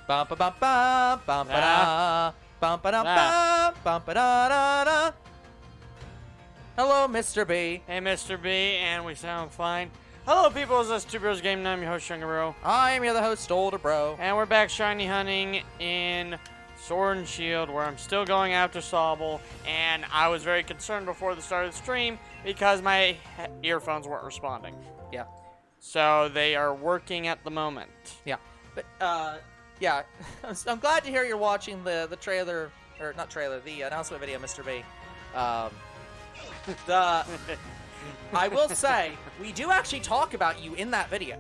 Bum ba bum bum bum ba da bum ba dum bum bum ba da da da. Hello, Mr. B. Hey, Mr. B, and we sound fine. Hello, people. This is TBGN. I'm your host, Younger Bro. I'm your host, Older Bro. And we're back shiny hunting in Sword and Shield, where I'm still going after Sobble. And I was very concerned before the start of the stream because my earphones weren't responding. Yeah. So they are working at the moment. Yeah. But, yeah. I'm glad to hear you're watching the trailer, or not trailer, the announcement video, Mr. B. I will say, we do actually talk about you in that video.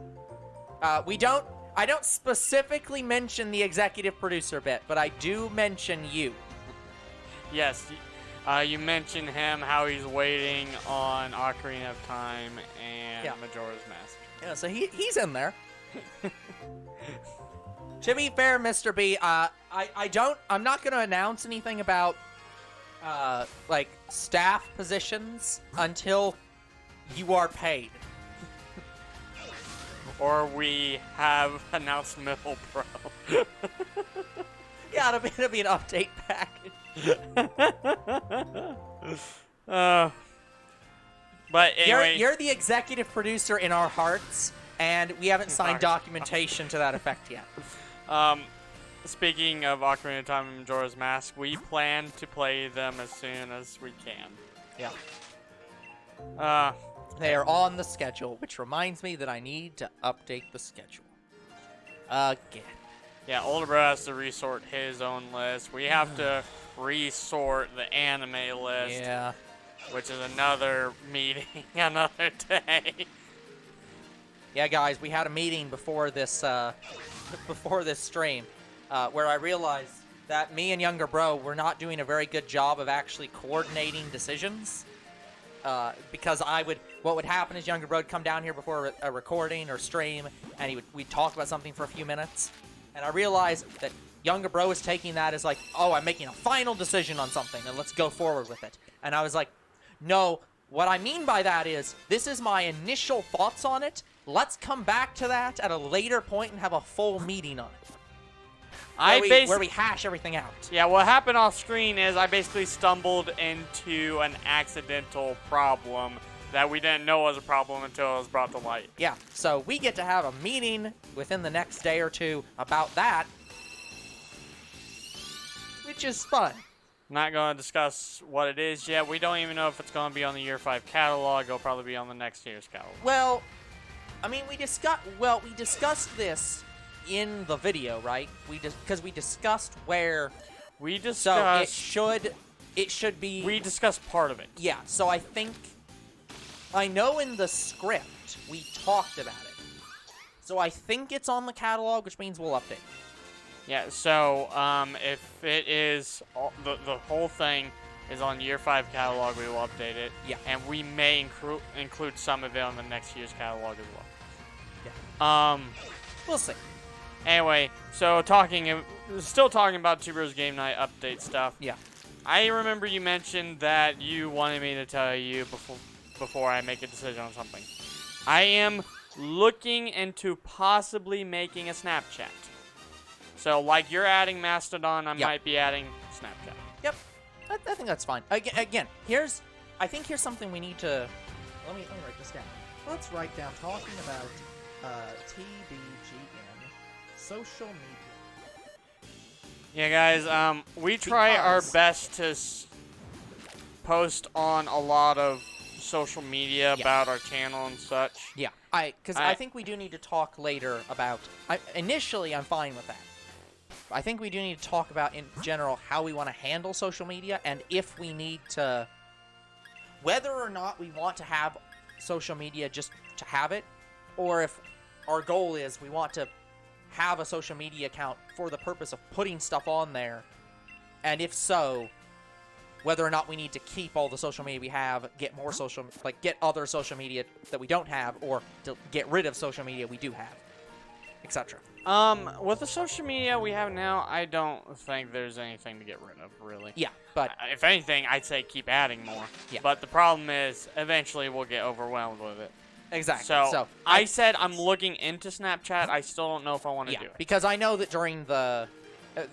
I don't specifically mention the executive producer bit, but I do mention you. Yes, you mentioned him, how he's waiting on Ocarina of Time and Majora's Mask. Yeah, so he's in there. To be fair, Mr. B, I'm not going to announce anything about like staff positions until you are paid. Or we have announced Middle Pro. Yeah, it'll be an update package. But anyway, you're the executive producer in our hearts, and we haven't signed documentation to that effect yet. Speaking of Ocarina of Time and Majora's Mask, we plan to play them as soon as we can. Yeah. They are on the schedule, which reminds me that I need to update the schedule. Again. Yeah, Older Bro has to resort his own list. We have to resort the anime list. Yeah. Which is another meeting, another day. Yeah, guys, we had a meeting before this stream, where I realized that me and Younger Bro were not doing a very good job of actually coordinating decisions. Because what would happen is Younger Bro would come down here before a recording or stream, and we'd talk about something for a few minutes, and I realized that Younger Bro was taking that as like, oh, I'm making a final decision on something, and let's go forward with it. And I was like, no, what I mean by that is, this is my initial thoughts on it. Let's come back to that at a later point and have a full meeting on it. Where we hash everything out. Yeah, what happened off screen is I basically stumbled into an accidental problem that we didn't know was a problem until it was brought to light. Yeah, so we get to have a meeting within the next day or two about that, which is fun. Not going to discuss what it is yet. We don't even know if it's going to be on the Year 5 catalog. It'll probably be on the next year's catalog. Well, I mean, we discussed this in the video, right? Because we discussed where so it should be. We discussed part of it. Yeah, so I know in the script we talked about it. So I think it's on the catalog, which means we'll update. Yeah, so if it is the whole thing is on Year 5 catalog, we will update it. Yeah. And we may include some of it on the next year's catalog as well. Yeah. We'll see. Anyway, so still talking about Two Bros Game Night update stuff. Yeah. I remember you mentioned that you wanted me to tell you before I make a decision on something. I am looking into possibly making a Snapchat. So, like you're adding Mastodon, I might be adding Snapchat. Yep. I think that's fine. Again, I think here's something we need to. Let me write this down. Let's write down talking about TBGN, social media. Yeah, guys. We try our best to post on a lot of social media about our channel and such. Yeah. Because I think we do need to talk later about. Initially, I'm fine with that. I think we do need to talk about, in general, how we want to handle social media, and if we need to, whether or not we want to have social media just to have it, or if our goal is we want to have a social media account for the purpose of putting stuff on there, and if so, whether or not we need to keep all the social media we have, get more get other social media that we don't have, or to get rid of social media we do have, etc. With the social media we have now, I don't think there's anything to get rid of, really. Yeah, but if anything, I'd say keep adding more. Yeah. But the problem is, eventually we'll get overwhelmed with it. Exactly. So I said I'm looking into Snapchat. I still don't know if I want to do it. Because I know that during the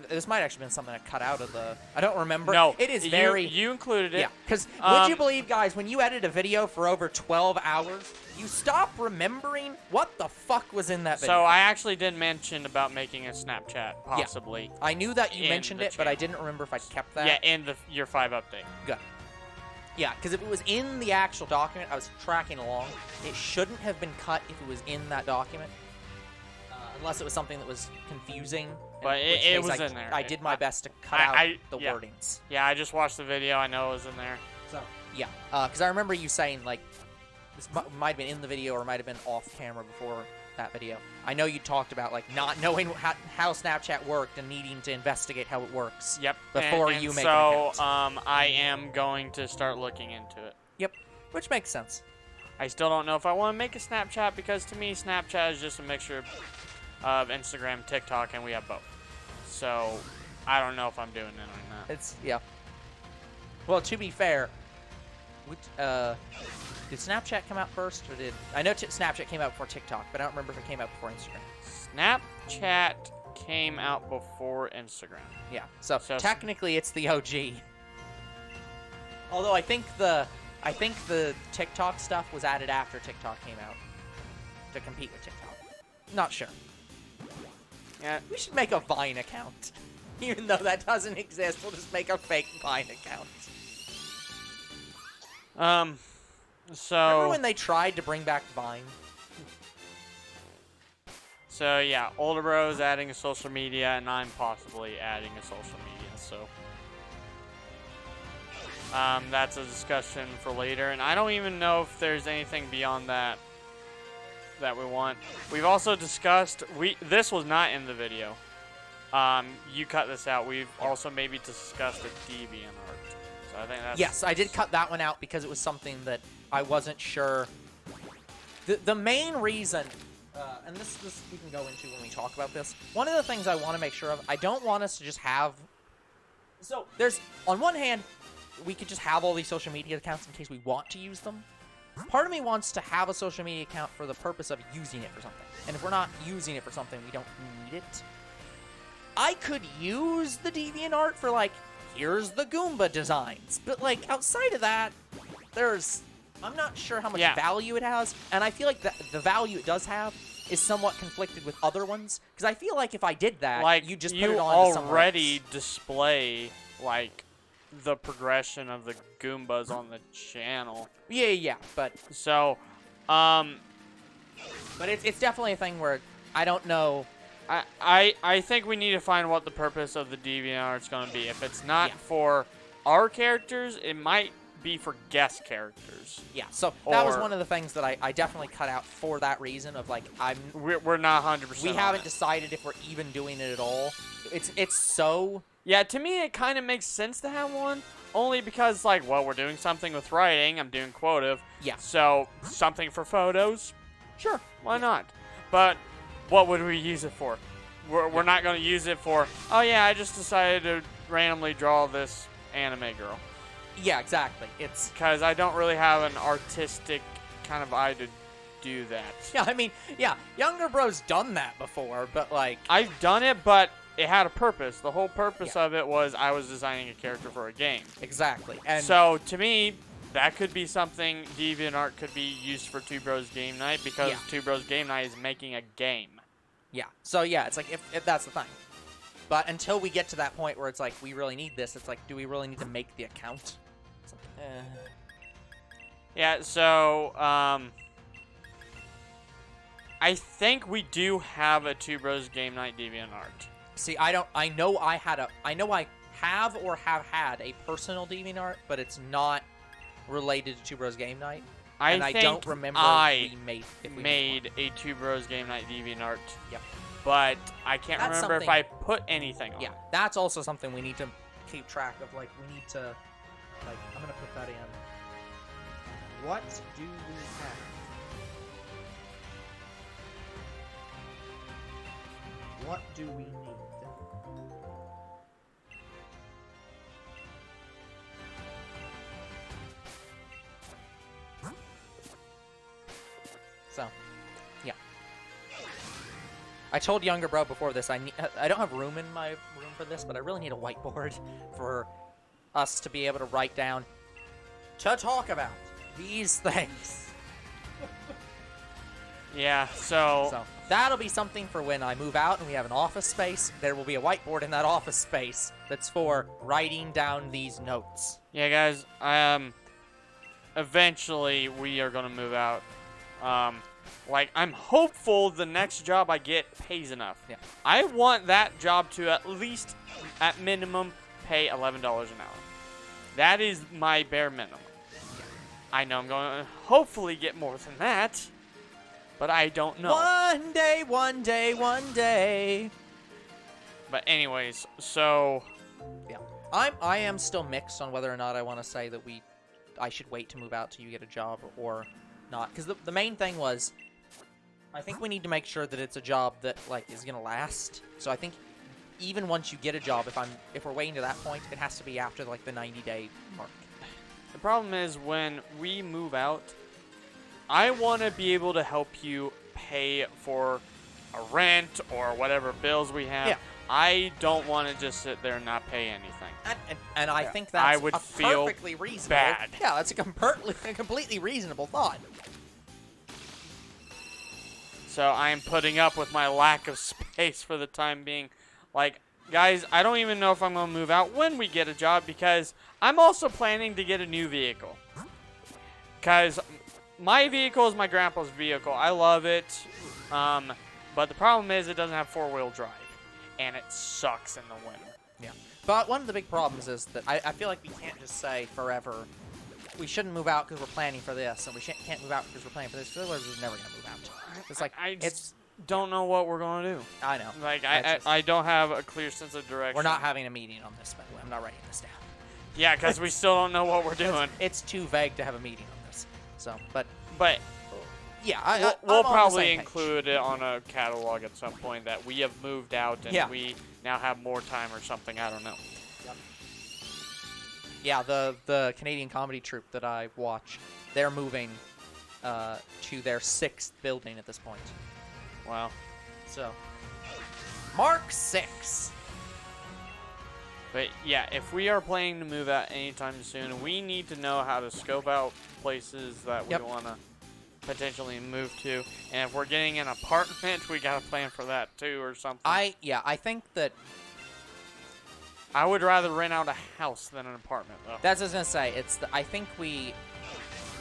this might actually been something I cut out of the. I don't remember. No, it is very. You included it. Yeah, because would you believe, guys, when you edit a video for over 12 hours, you stop remembering what the fuck was in that video. So I actually did mention about making a Snapchat, possibly. Yeah. I knew that you mentioned it, but I didn't remember if I kept that. Yeah, in the Year 5 update. Good. Yeah, because if it was in the actual document, I was tracking along. It shouldn't have been cut if it was in that document. Unless it was something that was confusing. But it was in there. I did my best to cut out the wordings. Yeah, I just watched the video. I know it was in there. So, yeah. Because I remember you saying, like, this might have been in the video or might have been off camera before that video. I know you talked about, like, not knowing how Snapchat worked and needing to investigate how it works. Yep. Before you make an account. So, I am going to start looking into it. Yep. Which makes sense. I still don't know if I want to make a Snapchat because, to me, Snapchat is just a mixture of Instagram, TikTok, and we have both. So, I don't know if I'm doing it or not. Yeah. Well, to be fair, did Snapchat come out first, or did... I know Snapchat came out before TikTok, but I don't remember if it came out before Instagram. Snapchat came out before Instagram. Yeah, so technically it's the OG. Although I think the TikTok stuff was added after TikTok came out to compete with TikTok. Not sure. Yeah. We should make a Vine account. Even though that doesn't exist, we'll just make a fake Vine account. So... Remember when they tried to bring back Vine? So, yeah, older bros adding a social media, and I'm possibly adding a social media, so... that's a discussion for later, and I don't even know if there's anything beyond that we want. We've also discussed... This was not in the video. You cut this out. We've also maybe discussed a DeviantArt. So I think that's... Yes, I did cut that one out because it was something that I wasn't sure. The main reason, and this we can go into when we talk about this, one of the things I want to make sure of, I don't want us to just have... So, there's, on one hand, we could just have all these social media accounts in case we want to use them. Part of me wants to have a social media account for the purpose of using it for something. And if we're not using it for something, we don't need it. I could use the DeviantArt for, like, here's the Goomba designs. But, like, outside of that, I'm not sure how much value it has. And I feel like the value it does have is somewhat conflicted with other ones. Because I feel like if I did that, like, you just put it on to somewhere else. You already display, like, the progression of the Goombas on the channel. Yeah, but... So, But it's definitely a thing where I don't know... I think we need to find what the purpose of the DeviantArt's going to be. If it's not for our characters, it might be for guest characters. Yeah, so that was one of the things that I definitely cut out for that reason of, like, we're not 100%. We haven't decided if we're even doing it at all. It's so... Yeah, to me, it kind of makes sense to have one, only because, like, well, we're doing something with writing. I'm doing quotive. Yeah. So, something for photos? Sure. Why not? But what would we use it for? We're not going to use it for, oh, yeah, I just decided to randomly draw this anime girl. Yeah, exactly. It's... Because I don't really have an artistic kind of eye to do that. Yeah, I mean, yeah, Younger Bro's done that before, but, like... I've done it, but... It had a purpose. The whole purpose of it was I was designing a character for a game. Exactly. And so, to me, that could be something DeviantArt could be used for Two Bros Game Night because Two Bros Game Night is making a game. Yeah. So, yeah, it's like, if that's the thing. But until we get to that point where it's like, we really need this, it's like, do we really need to make the account? It's like, Yeah, so, I think we do have a Two Bros Game Night DeviantArt. See, I know I have or have had a personal DeviantArt, but it's not related to Two Bros Game Night. And I don't remember if we made a Two Bros Game Night DeviantArt. Yep. But I can't remember if I put anything on. Yeah, that's also something we need to keep track of. Like, we need to, like, I'm gonna put that in. What do we have? What do we need? I told younger bro before this, I don't have room in my room for this, but I really need a whiteboard for us to be able to write down, to talk about these things. Yeah, so that'll be something for when I move out and we have an office space. There will be a whiteboard in that office space that's for writing down these notes. yeah, guys, eventually we are gonna move out. Like, I'm hopeful the next job I get pays enough. Yeah. I want that job to at least, at minimum, pay $11 an hour. That is my bare minimum. I know I'm going to hopefully get more than that, but I don't know. One day, one day, one day. But anyways, so yeah, I am still mixed on whether or not I want to say that I should wait to move out till you get a job or not, because the main thing was, I think we need to make sure that it's a job that like is gonna last. So I think even once you get a job, if we're waiting to that point, it has to be after like the 90-day mark. The problem is when we move out, I want to be able to help you pay for a rent or whatever bills we have. Yeah. I don't want to just sit there and not pay anything. And I think that's would a feel perfectly reasonable. bad. Yeah, that's a completely reasonable thought. So I'm putting up with my lack of space for the time being. Like, guys, I don't even know if I'm going to move out when we get a job, because I'm also planning to get a new vehicle. Because my vehicle is my grandpa's vehicle. I love it. But the problem is it doesn't have four-wheel drive. And it sucks in the winter. Yeah. But one of the big problems is that I feel like we can't just say forever, we shouldn't move out because we're planning for this, and we can't move out because we're planning for this, because otherwise we're never going to move out. It's like, I just don't know what we're going to do. I know. Like, I don't have a clear sense of direction. We're not having a meeting on this, by the way. I'm not writing this down. Yeah, because we still don't know what we're doing. It's too vague to have a meeting on this. So, but we'll yeah, I'm on the probably same page. include it on a catalog at some point that we have moved out and we now have more time or something. I don't know. Yep. Yeah, the Canadian comedy troupe that I watch, they're moving to their 6th building at this point. Wow. So, Mark 6. But yeah, if we are planning to move out anytime soon, we need to know how to scope out places that we want to potentially move to. And if we're getting an apartment, we got to plan for that too or something. I think that I would rather rent out a house than an apartment, though. that's what I was gonna say. I think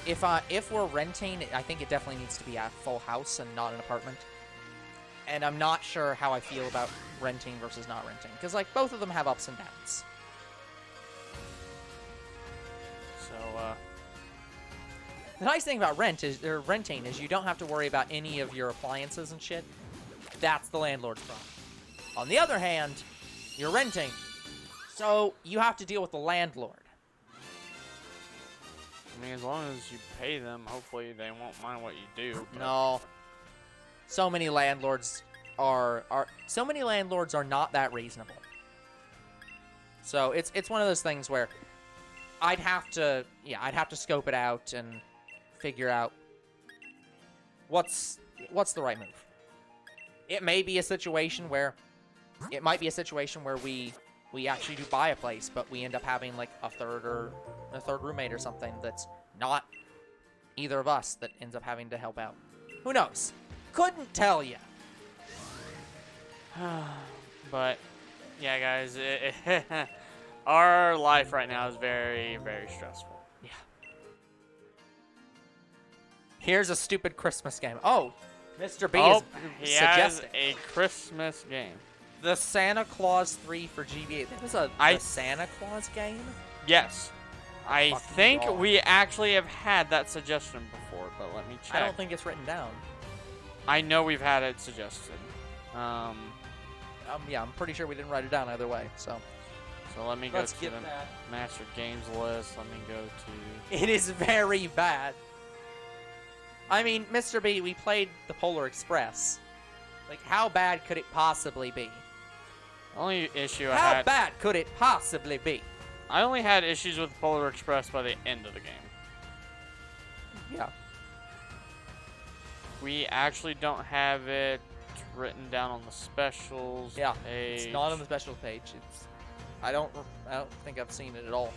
if we're renting, I think it definitely needs to be a full house and not an apartment. And I'm not sure how I feel about renting versus not renting, because like both of them have ups and downs. So, the nice thing about renting is you don't have to worry about any of your appliances and shit. That's the landlord's problem. On the other hand, you're renting, so you have to deal with the landlord. I mean, as long as you pay them, hopefully they won't mind what you do. But No. So many landlords are not that reasonable. So it's one of those things where I'd have to scope it out and figure out what's the right move. It might be a situation where we actually do buy a place, but we end up having like a third roommate or something that's not either of us that ends up having to help out. Who knows? Couldn't tell you. But yeah, guys, our life right now is very, very stressful. Yeah. Here's a stupid Christmas game. Oh, Mr. B is he has suggesting a Christmas game. the Santa Claus 3 for GBA. That was the Santa Claus game? Yes. I Fucking think wrong. we actually have had that suggestion before, but let me check. I don't think it's written down. I know we've had it suggested. Yeah, I'm pretty sure we didn't write it down either way. So let me go let's to get the that. Master Games list. Let me go to... It is very bad. I mean, Mr. B, we played the Polar Express. Like, how bad could it possibly be? Only issue How bad could it possibly be? I only had issues with Polar Express by the end of the game. Yeah. We actually don't have it written down on the specials Yeah, page. it's not on the special page. I don't think I've seen it at all.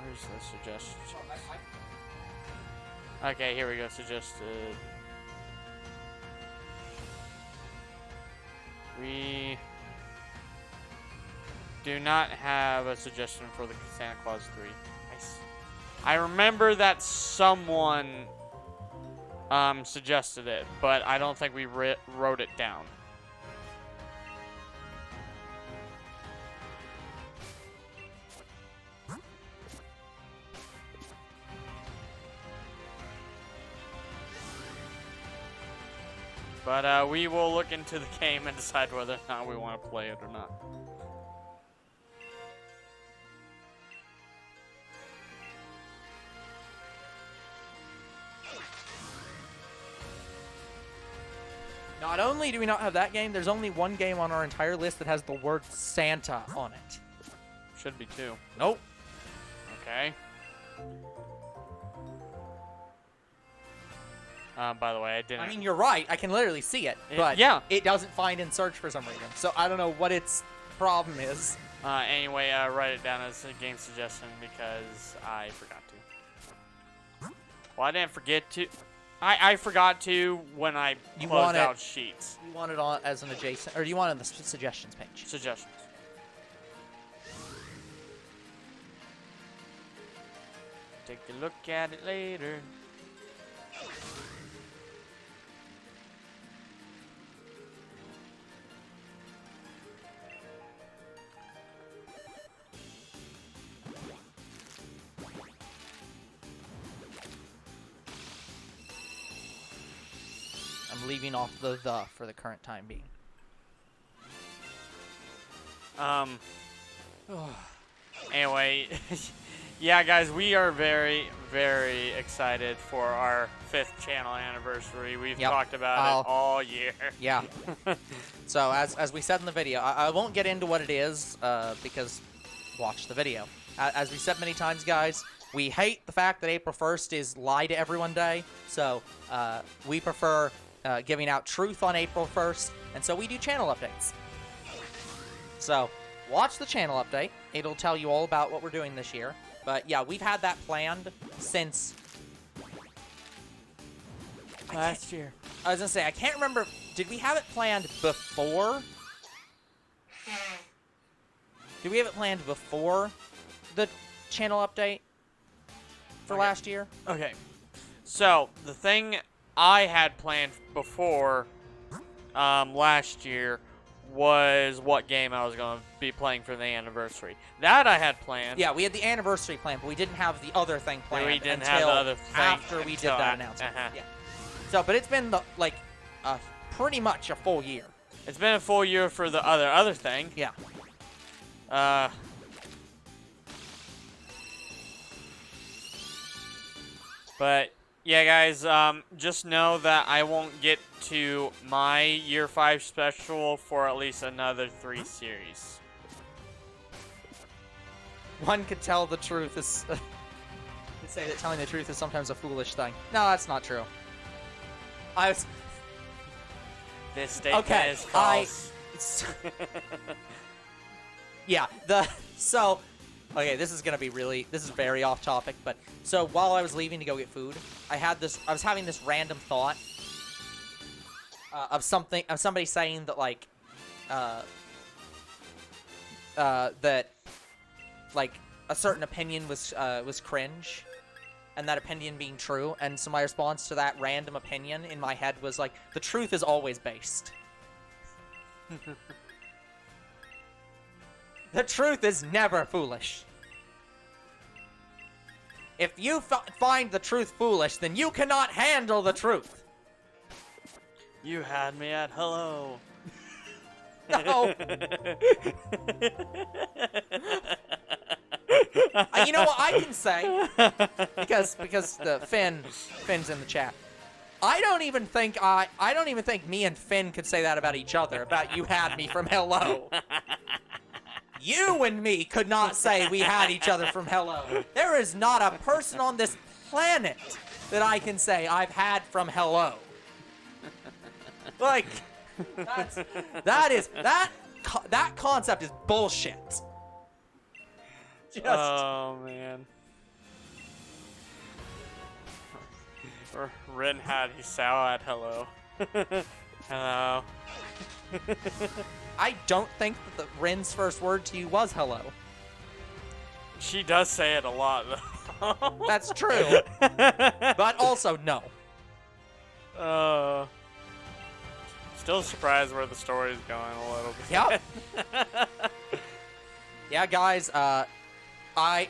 Where's the suggestions? Okay, here we go. Suggested. We do not have a suggestion for the Santa Claus 3. I remember that someone suggested it, but I don't think we wrote it down. But we will look into the game and decide whether or not we want to play it or not. Not only do we not have that game, there's only one game on our entire list that has the word Santa on it. Should be two. Nope. Okay. By the way, I didn't. I mean, you're right. I can literally see it, but yeah. It doesn't find in search for some reason. So I don't know what its problem is. Anyway, write it down as a game suggestion because I forgot to. Well, I didn't forget to. I forgot to when I closed out sheets. You want it on as an adjacent, or do you want it on the suggestions page? Suggestions. Take a look at it later. I'm leaving off the for the current time being. Anyway, yeah, guys, we are very, very excited for our 5th channel anniversary. We've talked about it all year. Yeah. So as we said in the video, I won't get into what it is because watch the video. As we said many times, guys, we hate the fact that April 1st is Lie to Everyone Day. So we prefer giving out truth on April 1st, and so we do channel updates. So watch the channel update. It'll tell you all about what we're doing this year. But yeah, we've had that planned since last year. I was gonna say, I can't remember. Did we have it planned before? Did we have it planned before the channel update for last year? Okay. So the thing I had planned before last year was what game I was going to be playing for the anniversary. That I had planned. Yeah, we had the anniversary plan, but we didn't have the other thing planned we didn't until have the other thing after we did until that announcement. Uh-huh. Yeah. So, but it's been pretty much a full year. It's been a full year for the other thing. Yeah. But yeah, guys, just know that I won't get to my Year 5 special for at least another 3 series. One could tell the truth is... could say that telling the truth is sometimes a foolish thing. No, that's not true. This statement is false. Yeah, okay, this is very off topic, but so while I was leaving to go get food, I was having this random thought of somebody saying that like that like a certain opinion was cringe, and that opinion being true, and so my response to that random opinion in my head was like, the truth is always based. The truth is never foolish. If you find the truth foolish, then you cannot handle the truth. You had me at hello. No. You know what I can say, because the Finn's in the chat. I don't even think me and Finn could say that about each other. About you had me from hello. You and me could not say we had each other from hello. There is not a person on this planet that I can say I've had from hello. Like, that concept is bullshit. Just, oh man. Rin had he at hello. Hello. I don't think that Rin's first word to you was hello. She does say it a lot though. That's true. But also no. Still surprised where the story's going a little bit. Yep. Yeah, guys, I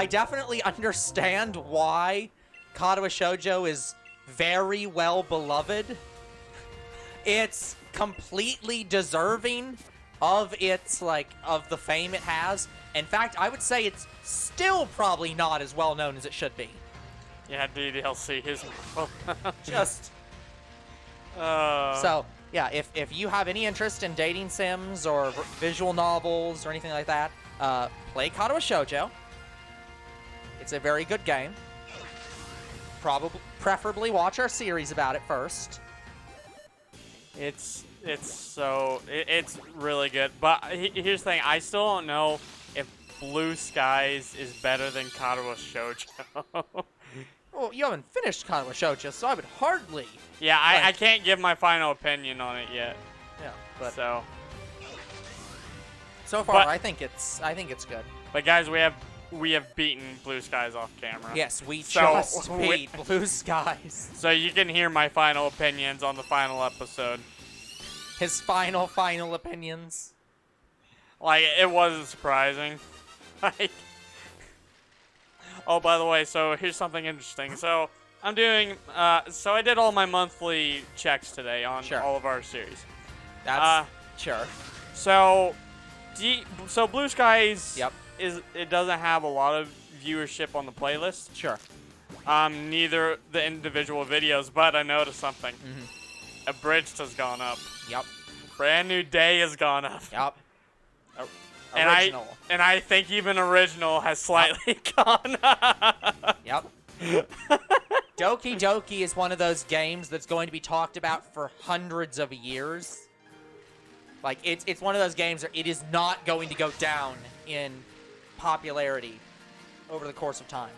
definitely understand why Katawa Shoujo is very well beloved. It's completely deserving of its, of the fame it has. In fact, I would say it's still probably not as well known as it should be. Yeah, DDLC is Just... So, yeah, if you have any interest in dating sims or visual novels or anything like that, play Katawa Shoujo. It's a very good game. Preferably watch our series about it first. It's really good. But here's the thing, I still don't know if Blue Skies is better than Katawa Shoujo. Well, you haven't finished Katawa Shoujo, so I would hardly. Yeah, I can't give my final opinion on it yet. Yeah, but so far I think it's good. But guys, we have beaten Blue Skies off camera. Yes, we just beat Blue Skies. So you can hear my final opinions on the final episode. His final opinions. Like, it wasn't surprising. Like, oh, by the way, so here's something interesting. So I'm doing, so I did all my monthly checks today on all of our series. That's sure. So, so Blue Skies. Yep. It doesn't have a lot of viewership on the playlist. Sure. Neither the individual videos, but I noticed something. Abridged has gone up. Yep. Brand New Day has gone up. Yep. Original. And I think even Original has slightly gone up. Yep. Doki Doki is one of those games that's going to be talked about for hundreds of years. Like, it's one of those games where it is not going to go down in popularity over the course of time.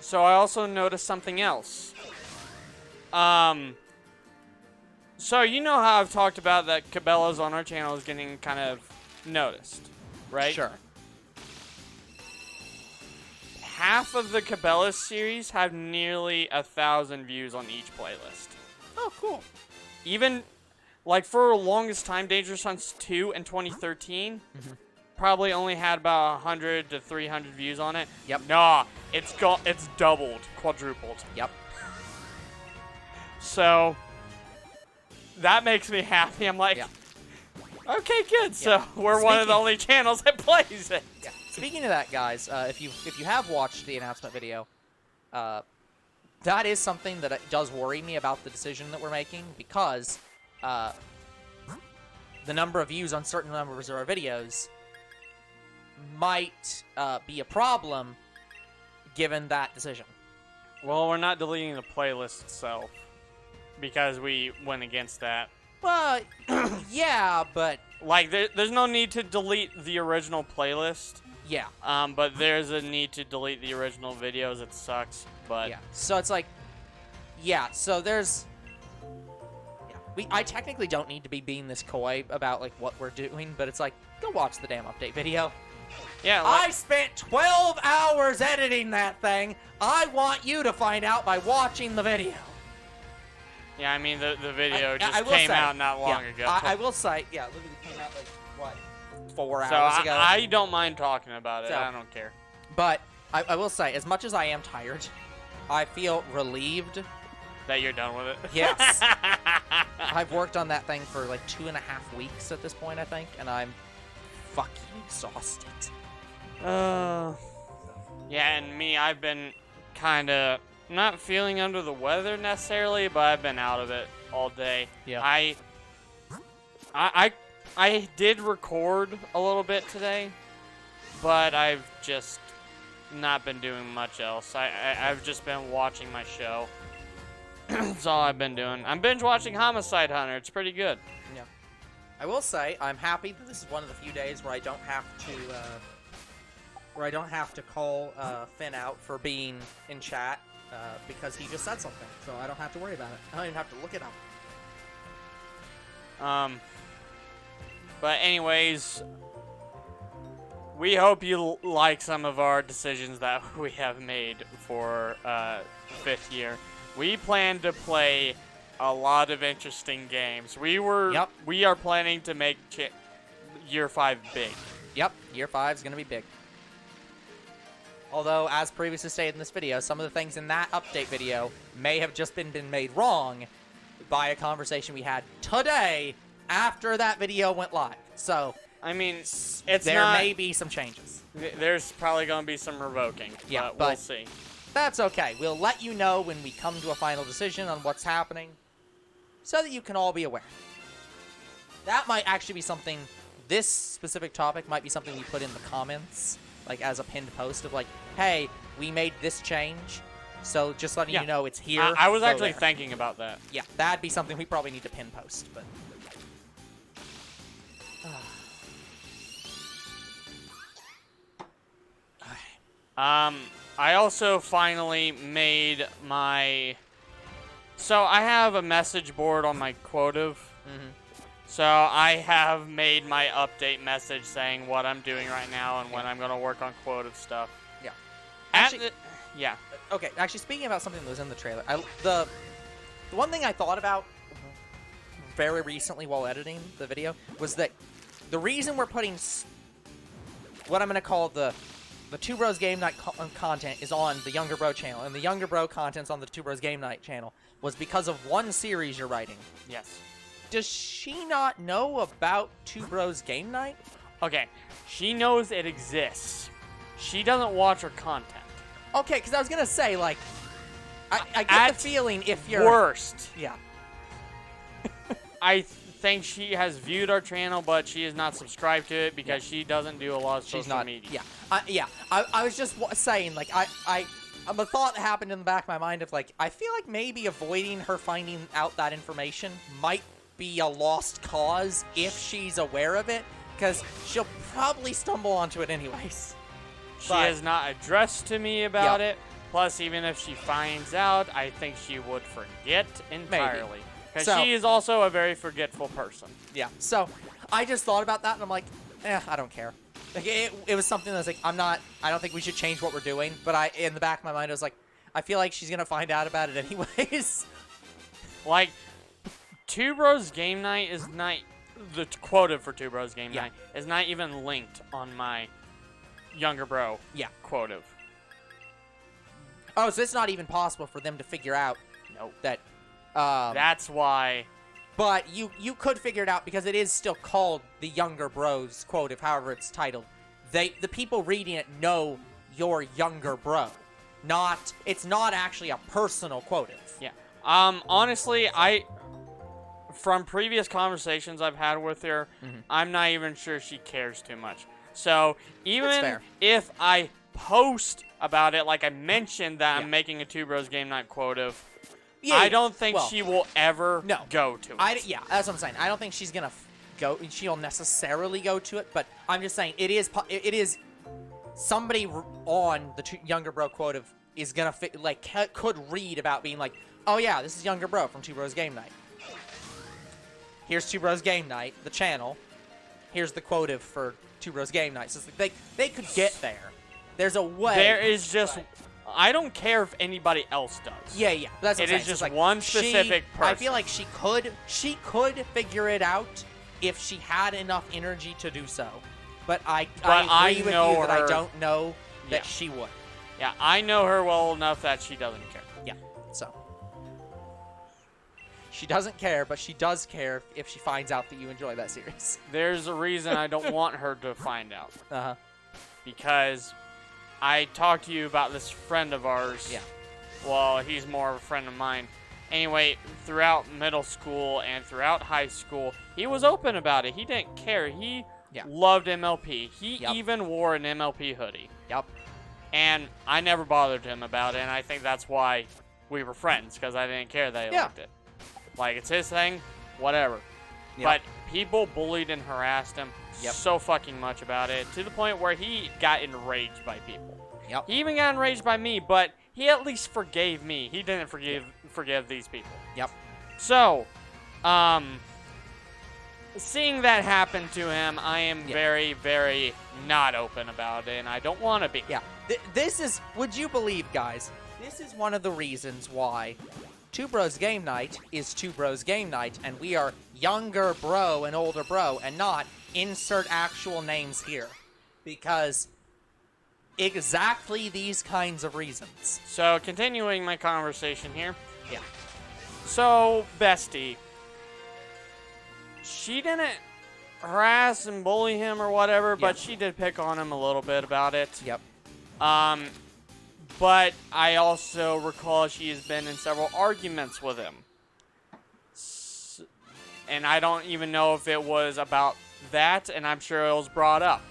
So I also noticed something else. So you know how I've talked about that Cabela's on our channel is getting kind of noticed, right? Sure. Half of the Cabela's series have nearly 1,000 views on each playlist. Oh, cool. Even, like, for the longest time, Dangerous Hunts 2 in 2013 probably only had about 100 to 300 views on it. Yep. Nah, it's doubled, quadrupled. Yep. So that makes me happy. I'm like, okay, good. So we're one of the only channels that plays it. Yeah. Speaking of that, guys, if you have watched the announcement video, that is something that does worry me about the decision that we're making, because the number of views on certain numbers of our videos might be a problem given that decision. Well, we're not deleting the playlist itself because we went against that. Well, yeah, but... Like, there's no need to delete the original playlist. Yeah. But there's a need to delete the original videos. It sucks, but... Yeah, so it's like... Yeah, so there's... Yeah, I technically don't need to be being this coy about, like, what we're doing, but it's like, go watch the damn update video. Yeah, I spent 12 hours editing that thing. I want you to find out by watching the video. Yeah, I mean, the video just came out not long ago. I will say, yeah, literally came out, like, what, 4 hours ago? So I don't mind talking about it. I don't care. But I will say, as much as I am tired, I feel relieved. That you're done with it? Yes. I've worked on that thing for, like, 2.5 weeks at this point, I think, and I'm fucking exhausted. Yeah, and me, I've been kind of not feeling under the weather necessarily, but I've been out of it all day. Yeah. I did record a little bit today, but I've just not been doing much else. I've just been watching my show. That's all I've been doing. I'm binge watching Homicide Hunter. It's pretty good. Yeah. I will say I'm happy that this is one of the few days where I don't have to call Finn out for being in chat because he just said something, so I don't have to worry about it. I don't even have to look it up. But anyways, we hope you like some of our decisions that we have made for 5th year. We plan to play a lot of interesting games. We are planning to make year 5 big. Yep, year 5 is going to be big. Although, as previously stated in this video, some of the things in that update video may have just been made wrong by a conversation we had today after that video went live. So, I mean, there may be some changes. There's probably going to be some revoking, yeah, but we'll see. That's okay. We'll let you know when we come to a final decision on what's happening so that you can all be aware. That might actually be something, this specific topic might be something we put in the comments, like as a pinned post of like, hey, we made this change, so just letting you know it's here. I was actually thinking about that. Yeah, that'd be something we probably need to pin post, but... I also finally made my... So I have a message board on my Quotive. So I have made my update message saying what I'm doing right now and when I'm going to work on Quotive stuff. Yeah. Actually, yeah. Okay, actually, speaking about something that was in the trailer, the one thing I thought about very recently while editing the video was that the reason we're putting what I'm going to call the Two Bros Game Night content is on the Younger Bro channel, and the Younger Bro content's on the Two Bros Game Night channel, was because of one series you're writing. Yes. Does she not know about Two Bros Game Night? Okay, she knows it exists. She doesn't watch her content. Okay, because I was going to say, like, I get the feeling if you're... Worst. Yeah. I think she has viewed our channel, but she is not subscribed to it because she doesn't do a lot of social media. Yeah. I was just saying, like, a thought that happened in the back of my mind of, like, I feel like maybe avoiding her finding out that information might be a lost cause if she's aware of it, because she'll probably stumble onto it anyways. She has not addressed to me about it. Plus, even if she finds out, I think she would forget entirely. Because she is also a very forgetful person. Yeah. So, I just thought about that, and I'm like, I don't care. Like, it was something that was like, I don't think we should change what we're doing, but in the back of my mind, I was like, I feel like she's going to find out about it anyways. Like, Two Bros Game Night is not, the quota for Two Bros Game Night is not even linked on my Younger Bro quotive. Oh, so it's not even possible for them to figure out that... That's why. But you could figure it out because it is still called the Younger Bros quotive, however it's titled. The people reading it know you're Younger Bro. It's not actually a personal quotive. Yeah. Honestly, from previous conversations I've had with her, I'm not even sure she cares too much. So even if I post about it, like I mentioned that I'm making a Two Bros Game Night quotive, I don't think she will ever go to it. Yeah, that's what I'm saying. I don't think she's gonna go. She'll necessarily go to it, but I'm just saying it is somebody on the Younger Bro quotive is gonna could read about being like, oh yeah, this is Younger Bro from Two Bros Game Night. Here's Two Bros Game Night, the channel. Here's the quotive for Two Bros Game Night. So they could get there. There's a way. There is just. I don't care if anybody else does. Yeah. That's what it is just like one specific person. I feel like she could figure it out if she had enough energy to do so. But I agree with you that I don't know that she would. Yeah, I know her well enough that she doesn't care. Yeah, so. She doesn't care, but she does care if she finds out that you enjoy that series. There's a reason I don't want her to find out. Uh-huh. Because I talked to you about this friend of ours. Yeah. Well, he's more of a friend of mine. Anyway, throughout middle school and throughout high school, he was open about it. He didn't care. He loved MLP. He even wore an MLP hoodie. Yep. And I never bothered him about it, and I think that's why we were friends because I didn't care that he Yeah. liked it. Like, it's his thing, whatever. Yep. But people bullied and harassed him Yep. so fucking much about it, to the point where he got enraged by people. Yep. He even got enraged by me, but he at least forgave me. He didn't forgive these people. Yep. So, seeing that happen to him, I am very, very not open about it, and I don't want to be. Yeah. This is, would you believe, guys, this is one of the reasons why Two Bros Game Night is Two Bros Game Night, and we are younger bro and older bro, and not insert actual names here. Because exactly these kinds of reasons. So, continuing my conversation here. Yeah. So, Bestie, she didn't harass and bully him or whatever, but she did pick on him a little bit about it. Yep. But I also recall she has been in several arguments with him. And I don't even know if it was about that, and I'm sure it was brought up.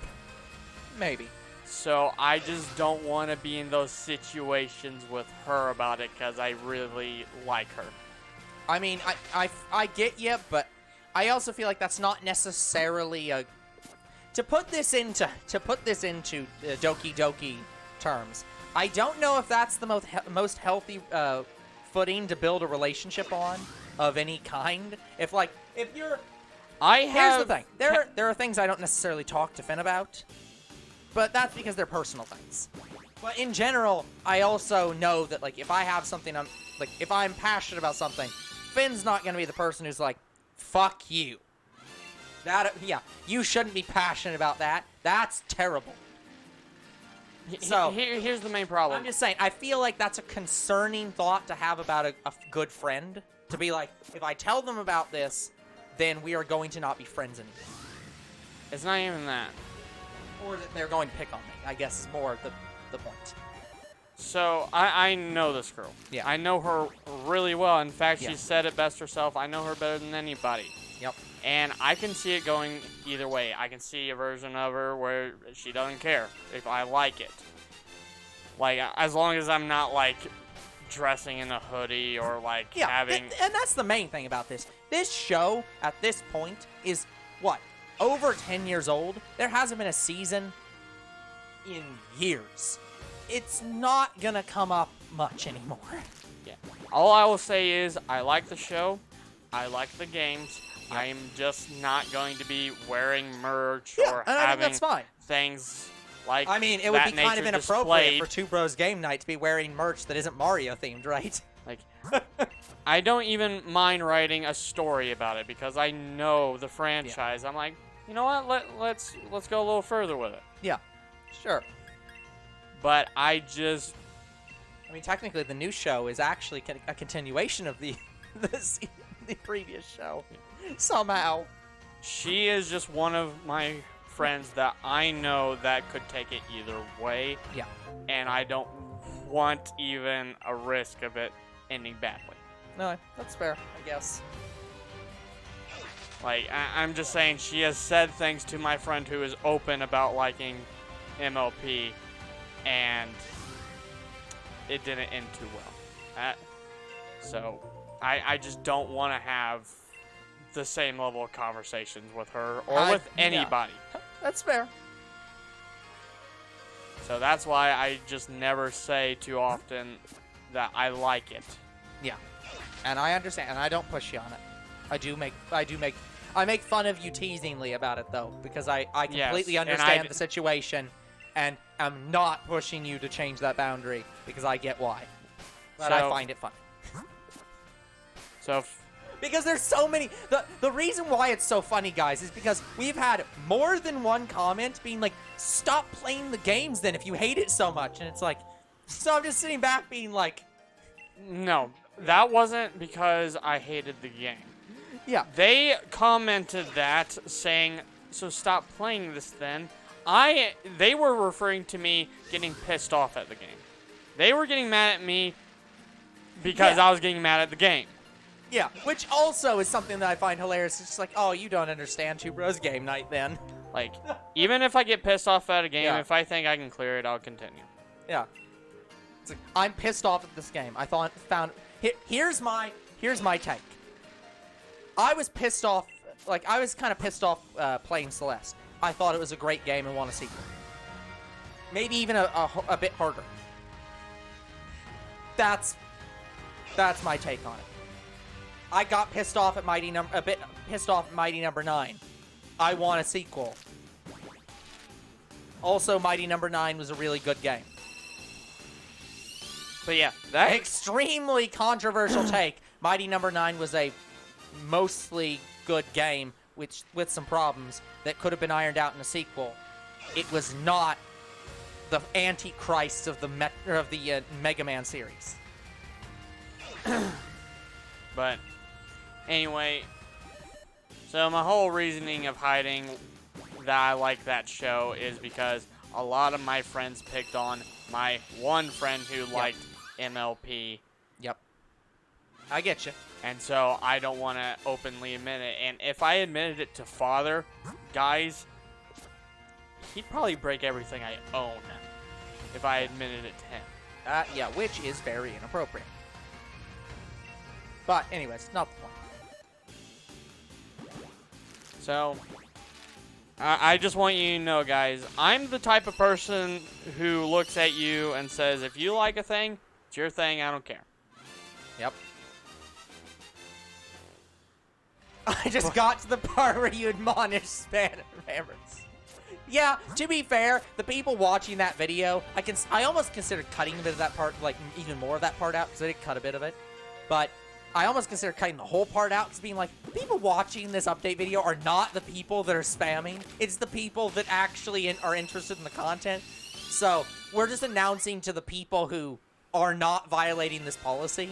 Maybe. So I just don't want to be in those situations with her about it, because I really like her. I mean, I get you, but I also feel like that's not necessarily a... To put this into Doki Doki terms, I don't know if that's the most healthy footing to build a relationship on of any kind. If you're... Here's the thing. There are things I don't necessarily talk to Finn about, but that's because they're personal things. But in general, I also know that, like, if I have something, if I'm passionate about something, Finn's not going to be the person who's like, fuck you. You shouldn't be passionate about that. That's terrible. So, here's the main problem. I'm just saying, I feel like that's a concerning thought to have about a good friend. To be like, if I tell them about this, then we are going to not be friends anymore. It's not even that. Or that they're going to pick on me, I guess is more the point. So, I know this girl. Yeah. I know her really well. In fact, Yeah. she said it best herself. I know her better than anybody. Yep. And I can see it going either way. I can see a version of her where she doesn't care if I like it. Like, as long as I'm not, like, dressing in a hoodie or, like, having... And that's the main thing about this. This show, at this point, is, what, over 10 years old? There hasn't been a season in years. It's not gonna come up much anymore. Yeah. All I will say is, I like the show. I like the games. Yep. I am just not going to be wearing merch or and I think having that's fine. things like I mean, it would be that kind of nature inappropriate displayed. for Two Bros Game Night to be wearing merch that isn't Mario themed, right? Like, I don't even mind writing a story about it because I know the franchise. I'm like, you know what? Let's go a little further with it. Yeah, sure. But I mean, technically, the new show is actually a continuation of the previous show. Somehow. She is just one of my friends that I know that could take it either way. Yeah. And I don't want even a risk of it ending badly. No, that's fair, I guess. Like, I'm just saying, she has said things to my friend who is open about liking MLP, and it didn't end too well. So, I just don't want to have the same level of conversations with her or with anybody. Yeah. That's fair. So that's why I just never say too often that I like it. Yeah. And I understand, and I don't push you on it. I make fun of you teasingly about it though, because I completely understand the situation and I'm not pushing you to change that boundary because I get why. But I find it funny. So because there's so many... The reason why it's so funny, guys, is because we've had more than one comment being like, stop playing the games then if you hate it so much. And it's like... So I'm just sitting back being like... No, that wasn't because I hated the game. Yeah. They commented that saying, so stop playing this then. They were referring to me getting pissed off at the game. They were getting mad at me because I was getting mad at the game. Yeah, which also is something that I find hilarious. It's just like, oh, you don't understand Two Bros Game Night then. Like, even if I get pissed off at a game, if I think I can clear it, I'll continue. Yeah. It's like, I'm pissed off at this game. Here's my take. I was pissed off. Like, I was kind of pissed off playing Celeste. I thought it was a great game and want a sequel. Maybe even a bit harder. That's my take on it. I got pissed off at a bit pissed off at Mighty Number 9. I want a sequel. Also, Mighty Number 9 was a really good game. But yeah, that extremely controversial take. Mighty Number 9 was a mostly good game, with some problems that could have been ironed out in a sequel. It was not the Antichrist of the Mega Man series. But anyway, so my whole reasoning of hiding that I like that show is because a lot of my friends picked on my one friend who liked MLP. Yep. I get you. And so I don't want to openly admit it. And if I admitted it to Father, guys, he'd probably break everything I own if I admitted it to him. Yeah, which is very inappropriate. But anyways, not the point. So, I just want you to know, guys, I'm the type of person who looks at you and says, if you like a thing, it's your thing, I don't care. Yep. I just got to the part where you admonish spammers. Yeah, to be fair, the people watching that video, I almost considered cutting a bit of that part, like even more of that part out, because I did cut a bit of it. But I almost consider cutting the whole part out, because being like, people watching this update video are not the people that are spamming. It's the people that actually are interested in the content. So we're just announcing to the people who are not violating this policy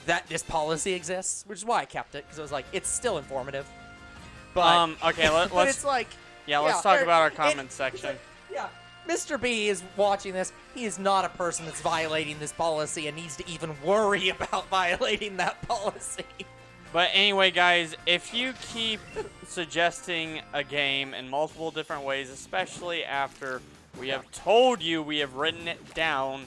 that this policy exists, which is why I kept it, because I was like, it's still informative. But okay, let's. But it's like, let's talk about our comments section. Yeah, Mr. B is watching this. He is not a person that's violating this policy and needs to even worry about violating that policy. But anyway, guys, if you keep suggesting a game in multiple different ways, especially after we have told you we have written it down.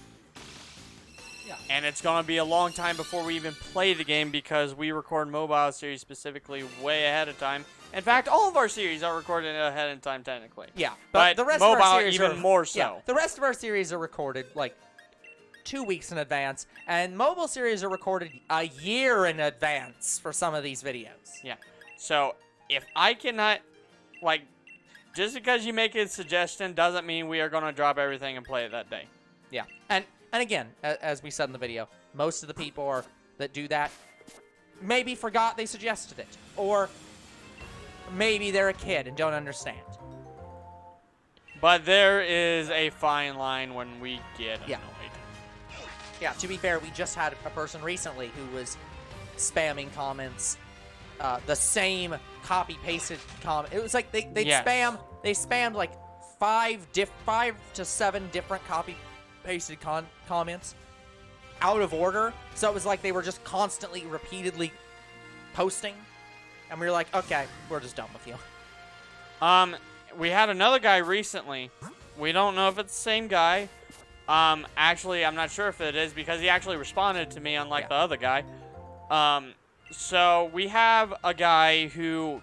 Yeah. And it's going to be a long time before we even play the game because we record mobile series specifically way ahead of time. In fact, all of our series are recorded ahead of time technically. Yeah, but the rest mobile of our series even more so. Yeah, the rest of our series are recorded like 2 weeks in advance, and mobile series are recorded a year in advance for some of these videos. Yeah. So if I cannot, like, just because you make a suggestion doesn't mean we are going to drop everything and play it that day. Yeah, and again, as we said in the video, most of the people that do that maybe forgot they suggested it, or maybe they're a kid and don't understand. But there is a fine line when we get annoyed. Yeah, to be fair, we just had a person recently who was spamming comments, the same copy-pasted comment. It was like they spammed like 5 to 7 different copy-pasted comments out of order. So it was like they were just constantly, repeatedly posting. And we were like, okay, we're just done with you. We had another guy recently. We don't know if it's the same guy. Actually, I'm not sure if it is because he actually responded to me unlike the other guy. So we have a guy who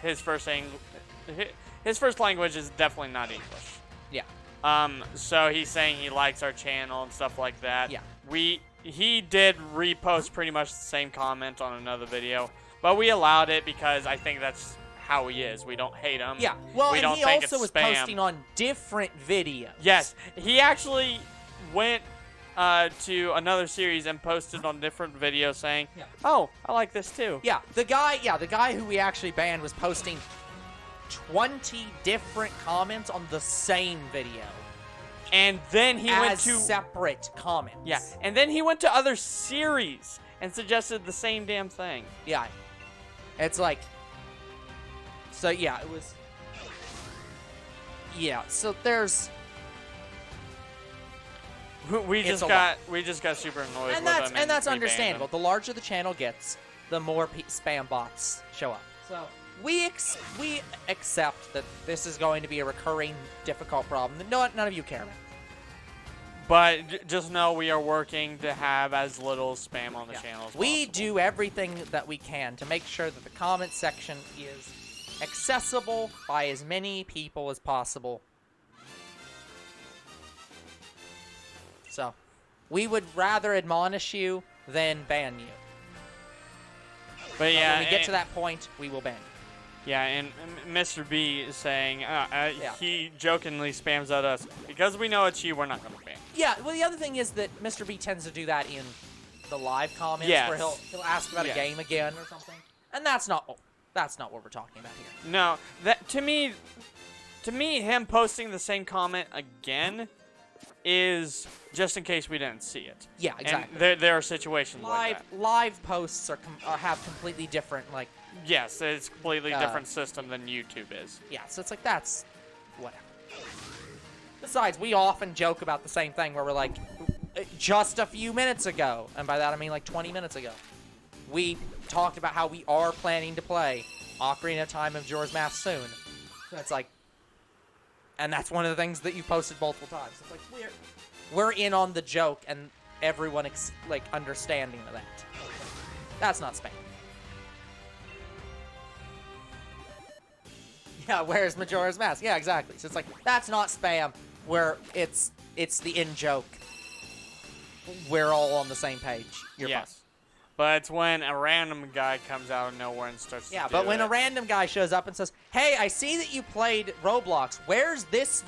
his first language is definitely not English. Yeah. So he's saying he likes our channel and stuff like that. Yeah. He did repost pretty much the same comment on another video, but we allowed it because I think that's how he is. We don't hate him. Yeah. Well, we and don't he think also it's was spam. posting on different videos. Yes, he actually went to another series and posted on different videos saying, "Oh, I like this too." Yeah, the guy who we actually banned was posting 20 different comments on the same video. And then he went to separate comments. Yeah, and then he went to other series and suggested the same damn thing. Yeah. It's like, so yeah, it was, yeah, so there's, we just got super annoyed and with him, and that's we understandable. banned him. The larger the channel gets, the more spam bots show up. So we accept that this is going to be a recurring difficult problem that none of you care about. But just know we are working to have as little spam on the channel as We possible. do everything that we can to make sure that the comment section is accessible by as many people as possible. So, we would rather admonish you than ban you. But yeah, when we get to that point, we will ban you. Yeah, and Mr. B is saying, he jokingly spams at us. Because we know it's you, we're not going to ban. Yeah, well, the other thing is that Mr. B tends to do that in the live comments, Yes. where he'll ask about a game again or something. And that's not what we're talking about here. No, that to me, him posting the same comment again is just in case we didn't see it. Yeah, exactly. And there are situations like that. Live posts have completely different, like... Yes, it's a completely different system than YouTube is. Yeah, so it's like, that's whatever. Besides, we often joke about the same thing where we're like, just a few minutes ago, and by that I mean like 20 minutes ago, we talked about how we are planning to play Ocarina of Time of Majora's Mask soon. So it's like, and that's one of the things that you posted multiple times. It's like, we're in on the joke, and everyone like understanding of that. That's not spam. Yeah, where's Majora's Mask? Yeah, exactly. So it's like, that's not spam, where it's the in-joke. We're all on the same page. You're fine. But it's when a random guy comes out of nowhere and starts to do when it. a random guy shows up and says, hey, I see that you played Roblox. Where's this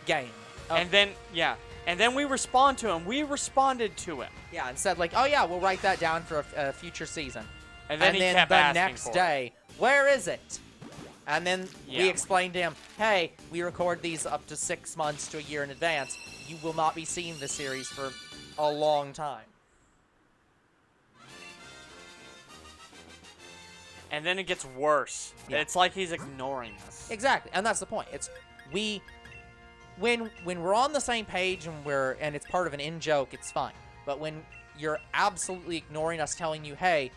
game? And then we respond to him. We responded to him. Yeah, and said like, oh yeah, we'll write that down for a future season. And then he kept the asking next for day, where is it? And then we Yeah. explained to him, hey, we record these up to 6 months to a year in advance. You will not be seeing this series for a long time. And then it gets worse. Yeah. It's like he's ignoring us. Exactly, and that's the point. It's when we're on the same page and it's part of an in-joke, it's fine. But when you're absolutely ignoring us, telling you, hey,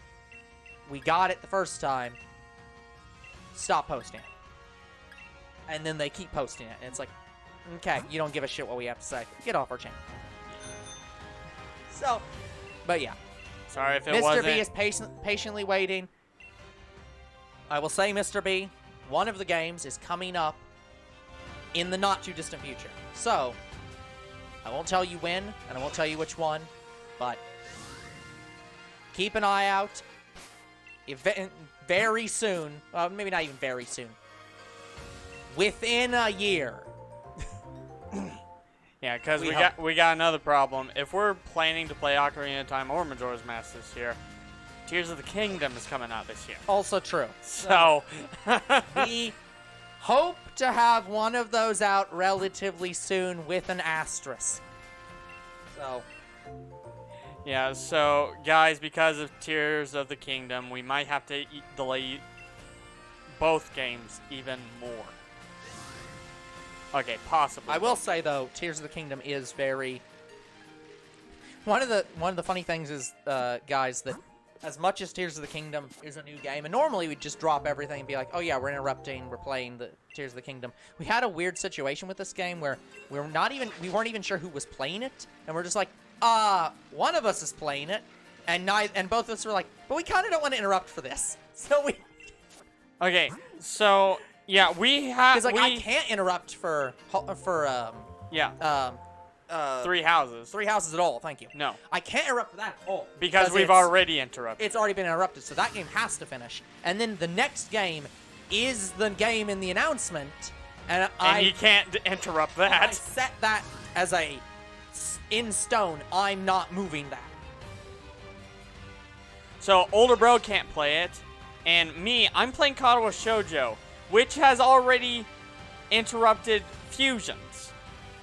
we got it the first time, stop posting it. And then they keep posting it, and it's like, okay, you don't give a shit what we have to say. Get off our channel. So, but yeah. Sorry if it Mr. wasn't. B is patiently waiting. I will say, Mr. B, one of the games is coming up in the not-too-distant future. So, I won't tell you when, and I won't tell you which one, but keep an eye out. Very soon, maybe not even very soon, within a year. Yeah, because We we got another problem. If we're planning to play Ocarina of Time or Majora's Mask this year, Tears of the Kingdom is coming out this year. Also true. So We hope to have one of those out relatively soon with an asterisk. So, yeah, so guys, because of Tears of the Kingdom, we might have to delay both games even more. Okay, possibly. I will say though, Tears of the Kingdom is very. One of the funny things is, guys, that as much as Tears of the Kingdom is a new game, and normally we'd just drop everything and be like, oh yeah, we're interrupting, we're playing the Tears of the Kingdom. We had a weird situation with this game where we weren't even sure who was playing it, and we're just like, one of us is playing it, and both of us were like, but we kind of don't want to interrupt for this, so we. Okay, so yeah, we have. Because I can't interrupt for yeah. 3 houses. 3 houses at all. Thank you. No. I can't interrupt for that at all. Because we've already interrupted. It's already been interrupted, so that game has to finish. And then the next game is the game in the announcement, and you can't interrupt that. I set that as in stone. I'm not moving that. So older bro can't play it, and me, I'm playing Katawa Shoujo, which has already interrupted fusions.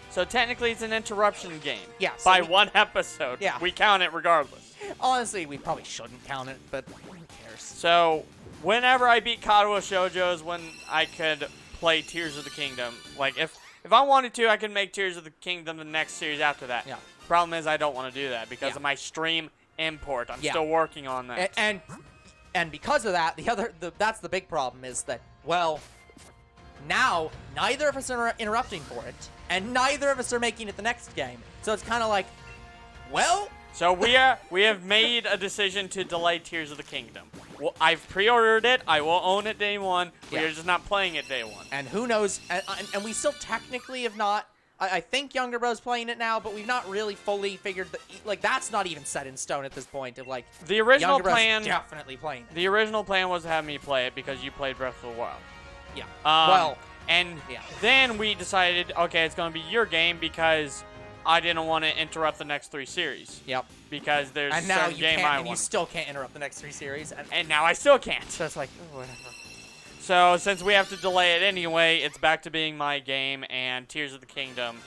So technically, it's an interruption game. Yeah. So by 1 episode. Yeah. We count it regardless. Honestly, we probably shouldn't count it, but who cares? So whenever I beat Katawa Shoujo is when I could play Tears of the Kingdom. Like if I wanted to, I could make Tears of the Kingdom the next series after that. Yeah. Problem is, I don't want to do that because of my stream import. I'm still working on that. And because of that, that's the big problem is that, well, now neither of us are interrupting for it. and neither of us are making it the next game. So it's kind of like, well. So we have made a decision to delay Tears of the Kingdom. Well, I've pre-ordered it. I will own it day one. Yeah. We are just not playing it day one. And who knows? And we still technically have not. I think Younger Bro's playing it now, but we've not really fully figured like that's not even set in stone at this point. Of like the original Younger Bro's plan, definitely playing it. The original plan was to have me play it because you played Breath of the Wild. Yeah. And then we decided, okay, it's going to be your game because I didn't want to interrupt the next 3 series. Yep. Because there's and a now certain you game can't, I and you want. still can't interrupt the next 3 series. And now I still can't. So it's like, oh, whatever. So since we have to delay it anyway, it's back to being my game, and Tears of the Kingdom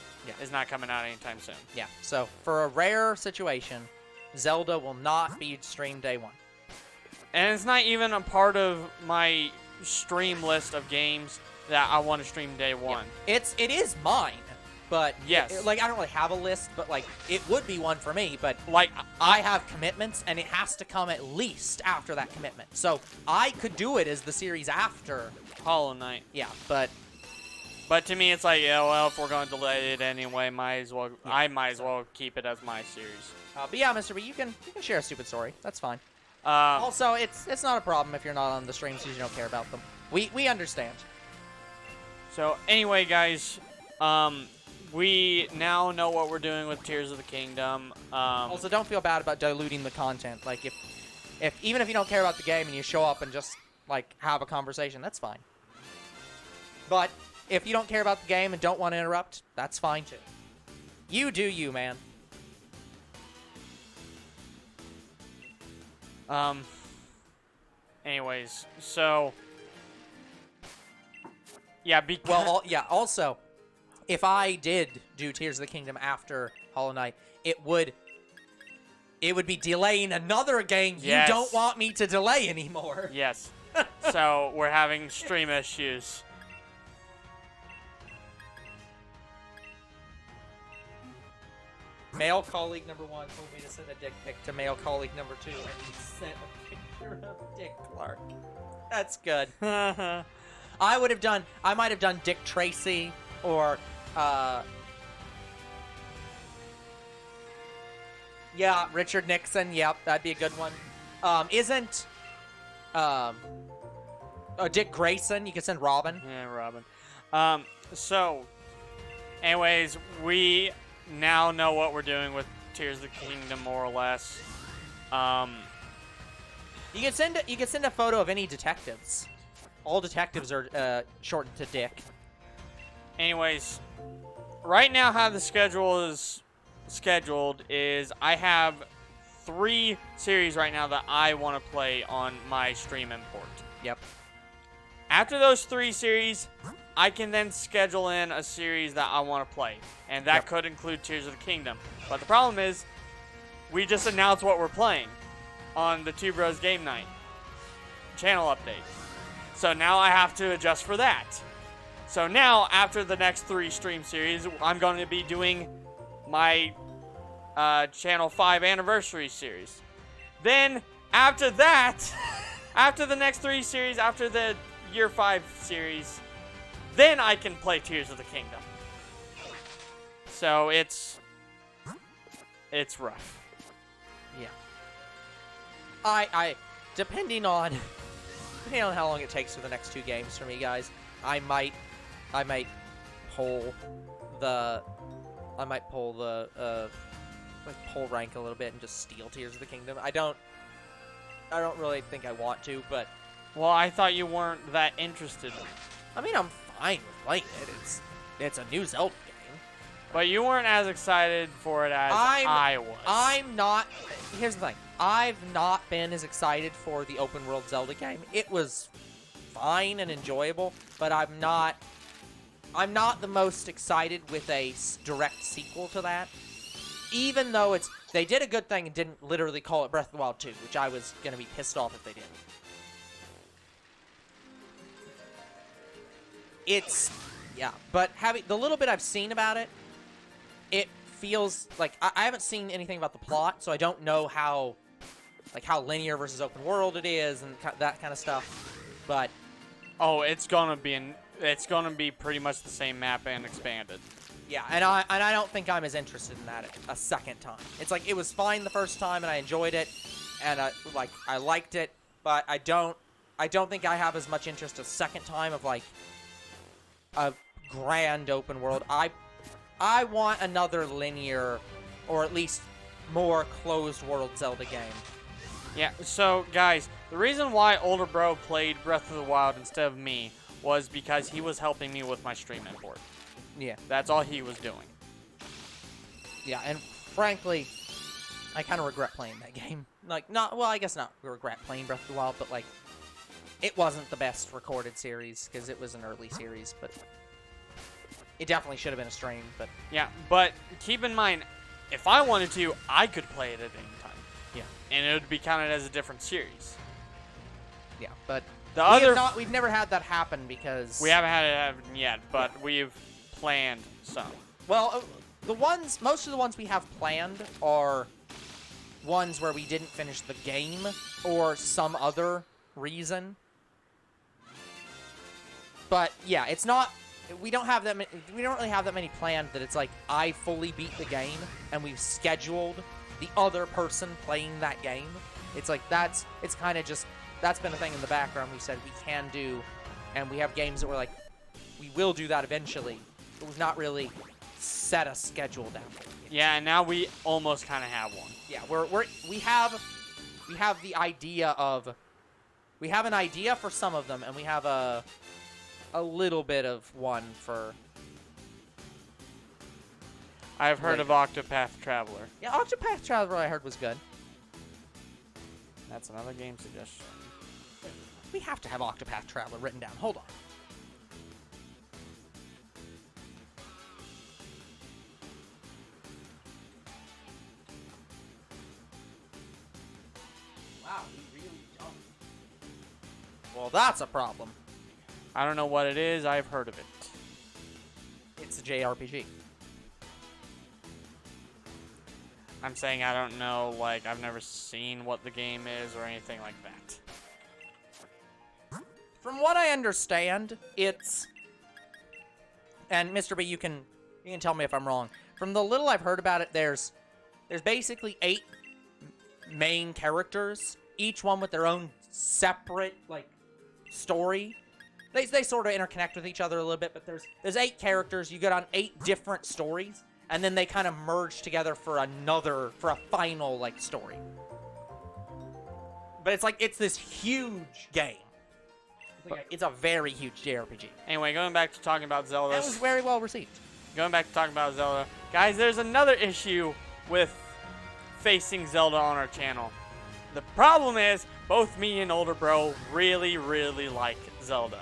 is not coming out anytime soon. Yeah. So for a rare situation, Zelda will not be streamed day one. And it's not even a part of my stream list of games that I want to stream day one. Yeah. It is mine, but yes, like I don't really have a list, but like it would be one for me. But like I have commitments, and it has to come at least after that commitment. So I could do it as the series after Hollow Knight. Yeah, but to me, it's like, yeah, well, if we're going to delay it anyway, might as well. Yeah, I might as well keep it as my series. But yeah, Mr. B, you can share a stupid story. That's fine. Um, Also, it's not a problem if you're not on the streams because you don't care about them. We understand. So anyway, guys, we now know what we're doing with Tears of the Kingdom. Also, don't feel bad about diluting the content. Like if even if you don't care about the game and you show up and just like have a conversation, that's fine. But if you don't care about the game and don't want to interrupt, that's fine too. You do you, man. Anyways, so yeah, well, yeah. Also, if I did do Tears of the Kingdom after Hollow Knight, it would be delaying another game yes. you don't want me to delay anymore. Yes. So we're having stream issues. Male colleague number 1 told me to send a dick pic to male colleague number 2, and he sent a picture of Dick Clark. That's good. I might have done Dick Tracy, or, yeah, Richard Nixon, yep, that'd be a good one. Dick Grayson, you can send Robin. Yeah, Robin. So, anyways, we now know what we're doing with Tears of the Kingdom, more or less. You can send a photo of any detectives. All detectives are shortened to Dick. Anyways, right now how the schedule is scheduled is I have 3 series right now that I want to play on my stream import. Yep. After those 3 series, I can then schedule in a series that I want to play. And that could include Tears of the Kingdom. But the problem is, we just announced what we're playing on the Two Bros Game Night channel update. So now I have to adjust for that. So now, after the next 3 stream series, I'm going to be doing my Channel 5 Anniversary series. Then, after that, after the next 3 series, after the Year 5 series, then I can play Tears of the Kingdom. So it's rough. Yeah. I depending on how long it takes for the next 2 games for me, guys, I might pull the pull rank a little bit and just steal Tears of the Kingdom. I don't really think I want to, but well, I thought you weren't that interested in it. I mean, I'm fine with playing it. It's a new Zelda game. But you weren't as excited for it as I was. I'm not. Here's the thing. I've not been as excited for the open world Zelda game. It was fine and enjoyable, but I'm not the most excited with a direct sequel to that. Even though they did a good thing and didn't literally call it Breath of the Wild 2, which I was going to be pissed off if they did. But having the little bit I've seen about it, it feels like I haven't seen anything about the plot, so I don't know how linear versus open world it is and that kind of stuff. But oh, it's gonna be pretty much the same map and expanded. Yeah, and I don't think I'm as interested in that a second time. It's like it was fine the first time and I enjoyed it, and I liked it, but I don't think I have as much interest a second time of like a grand open world. I want another linear, or at least more closed world Zelda game. Yeah, so guys, the reason why older bro played Breath of the Wild instead of me was because he was helping me with my stream import. Yeah. That's all he was doing. Yeah, and frankly, I kind of regret playing that game. Like, I guess not regret playing Breath of the Wild, but like, it wasn't the best recorded series because it was an early series, but it definitely should have been a stream. But yeah, but keep in mind, if I wanted to, I could play it at any time. Yeah. And it would be counted as a different series. Yeah, but we've never had that happen because we haven't had it happen yet, but we've planned some. Well, most of the ones we have planned are ones where we didn't finish the game or some other reason. But yeah, it's not. We don't really have that many planned that it's like I fully beat the game and we've scheduled the other person playing that game. It's like it's kind of just that's been a thing in the background. We said we can do, and we have games that we're like we will do that eventually. But we've not really set a schedule down. Yeah, and now we almost kind of have one. Yeah, we have the idea of we have an idea for some of them, and we have a little bit of one for. I've heard of Octopath Traveler. Yeah, Octopath Traveler I heard was good. That's another game suggestion. We have to have Octopath Traveler written down. Hold on. Wow, we really don't. Well, that's a problem. I don't know what it is. I've heard of it. It's a JRPG. I'm saying I don't know, like, I've never seen what the game is or anything like that. From what I understand, it's... And Mr. B, you can tell me if I'm wrong. From the little I've heard about it, there's basically 8 main characters, each one with their own separate, like, story. They sort of interconnect with each other a little bit, but there's 8 characters. You get on 8 different stories, and then they kind of merge together for a final, like, story. But it's like, it's this huge game. It's a very huge JRPG. Anyway, going back to talking about Zelda. It was very well received. Going back to talking about Zelda. Guys, there's another issue with facing Zelda on our channel. The problem is, both me and older bro really, really like Zelda.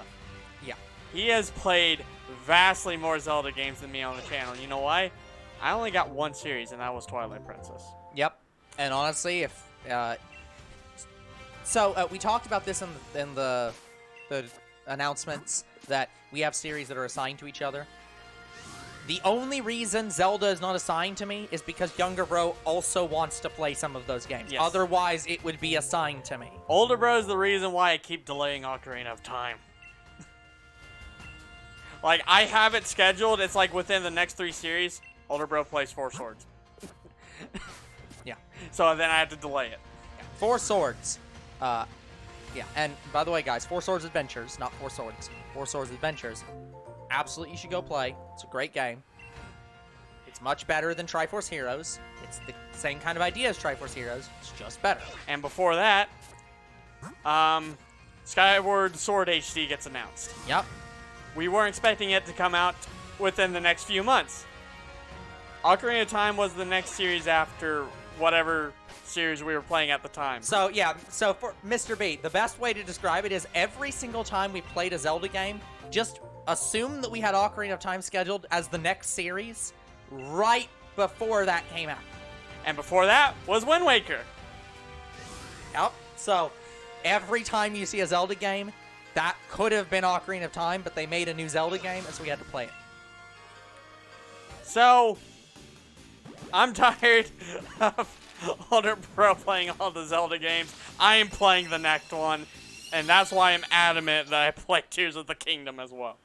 Yeah. He has played vastly more Zelda games than me on the channel. You know why? I only got one series, and that was Twilight Princess. Yep. And honestly, if we talked about this in the announcements that we have series that are assigned to each other. The only reason Zelda is not assigned to me is because younger bro also wants to play some of those games. Yes. Otherwise, it would be assigned to me. Older bro is the reason why I keep delaying Ocarina of Time. Like, I have it scheduled. It's like within the next 3 series, older bro plays 4 Swords. Yeah. So then I have to delay it. 4 Swords. Yeah, and by the way, guys, 4 Swords Adventures, not 4 Swords. 4 Swords Adventures. Absolutely, you should go play. It's a great game. It's much better than Triforce Heroes. It's the same kind of idea as Triforce Heroes. It's just better. And before that, Skyward Sword HD gets announced. Yep. We weren't expecting it to come out within the next few months. Ocarina of Time was the next series after whatever series we were playing at the time. So, yeah, so for Mr. B, the best way to describe it is every single time we played a Zelda game, just assume that we had Ocarina of Time scheduled as the next series right before that came out. And before that was Wind Waker. Yep. So, every time you see a Zelda game, that could have been Ocarina of Time, but they made a new Zelda game, and so we had to play it. So, I'm tired of older bro playing all the Zelda games. I am playing the next one, and that's why I'm adamant that I play Tears of the Kingdom as well.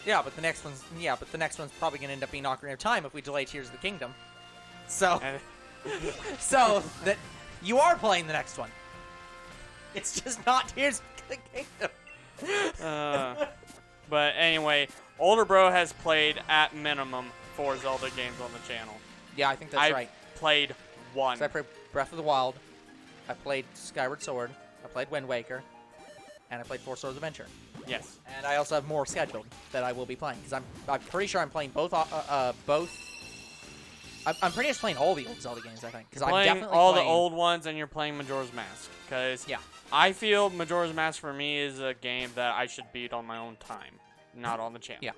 but the next one's probably gonna end up being Ocarina of Time if we delay Tears of the Kingdom. So, so that you are playing the next one. It's just not Tears of the Kingdom. But anyway, older bro has played at minimum 4 Zelda games on the channel. Yeah, I think that's right. I've played 1. So I played Breath of the Wild. I played Skyward Sword. I played Wind Waker. And I played Four Swords Adventure. Yes. And I also have more scheduled that I will be playing because I'm pretty sure I'm playing both. I'm pretty much playing all the old Zelda games. I think because I'm playing definitely all playing the old ones, and you're playing Majora's Mask. Because yeah, I feel Majora's Mask for me is a game that I should beat on my own time, not on the channel. Yeah.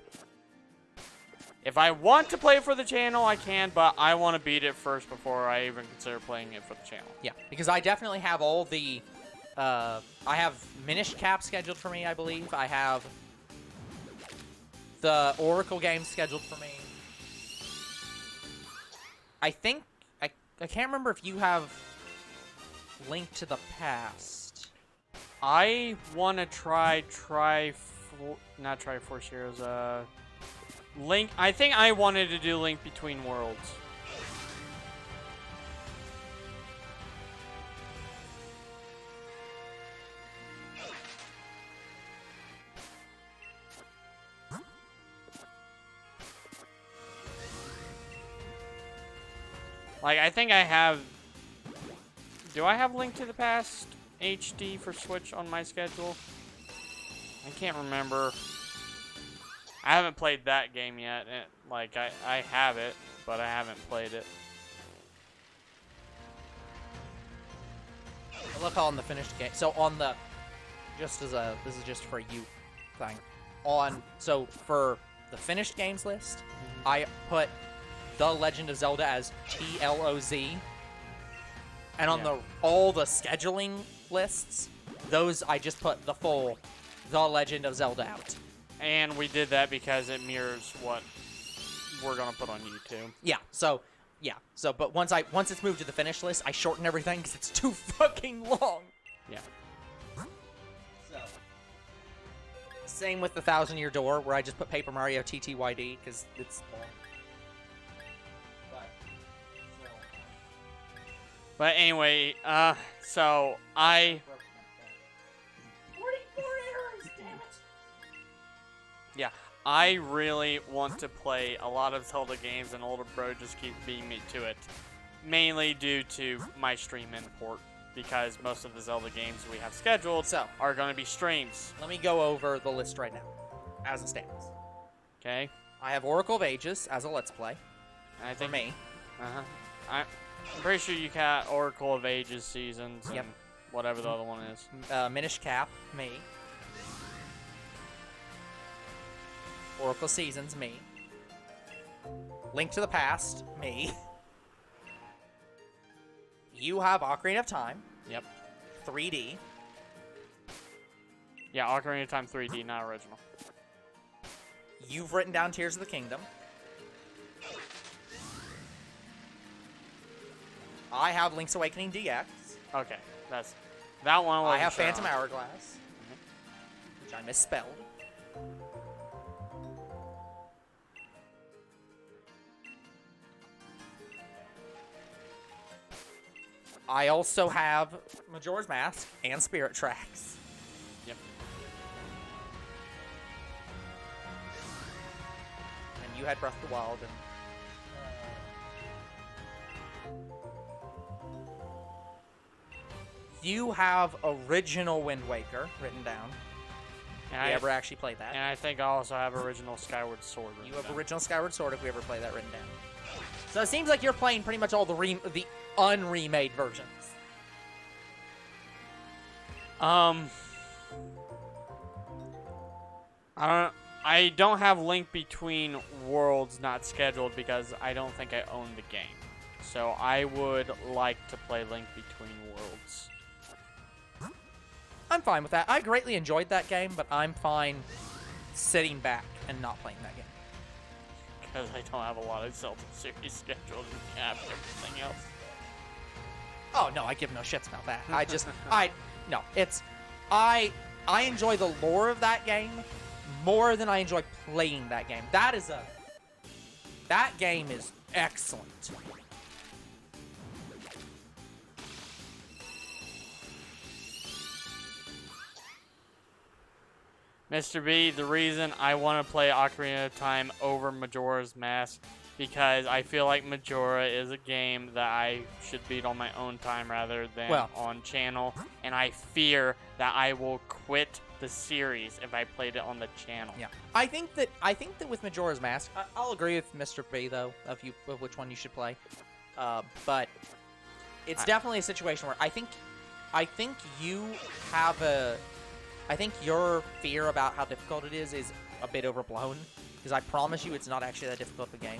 If I want to play it for the channel, I can, but I want to beat it first before I even consider playing it for the channel. Yeah, because I definitely have all the. I have Minish Cap scheduled for me, I believe. I have the Oracle games scheduled for me. I think I can't remember if you have Link to the Past. I want to try not Triforce Heroes. Link. I think I wanted to do Link Between Worlds. Like, I think I have... Do I have Link to the Past HD for Switch on my schedule? I can't remember. I haven't played that game yet. Like, I have it, but I haven't played it. I look on the finished game. So on the... Just as a... This is just for you thing. So for the finished games list, I put... The Legend of Zelda as TLOZ. And on all the scheduling lists, those I just put the full The Legend of Zelda out. And we did that because it mirrors what we're going to put on YouTube. So but once it's moved to the finish list, I shorten everything because it's too fucking long. Yeah. So same with the 1,000-Year Door, where I just put Paper Mario TTYD because it's long. But anyway, so I... 44 errors, damn it! Yeah, I really want to play a lot of Zelda games, and older bro just keeps beating me to it. Mainly due to my stream import, because most of the Zelda games we have scheduled are going to be streams. Let me go over the list right now, as it stands. Okay. I have Oracle of Ages as a Let's Play. I think, for me. I'm pretty sure you got Oracle of Ages seasons and whatever the other one is. Minish Cap, me. Oracle Seasons, me. Link to the Past, me. You have Ocarina of Time. Yep. 3D. Yeah, Ocarina of Time 3D, not original. You've written down Tears of the Kingdom. I have Link's Awakening DX. Okay, that one. I have Phantom Hourglass, which I misspelled. I also have Majora's Mask and Spirit Tracks. Yep. And you had Breath of the Wild and... You have original Wind Waker written down. And If we ever actually played that. And I think I also have original Skyward Sword written You have down. original Skyward Sword if we ever play that written down. So it seems like you're playing pretty much all the unremade versions. I don't have Link Between Worlds not scheduled because I don't think I own the game. So I would like to play Link Between Worlds. I'm fine with that. I greatly enjoyed that game, but I'm fine sitting back and not playing that game. Because I don't have a lot of Zelda series scheduled and have everything else. Oh, no, I give no shits about that. I enjoy the lore of that game, more than I enjoy playing that game. That game is excellent. Mr. B, the reason I want to play Ocarina of Time over Majora's Mask because I feel like Majora is a game that I should beat on my own time rather than on channel, and I fear that I will quit the series if I played it on the channel. Yeah, I think that with Majora's Mask, I'll agree with Mr. B though of which one you should play, but it's definitely a situation where I think you have I think your fear about how difficult it is a bit overblown, because I promise you it's not actually that difficult of a game.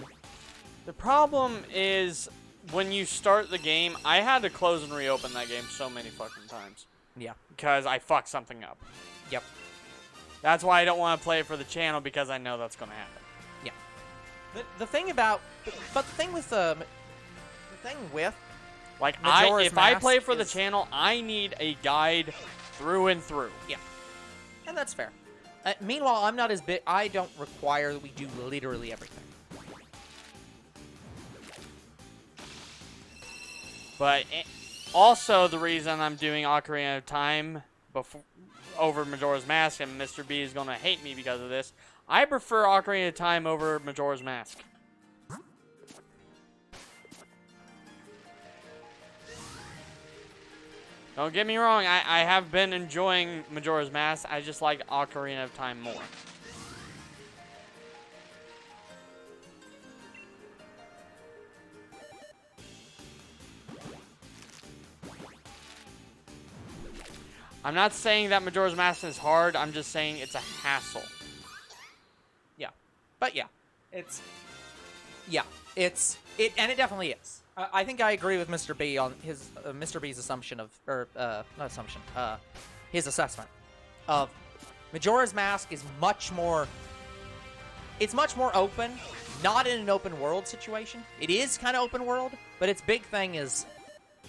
The problem is, when you start the game, I had to close and reopen that game so many fucking times. Yeah. Because I fucked something up. Yep. That's why I don't want to play it for the channel, because I know that's going to happen. Yeah. The thing with like, Majora's if I Mask play for the channel, I need a guide through and through. Yeah. And that's fair. Meanwhile, I'm not as big. I don't require that we do literally everything. But also the reason I'm doing Ocarina of Time over Majora's Mask, and Mr. B is going to hate me because of this, I prefer Ocarina of Time over Majora's Mask. Don't get me wrong, I have been enjoying Majora's Mask, I just like Ocarina of Time more. I'm not saying that Majora's Mask is hard, I'm just saying it's a hassle. Yeah. But yeah, and it definitely is. I think I agree with Mr. B on his Mr. B's assumption of, not assumption, his assessment of Majora's Mask is much more. It's much more open, not in an open world situation. It is kind of open world, but its big thing is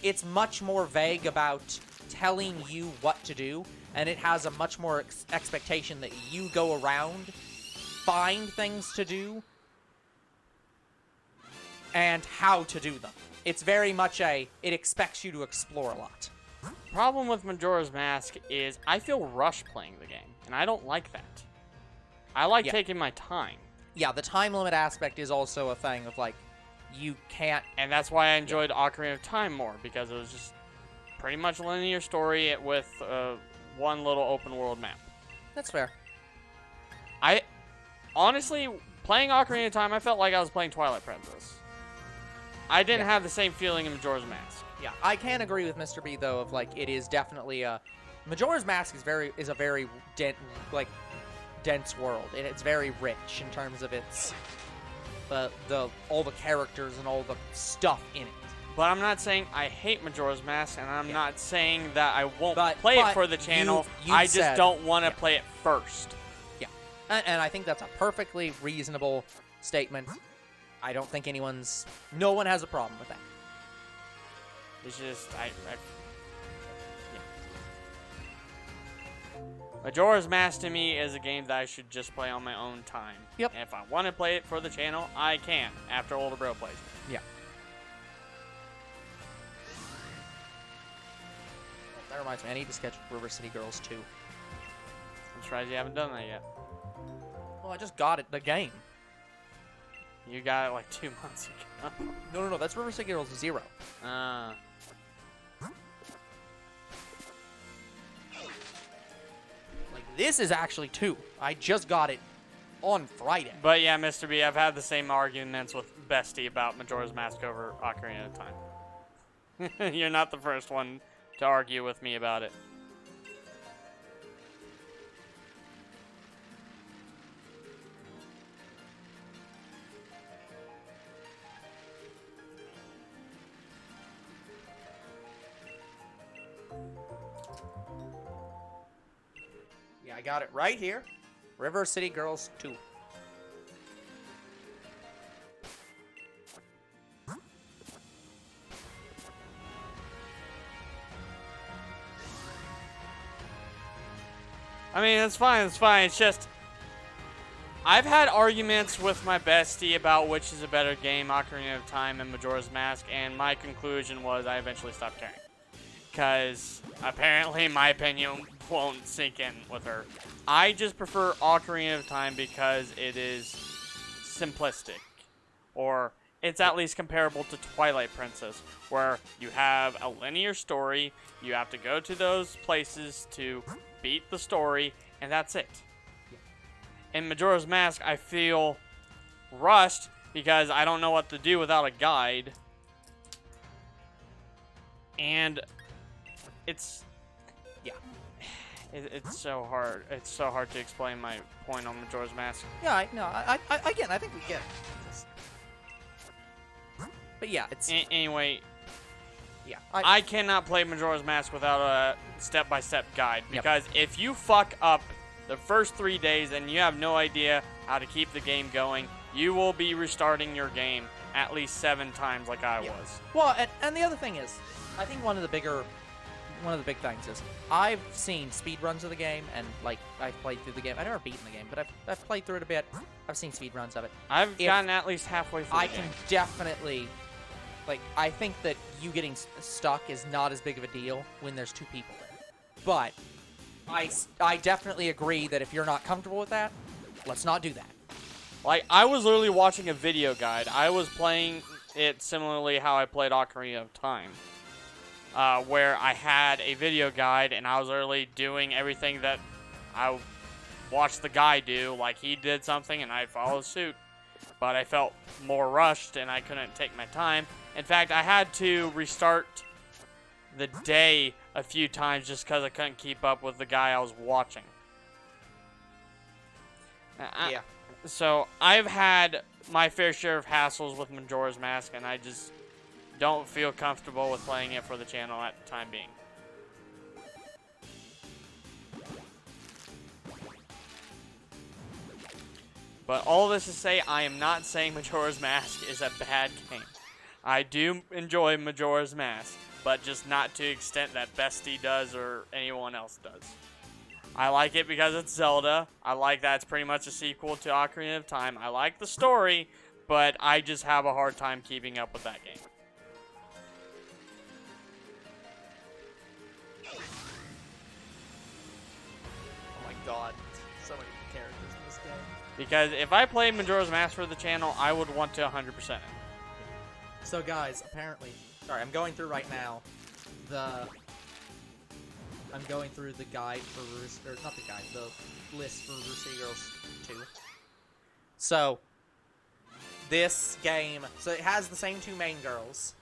it's much more vague about telling you what to do, and it has a much more expectation that you go around, find things to do, and how to do them. It's very much it expects you to explore a lot. Problem with Majora's Mask is I feel rushed playing the game, and I don't like that. I like taking my time. Yeah, the time limit aspect is also a thing of, like, you can't... And that's why I enjoyed Ocarina of Time more, because it was just pretty much linear story with one little open world map. That's fair. Honestly, playing Ocarina of Time, I felt like I was playing Twilight Princess. I didn't have the same feeling in Majora's Mask. Yeah, I can agree with Mr. B, though, of, like, it is definitely Majora's Mask is a very dense world, and it's very rich in terms of its all the characters and all the stuff in it. But I'm not saying I hate Majora's Mask, and I'm not saying that I won't play it for the channel. I just don't want to play it first. Yeah, and I think that's a perfectly reasonable statement. I don't think no one has a problem with that. It's just, Majora's Mask to me is a game that I should just play on my own time. Yep. And if I want to play it for the channel, I can, after Older Bro plays it. Yeah. That reminds me, I need to sketch River City Girls 2. I'm surprised you haven't done that yet. Well, I just got the game. You got it like 2 months ago. No, that's River City Girls 0. Like, this is actually 2. I just got it on Friday. But yeah, Mr. B, I've had the same arguments with Bestie about Majora's Mask over Ocarina of Time. You're not the first one to argue with me about it. Yeah, I got it right here. River City Girls 2. I mean, it's fine. It's fine. It's just I've had arguments with my bestie about which is a better game, Ocarina of Time and Majora's Mask, and my conclusion was I eventually stopped caring. Because apparently my opinion won't sink in with her. I just prefer Ocarina of Time because it is simplistic. Or it's at least comparable to Twilight Princess, where you have a linear story, you have to go to those places to beat the story, and that's it. In Majora's Mask, I feel rushed because I don't know what to do without a guide. And it's, yeah, it's so hard. It's so hard to explain my point on Majora's Mask. Yeah, I again, I think we get it. But yeah, it's... Anyway, yeah, I cannot play Majora's Mask without a step-by-step guide. Yep. Because if you fuck up the first 3 days and you have no idea how to keep the game going, you will be restarting your game at least 7 times like I was. Well, and the other thing is, I think one of the big things is I've seen speedruns of the game, and like I've played through the game. I've never beaten the game, but I've played through it a bit. I've seen speedruns of it. I've gotten at least halfway through I the game. can definitely, like, I think that you getting stuck is not as big of a deal when there's 2 people there. But I definitely agree that if you're not comfortable with that, let's not do that. Like, I was literally watching a video guide. I was playing it similarly how I played Ocarina of Time. Where I had a video guide and I was literally doing everything that I watched the guy do. Like, he did something and I followed suit. But I felt more rushed and I couldn't take my time. In fact, I had to restart the day a few times just because I couldn't keep up with the guy I was watching. Yeah. So, I've had my fair share of hassles with Majora's Mask, and I just don't feel comfortable with playing it for the channel at the time being. But all this to say, I am not saying Majora's Mask is a bad game. I do enjoy Majora's Mask, but just not to the extent that Bestie does or anyone else does. I like it because it's Zelda. I like that it's pretty much a sequel to Ocarina of Time. I like the story, but I just have a hard time keeping up with that game. Oh my god, so many characters in this game. Because if I played Majora's Mask for the channel, I would want to 100% it. So guys, apparently, sorry, I'm going through right now I'm going through the guide for not the guide, the list for City Girls 2. So, this game, so it has the same 2 main girls.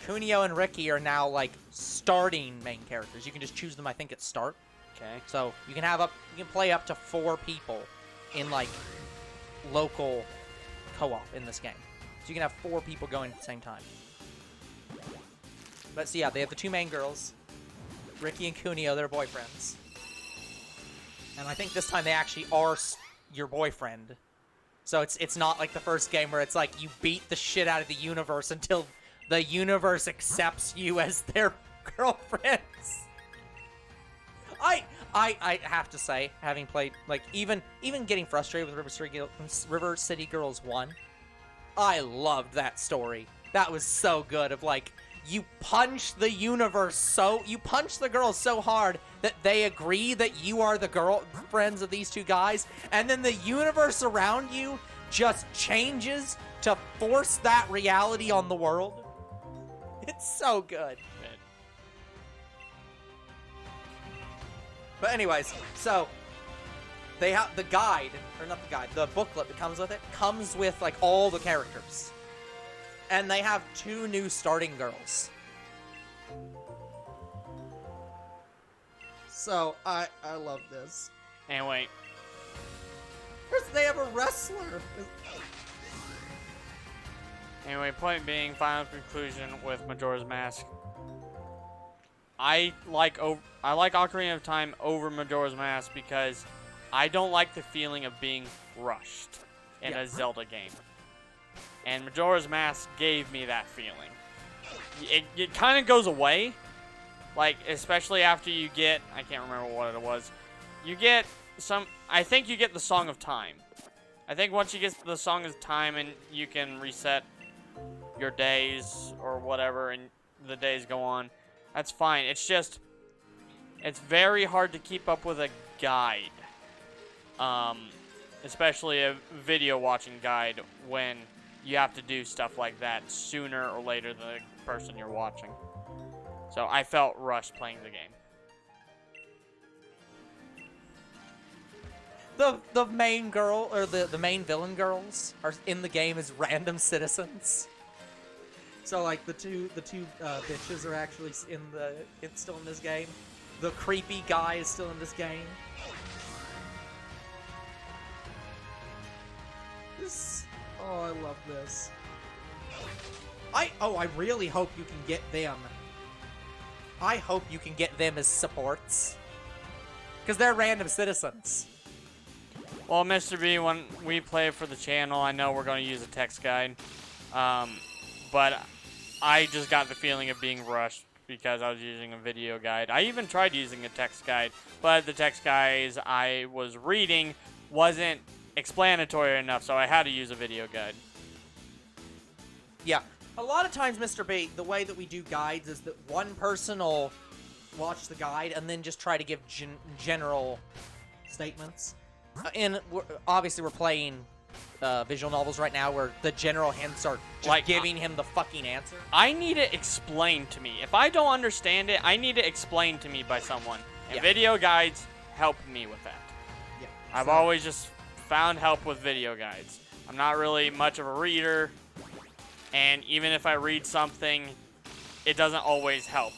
Kunio and Ricky are now, like, starting main characters. You can just choose them, I think, at start. Okay. So, you can play up to 4 people in, like, local co-op in this game. So you can have 4 people going at the same time. But, so yeah, they have the 2 main girls. Ricky and Kunio, they're boyfriends. And I think this time they actually are your boyfriend. So it's not like the first game where it's like you beat the shit out of the universe until the universe accepts you as their girlfriends. I have to say, having played, like, even getting frustrated with River City Girls 1, I loved that story. That was so good of, like, you punch the girls so hard that they agree that you are the girlfriends of these 2 guys, and then the universe around you just changes to force that reality on the world. It's so good. But anyways, so they have the guide, or not the guide, the booklet that comes with it, comes with, like, all the characters. And they have 2 new starting girls. So, I love this. Anyway. They have a wrestler! Anyway, point being, final conclusion with Majora's Mask. I like Ocarina of Time over Majora's Mask because I don't like the feeling of being rushed in a Zelda game. And Majora's Mask gave me that feeling. It kind of goes away. Like, especially after you get, I can't remember what it was. You get I think you get the Song of Time. I think once you get the Song of Time and you can reset your days or whatever and the days go on, that's fine. It's just, it's very hard to keep up with a guide. Especially a video watching guide when you have to do stuff like that sooner or later than the person you're watching. So I felt rushed playing the game. The main girl, or the main villain girls are in the game as random citizens. So like the two bitches are actually still in this game. The creepy guy is still in this game. Oh, I love this. I really hope you can get them. I hope you can get them as supports. Because they're random citizens. Well, Mr. B, when we play for the channel, I know we're going to use a text guide. But I just got the feeling of being rushed because I was using a video guide. I even tried using a text guide, but the text guides I was reading wasn't explanatory enough, so I had to use a video guide. Yeah. A lot of times, Mr. B, the way that we do guides is that one person will watch the guide and then just try to give general statements. And obviously we're playing visual novels right now where the general hints are just like, giving him the fucking answer. I need it explained to me. If I don't understand it, I need it explained to me by someone. And video guides help me with that. Yeah. I've always just found help with video guides. I'm not really much of a reader, and even if I read something, it doesn't always help.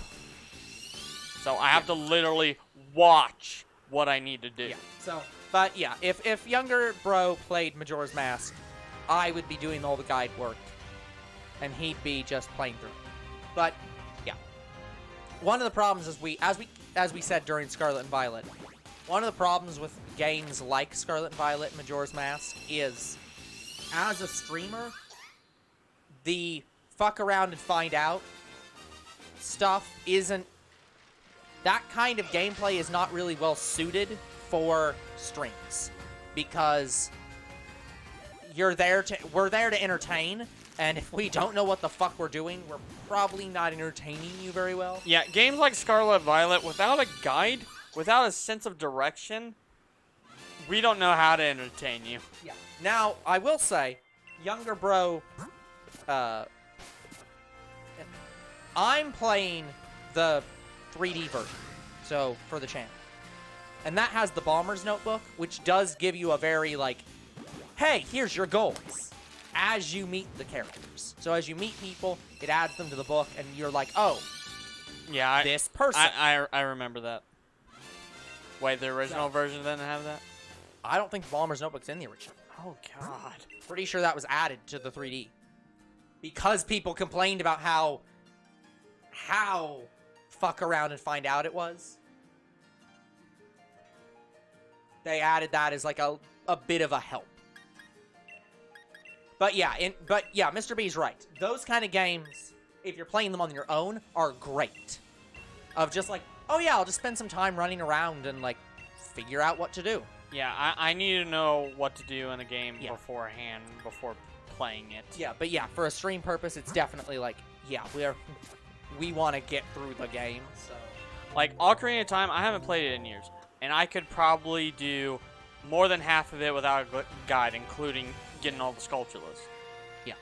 So I have to literally watch what I need to do. Yeah. So, but yeah, if younger bro played Majora's Mask, I would be doing all the guide work, and he'd be just playing through. But yeah, one of the problems is as we said during Scarlet and Violet, one of the problems with games like Scarlet and Violet and Majora's Mask is, as a streamer, the fuck around and find out stuff isn't... That kind of gameplay is not really well suited for streams. Because we're there to entertain, and if we don't know what the fuck we're doing, we're probably not entertaining you very well. Yeah, games like Scarlet and Violet, without a guide, without a sense of direction, we don't know how to entertain you. Yeah. Now, I will say, younger bro, I'm playing the 3D version, so for the channel. And that has the Bomber's Notebook, which does give you a very, like, hey, here's your goals, as you meet the characters. So as you meet people, it adds them to the book, and you're like, oh, yeah, this person. I remember that. Wait, the original version didn't have that? I don't think Bomber's Notebook's in the original. Oh, God. Pretty sure that was added to the 3D. Because people complained about how fuck around and find out it was. They added that as like a bit of a help. But yeah, Mr. B's right. Those kind of games, if you're playing them on your own, are great. Of just like, oh yeah, I'll just spend some time running around and like figure out what to do. Yeah, I need to know what to do in a game beforehand, before playing it. Yeah, but yeah, for a stream purpose, it's definitely like, yeah, we want to get through the game, so. Like, Ocarina of Time, I haven't played it in years, and I could probably do more than half of it without a guide, including getting all the Skulltulas. Yeah.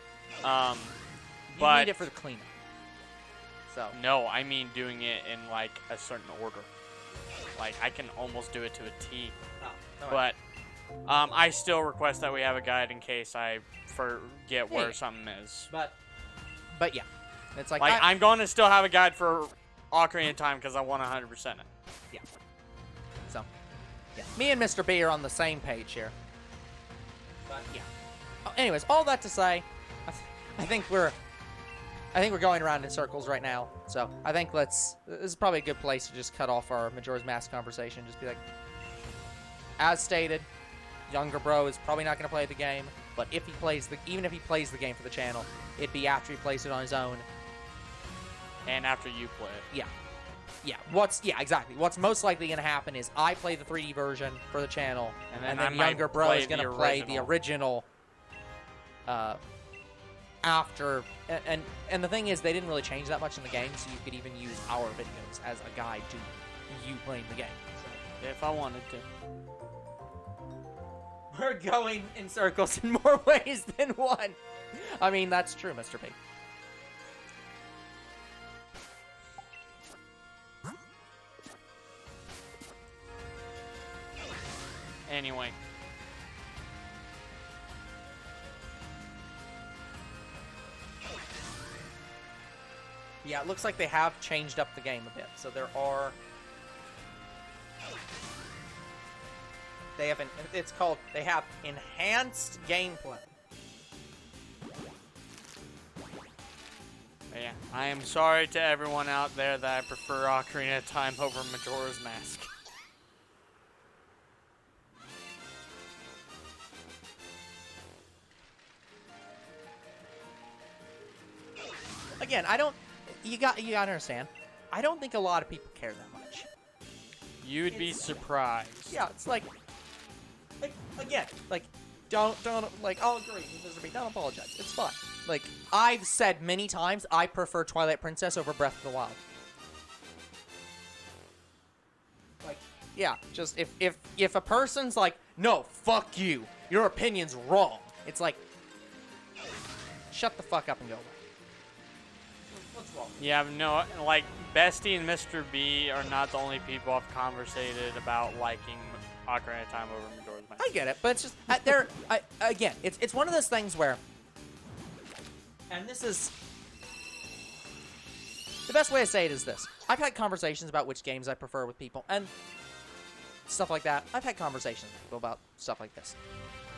But you need it for the cleanup. So. No, I mean doing it in, like, a certain order. Like, I can almost do it to a T. Oh, but I still request that we have a guide in case I forget where something is. But yeah. It's like I'm going to still have a guide for Ocarina of Time because I want 100% it. Yeah. So, yeah. Me and Mr. B are on the same page here. But yeah. Anyways, all that to say, I think we're going around in circles right now. So I think this is probably a good place to just cut off our Majora's Mask conversation. Just be like, as stated, younger bro is probably not going to play the game. But if he plays even if he plays the game for the channel, it'd be after he plays it on his own. And after you play it. Yeah. Yeah, exactly. What's most likely going to happen is I play the 3D version for the channel, and then I might younger bro play is going the to play the original after. And the thing is, they didn't really change that much in the game, so you could even use our videos as a guide to you playing the game. So, If I wanted to. we're going in circles in more ways than one. I mean, that's true, Mr. P. Anyway. Yeah, it looks like they have changed up the game a bit. So there are... They have they have enhanced gameplay. Yeah, I am sorry to everyone out there that I prefer Ocarina of Time over Majora's Mask. Again, I don't... You gotta understand. I don't think a lot of people care that much. You'd be surprised. Yeah, it's like again, like, don't, like, I'll agree with Mr. B. Don't apologize. It's fine. Like, I've said many times, I prefer Twilight Princess over Breath of the Wild. Like, yeah, just if a person's like, no, fuck you, your opinion's wrong, it's like, shut the fuck up and go away. What's wrong? Yeah, no, like, Bestie and Mr. B are not the only people I've conversated about liking Ocarina of Time over Majora's Mask. I get it, but it's just, again, it's one of those things where, and this is, the best way to say it is this. I've had conversations about which games I prefer with people, and stuff like that. I've had conversations with people about stuff like this.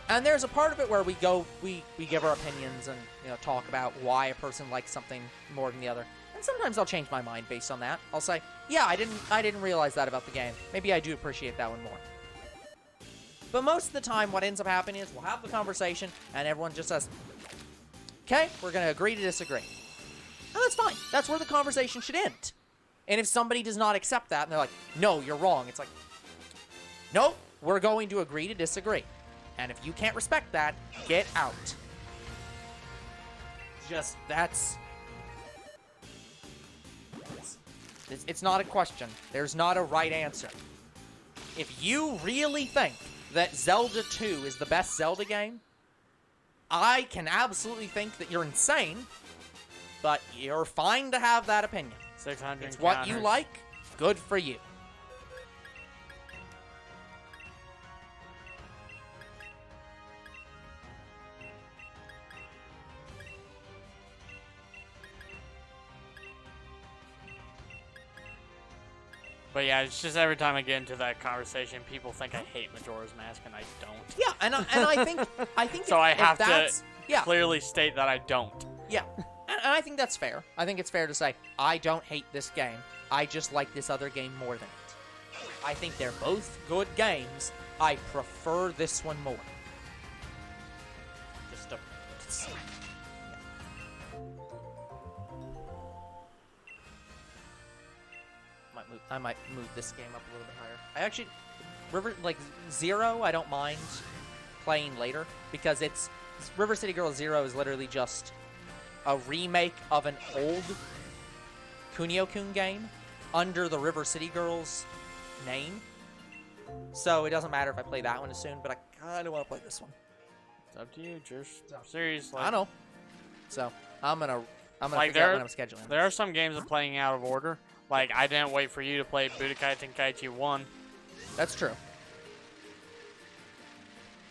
And there's a part of it where we give our opinions and, you know, talk about why a person likes something more than the other. And sometimes I'll change my mind based on that. I'll say, yeah, I didn't realize that about the game. Maybe I do appreciate that one more. But most of the time, what ends up happening is we'll have the conversation, and everyone just says, okay, we're going to agree to disagree. And that's fine. That's where the conversation should end. And if somebody does not accept that, and they're like, no, you're wrong, it's like, nope, we're going to agree to disagree. And if you can't respect that, get out. Just, it's not a question. There's not a right answer. If you really think that Zelda 2 is the best Zelda game, I can absolutely think that you're insane, but you're fine to have that opinion. 600 It's what you like, good for you. But yeah, it's just every time I get into that conversation, people think I hate Majora's Mask, and I don't. Yeah, and I think so I have to clearly state that I don't. Yeah, and I think that's fair. I think it's fair to say, I don't hate this game. I just like this other game more than it. I think they're both good games. I prefer this one more. I might move this game up a little bit higher. I actually, Zero, I don't mind playing later, because River City Girls Zero is literally just a remake of an old Kunio-kun game under the River City Girls name. So it doesn't matter if I play that one as soon, but I kind of want to play this one. It's up to you, just seriously. I know. So I'm gonna like figure out when I'm scheduling. There are some games I'm playing out of order. Like, I didn't wait for you to play Budokai Tenkaichi 1. That's true.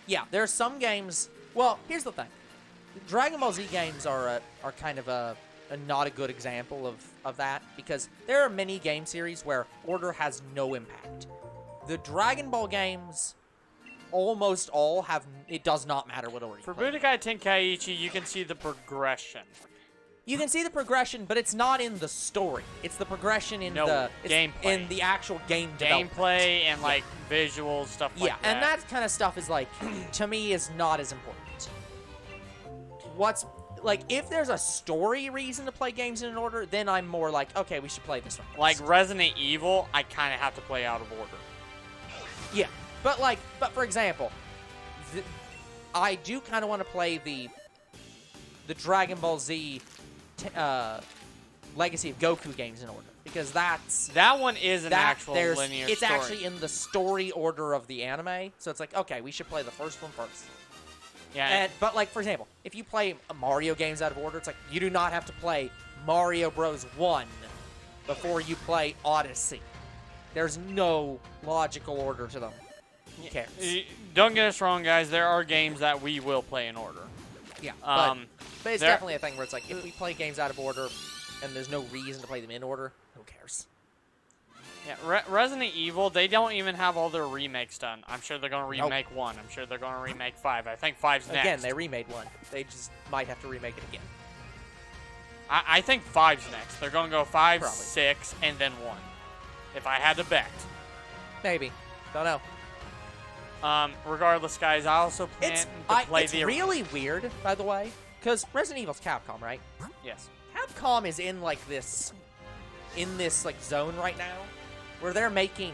Yeah, there are some games... Well, here's the thing. Dragon Ball Z games are kind of a not a good example of that, because there are many game series where order has no impact. The Dragon Ball games, almost all have... It does not matter what order you For play. Budokai Tenkaichi, you can see the progression. You can see the progression, but it's not in the story. It's the progression in gameplay. In the actual game development. Gameplay and, like, visuals, stuff like that. Yeah, and that kind of stuff is, like, to me, is not as important. like, if there's a story reason to play games in an order, then I'm more like, okay, we should play this one first. Like Resident Evil, I kind of have to play out of order. Yeah, but for example, I do kind of want to play the Dragon Ball Z Legacy of Goku games in order, because that one is an actual linear it's story. actually in the story order of the anime, so it's like, okay, we should play the first one first. Yeah. But like, for example, if you play Mario games out of order, it's like you do not have to play Mario Bros. 1 before you play Odyssey. There's no logical order to them. Who cares? Don't get us wrong, guys. There are games that we will play in order. Yeah, but it's definitely a thing where it's like, if we play games out of order and there's no reason to play them in order, who cares? Yeah, Resident Evil, they don't even have all their remakes done. I'm sure they're going to remake 1. I'm sure they're going to remake 5. I think 5's next. Again, they remade 1. They just might have to remake it again. I think 5's next. They're going to go 5, Probably. 6, and then 1. If I had to bet. Maybe. Don't know. Regardless, guys, I also plan to play it's really weird, by the way, because Resident Evil's Capcom, right? Yes. Capcom is in like this like zone right now where they're making.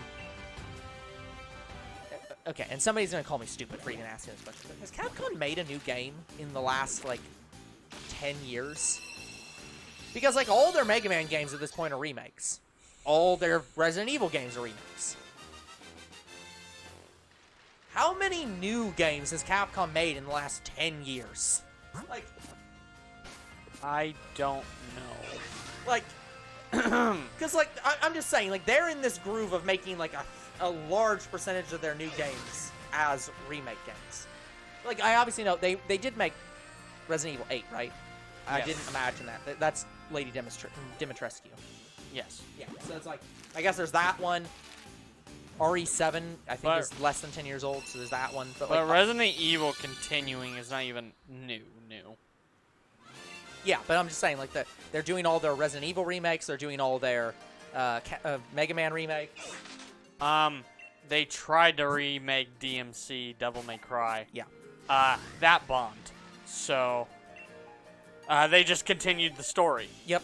Okay, and somebody's gonna call me stupid for even asking this question. But has Capcom made a new game in the last like 10 years? Because like all their Mega Man games at this point are remakes. All their Resident Evil games are remakes. How many new games has Capcom made in the last 10 years? Like, I don't know. like, because like I'm just saying, like, they're in this groove of making like a large percentage of their new games as remake games. Like, I obviously know they did make Resident Evil 8, right? I Yes. didn't imagine that. That's Lady Dimitrescu. Yes. Yeah, so it's like, I guess there's that one. RE7, I think, is less than 10 years old, so there's that one. But like, Resident Evil continuing is not even new. yeah, but I'm just saying, like, they're doing all their Resident Evil remakes. They're doing all their Mega Man remakes. They tried to remake DMC, Devil May Cry. Yeah. That bombed. So, they just continued the story. Yep.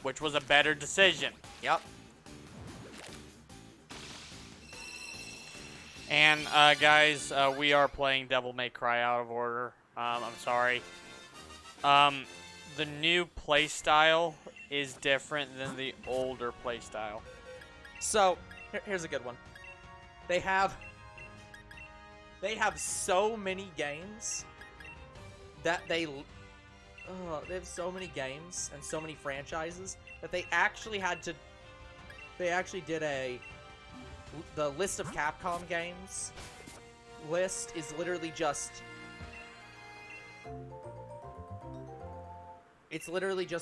Which was a better decision. Yep. And, guys, we are playing Devil May Cry out of order. I'm sorry. The new playstyle is different than the older playstyle. So, here's a good one. They have so many games that they have so many games and so many franchises that they actually did the list of Capcom games list is literally just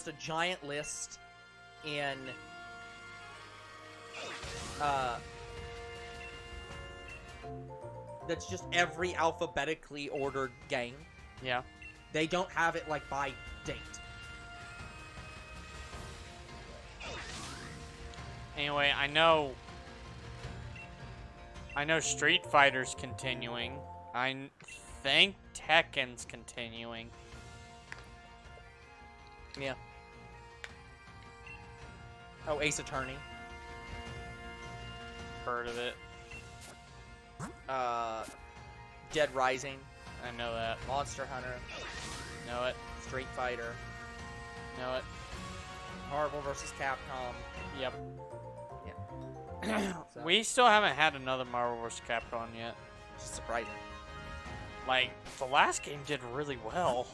a giant list in that's just every alphabetically ordered game. Yeah. They don't have it like by date. Anyway, I know Street Fighter's continuing. I think Tekken's continuing. Yeah. Oh, Ace Attorney. Heard of it. Dead Rising. I know that. Monster Hunter. Know it. Street Fighter. Know it. Marvel vs. Capcom. Yep. Yeah. So, We still haven't had another Marvel vs. Capcom yet. which is surprising. Like, the last game did really well.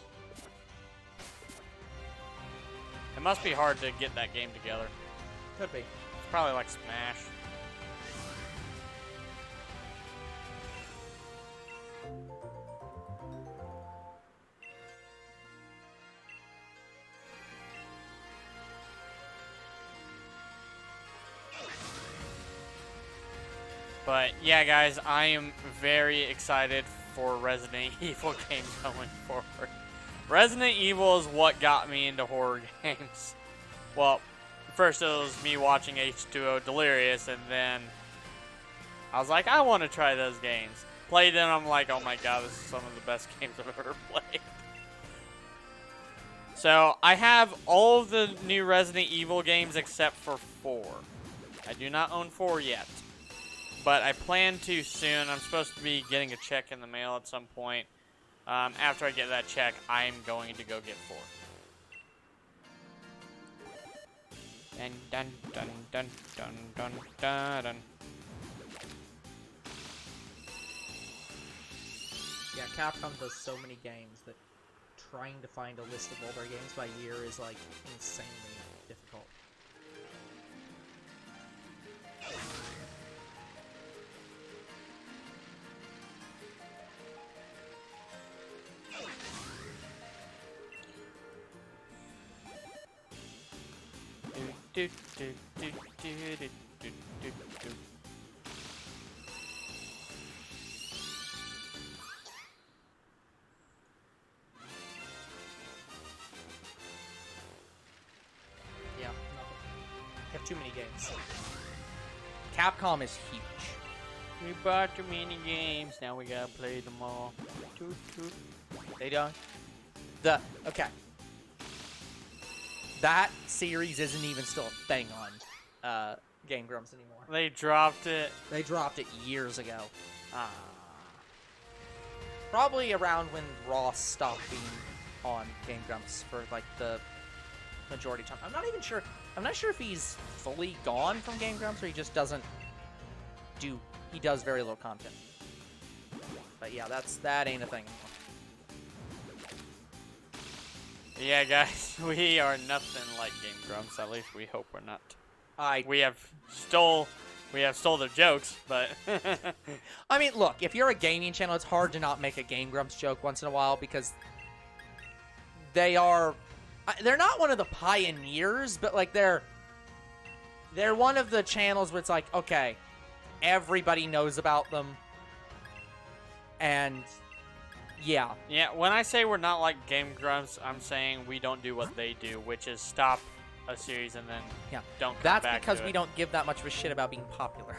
It must be hard to get that game together. Could be. It's probably like Smash. But yeah, guys, I am very excited for Resident Evil games going forward. Resident Evil is what got me into horror games. Well, first it was me watching H2O Delirious, and then I was like, I want to try those games. Played them, I'm like, oh my god, this is some of the best games I've ever played. So I have all of the new Resident Evil games except for 4. I do not own 4 yet, but I plan to soon. I'm supposed to be getting a check in the mail at some point. After I get that check, I'm going to go get 4. Dun dun dun dun dun dun dun dun. Yeah, Capcom does so many games that trying to find a list of all their games by year is like insanely difficult. Do, do, do, do, do, do, do, do. Yeah, nothing. Have too many games. Capcom is huge. We bought too many games, now we gotta play them all. Toot, toot. They don't. Okay. That series isn't even still a thing on Game Grumps anymore. They dropped it. They dropped it years ago. Ah. Probably around when Ross stopped being on Game Grumps for like the majority of time. I'm not even sure. I'm not sure if he's fully gone from Game Grumps or he just doesn't do. He does very little content. But yeah, that ain't a thing anymore. Yeah, guys, we are nothing like Game Grumps. At least we hope we're not. We have stole their jokes, but I mean, look, if you're a gaming channel, it's hard to not make a Game Grumps joke once in a while because they're not one of the pioneers, but like they're one of the channels where it's like, okay, everybody knows about them, and yeah. Yeah, when I say we're not like Game Grumps, I'm saying we don't do what they do, which is stop a series and then don't come back. That's because to we it. don't give that much of a shit about being popular.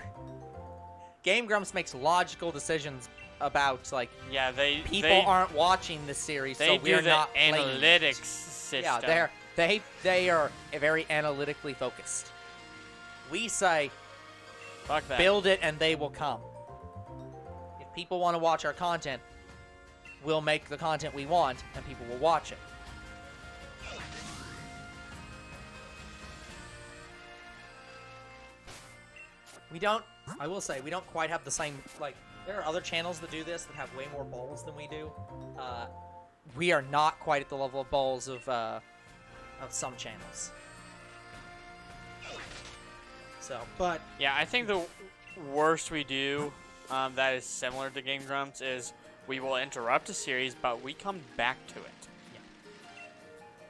Game Grumps makes logical decisions about like people aren't watching this series, so we're not playing analytics it. system. Yeah, they are very analytically focused. We say, fuck that. Build it and they will come. If people want to watch our content, we'll make the content we want, and people will watch it. I will say, we don't quite have the same, like, there are other channels that do this that have way more balls than we do. We are not quite at the level of balls of some channels. So, but... Yeah, I think the worst we do that is similar to Game Grumps is we will interrupt a series, but we come back to it.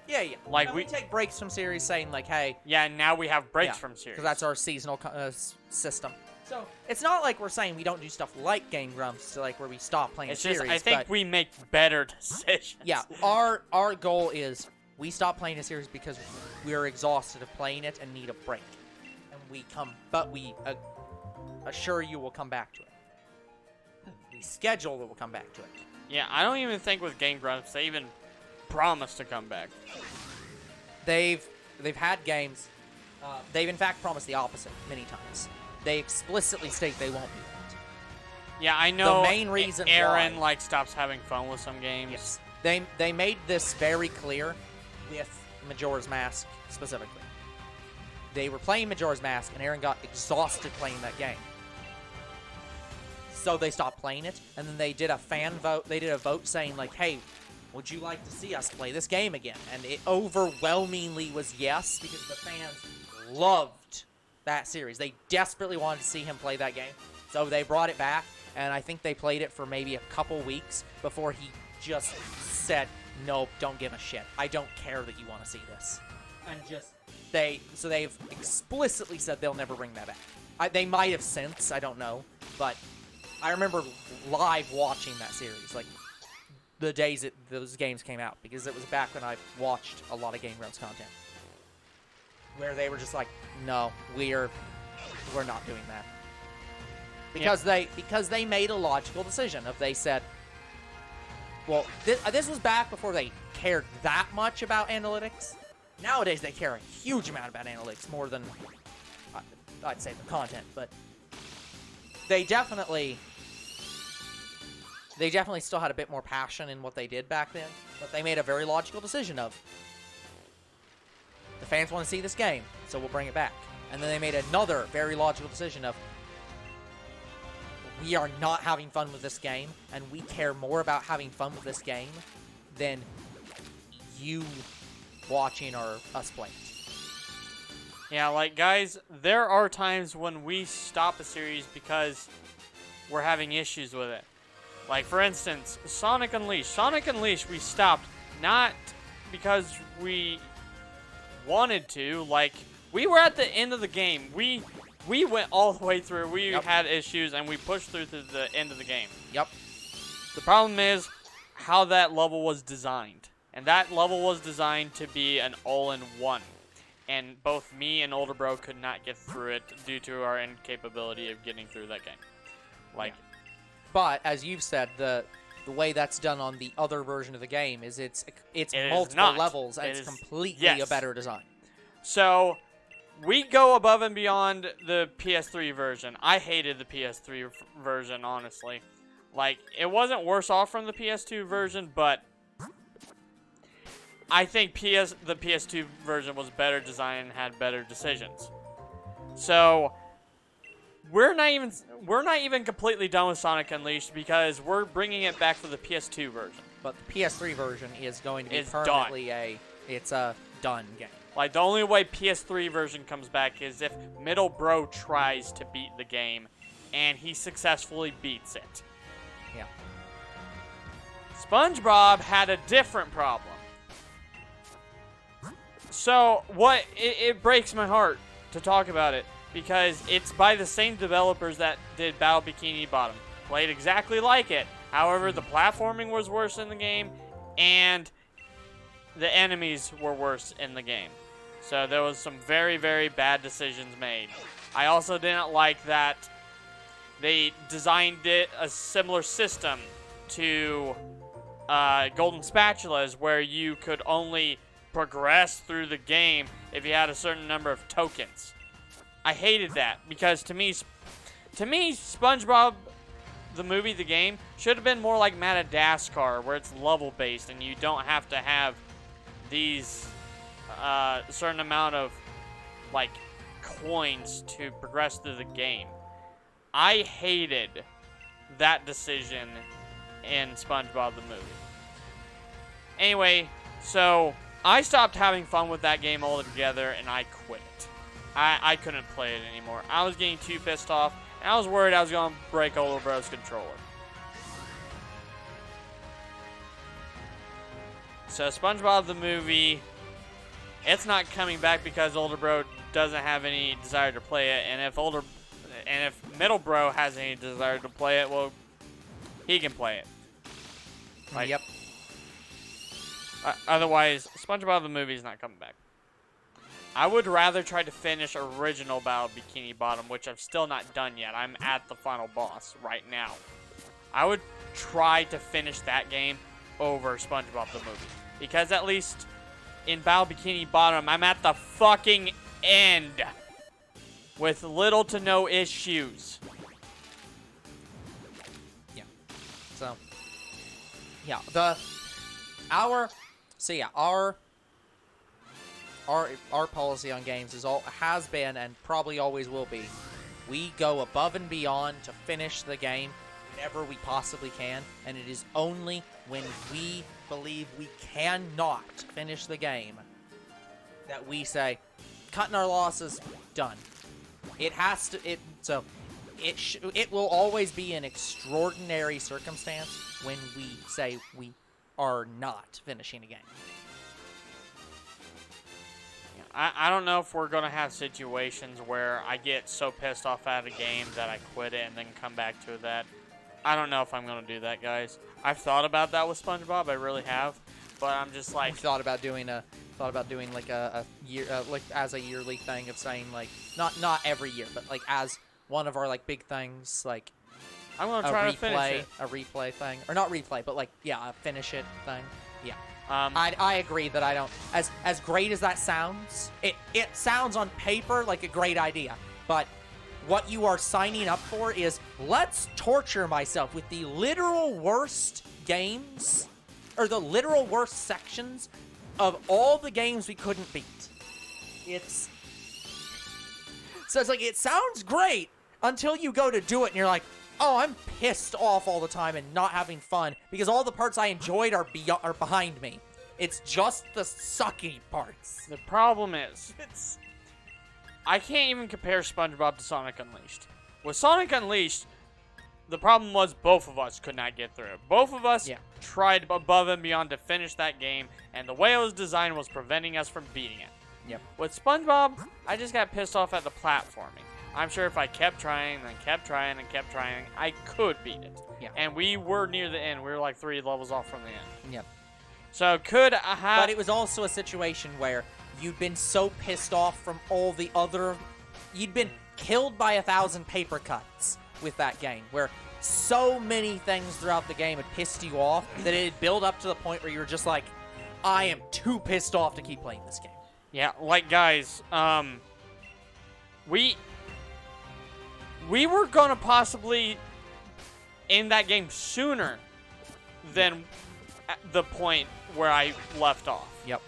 Yeah. Like we take breaks from series, saying like, "Hey." Yeah, now we have breaks from series because that's our seasonal system. So it's not like we're saying we don't do stuff like Game Grumps, so like where we stop playing it's series. Just I think we make better decisions. Yeah, our goal is we stop playing a series because we're exhausted of playing it and need a break, and we assure you we'll come back to it. We schedule that we'll come back to it. Yeah, I don't even think with Game Grumps they even promise to come back. They've had games. They've in fact promised the opposite many times. They explicitly state they won't do that. Yeah, I know. The main reason Aaron why, like stops having fun with some games. Yes, they made this very clear with Majora's Mask specifically. They were playing Majora's Mask, and Aaron got exhausted playing that game. So they stopped playing it, and then they did a fan vote. They did a vote saying like, "Hey, would you like to see us play this game again?" And it overwhelmingly was yes, because the fans loved that series. They desperately wanted to see him play that game. So they brought it back, and I think they played it for maybe a couple weeks before he just said, "Nope, don't give a shit. I don't care that you want to see this." And they've explicitly said they'll never bring that back. They might have since, I don't know, but I remember live watching that series, like the days those games came out, because it was back when I watched a lot of Game Grumps content, where they were just like, "No, we're not doing that," because they made a logical decision. If they said, well, this was back before they cared that much about analytics. Nowadays, they care a huge amount about analytics, more than, I'd say, the content, but they definitely still had a bit more passion in what they did back then, but they made a very logical decision of, the fans want to see this game, so we'll bring it back. And then they made another very logical decision of, we are not having fun with this game, and we care more about having fun with this game than you watching or us playing. Yeah, like, guys, there are times when we stop a series because we're having issues with it. Like, for instance, Sonic Unleashed. Sonic Unleashed, we stopped not because we wanted to. Like, we were at the end of the game. We went all the way through. We had issues, and we pushed through to the end of the game. Yep. The problem is how that level was designed. And that level was designed to be an all-in-one. And both me and older bro could not get through it due to our incapability of getting through that game. Like, but as you've said, the way that's done on the other version of the game is it's multiple levels and it's completely a better design. So we go above and beyond the PS3 version. I hated the PS3 version, honestly. Like, it wasn't worse off from the PS2 version, but I think the PS2 version was better designed and had better decisions. So we're not even completely done with Sonic Unleashed because we're bringing it back for the PS2 version. But the PS3 version is going to be permanently it's a done game. Like, the only way PS3 version comes back is if Middle Bro tries to beat the game and he successfully beats it. Yeah. SpongeBob had a different problem. So, it breaks my heart to talk about it, because it's by the same developers that did Battle Bikini Bottom. Played exactly like it. However, the platforming was worse in the game, and the enemies were worse in the game. So there was some very, very bad decisions made. I also didn't like that they designed it a similar system to Golden Spatulas, where you could only progress through the game if you had a certain number of tokens. I hated that, because to me, SpongeBob, the movie, the game, should have been more like Madagascar, where it's level based and you don't have to have these certain amount of like coins to progress through the game. I hated that decision in SpongeBob the movie. Anyway, so I stopped having fun with that game altogether, and I quit it. I couldn't play it anymore. I was getting too pissed off, and I was worried I was going to break Older Bro's controller. So SpongeBob the movie, it's not coming back because Older Bro doesn't have any desire to play it, and if Middle Bro has any desire to play it, well, he can play it. Like, yep. Otherwise, SpongeBob the movie is not coming back. I would rather try to finish original Battle Bikini Bottom, which I've still not done yet. I'm at the final boss right now. I would try to finish that game over SpongeBob the movie, because at least in Battle Bikini Bottom, I'm at the fucking end with little to no issues. Yeah. So, yeah, our policy on games has been and probably always will be, we go above and beyond to finish the game whenever we possibly can, and it is only when we believe we cannot finish the game that we say, cutting our losses, done. It has to, it will always be an extraordinary circumstance when we say we are not finishing a game. I don't know if we're going to have situations where I get so pissed off at a game that I quit it and then come back to that. I don't know if I'm going to do that, guys. I've thought about that with SpongeBob. I really have. But I'm just like... I've thought about doing like a year, like as a yearly thing of saying, like, not every year, but like as one of our like big things, like I'm gonna try to finish it. A replay thing, or not replay, but like a finish it thing. Yeah. Um, I agree that I don't. As great as that sounds, it sounds on paper like a great idea, but what you are signing up for is let's torture myself with the literal worst games, or the literal worst sections of all the games we couldn't beat. So it's like, it sounds great until you go to do it and you're like, oh, I'm pissed off all the time and not having fun because all the parts I enjoyed are behind me. It's just the sucky parts. The problem is, I can't even compare SpongeBob to Sonic Unleashed. With Sonic Unleashed, the problem was both of us could not get through it. Both of us tried above and beyond to finish that game, and the way it was designed was preventing us from beating it. Yep. With SpongeBob, I just got pissed off at the platforming. I'm sure if I kept trying and kept trying and kept trying, I could beat it. Yeah. And we were near the end. We were like 3 levels off from the end. Yep. So could I have... But it was also a situation where you'd been so pissed off from all the other... You'd been killed by 1,000 paper cuts with that game, where so many things throughout the game had pissed you off that it had built up to the point where you were just like, I am too pissed off to keep playing this game. Yeah, like, guys, we were gonna possibly end that game sooner than at the point where I left off. Yep.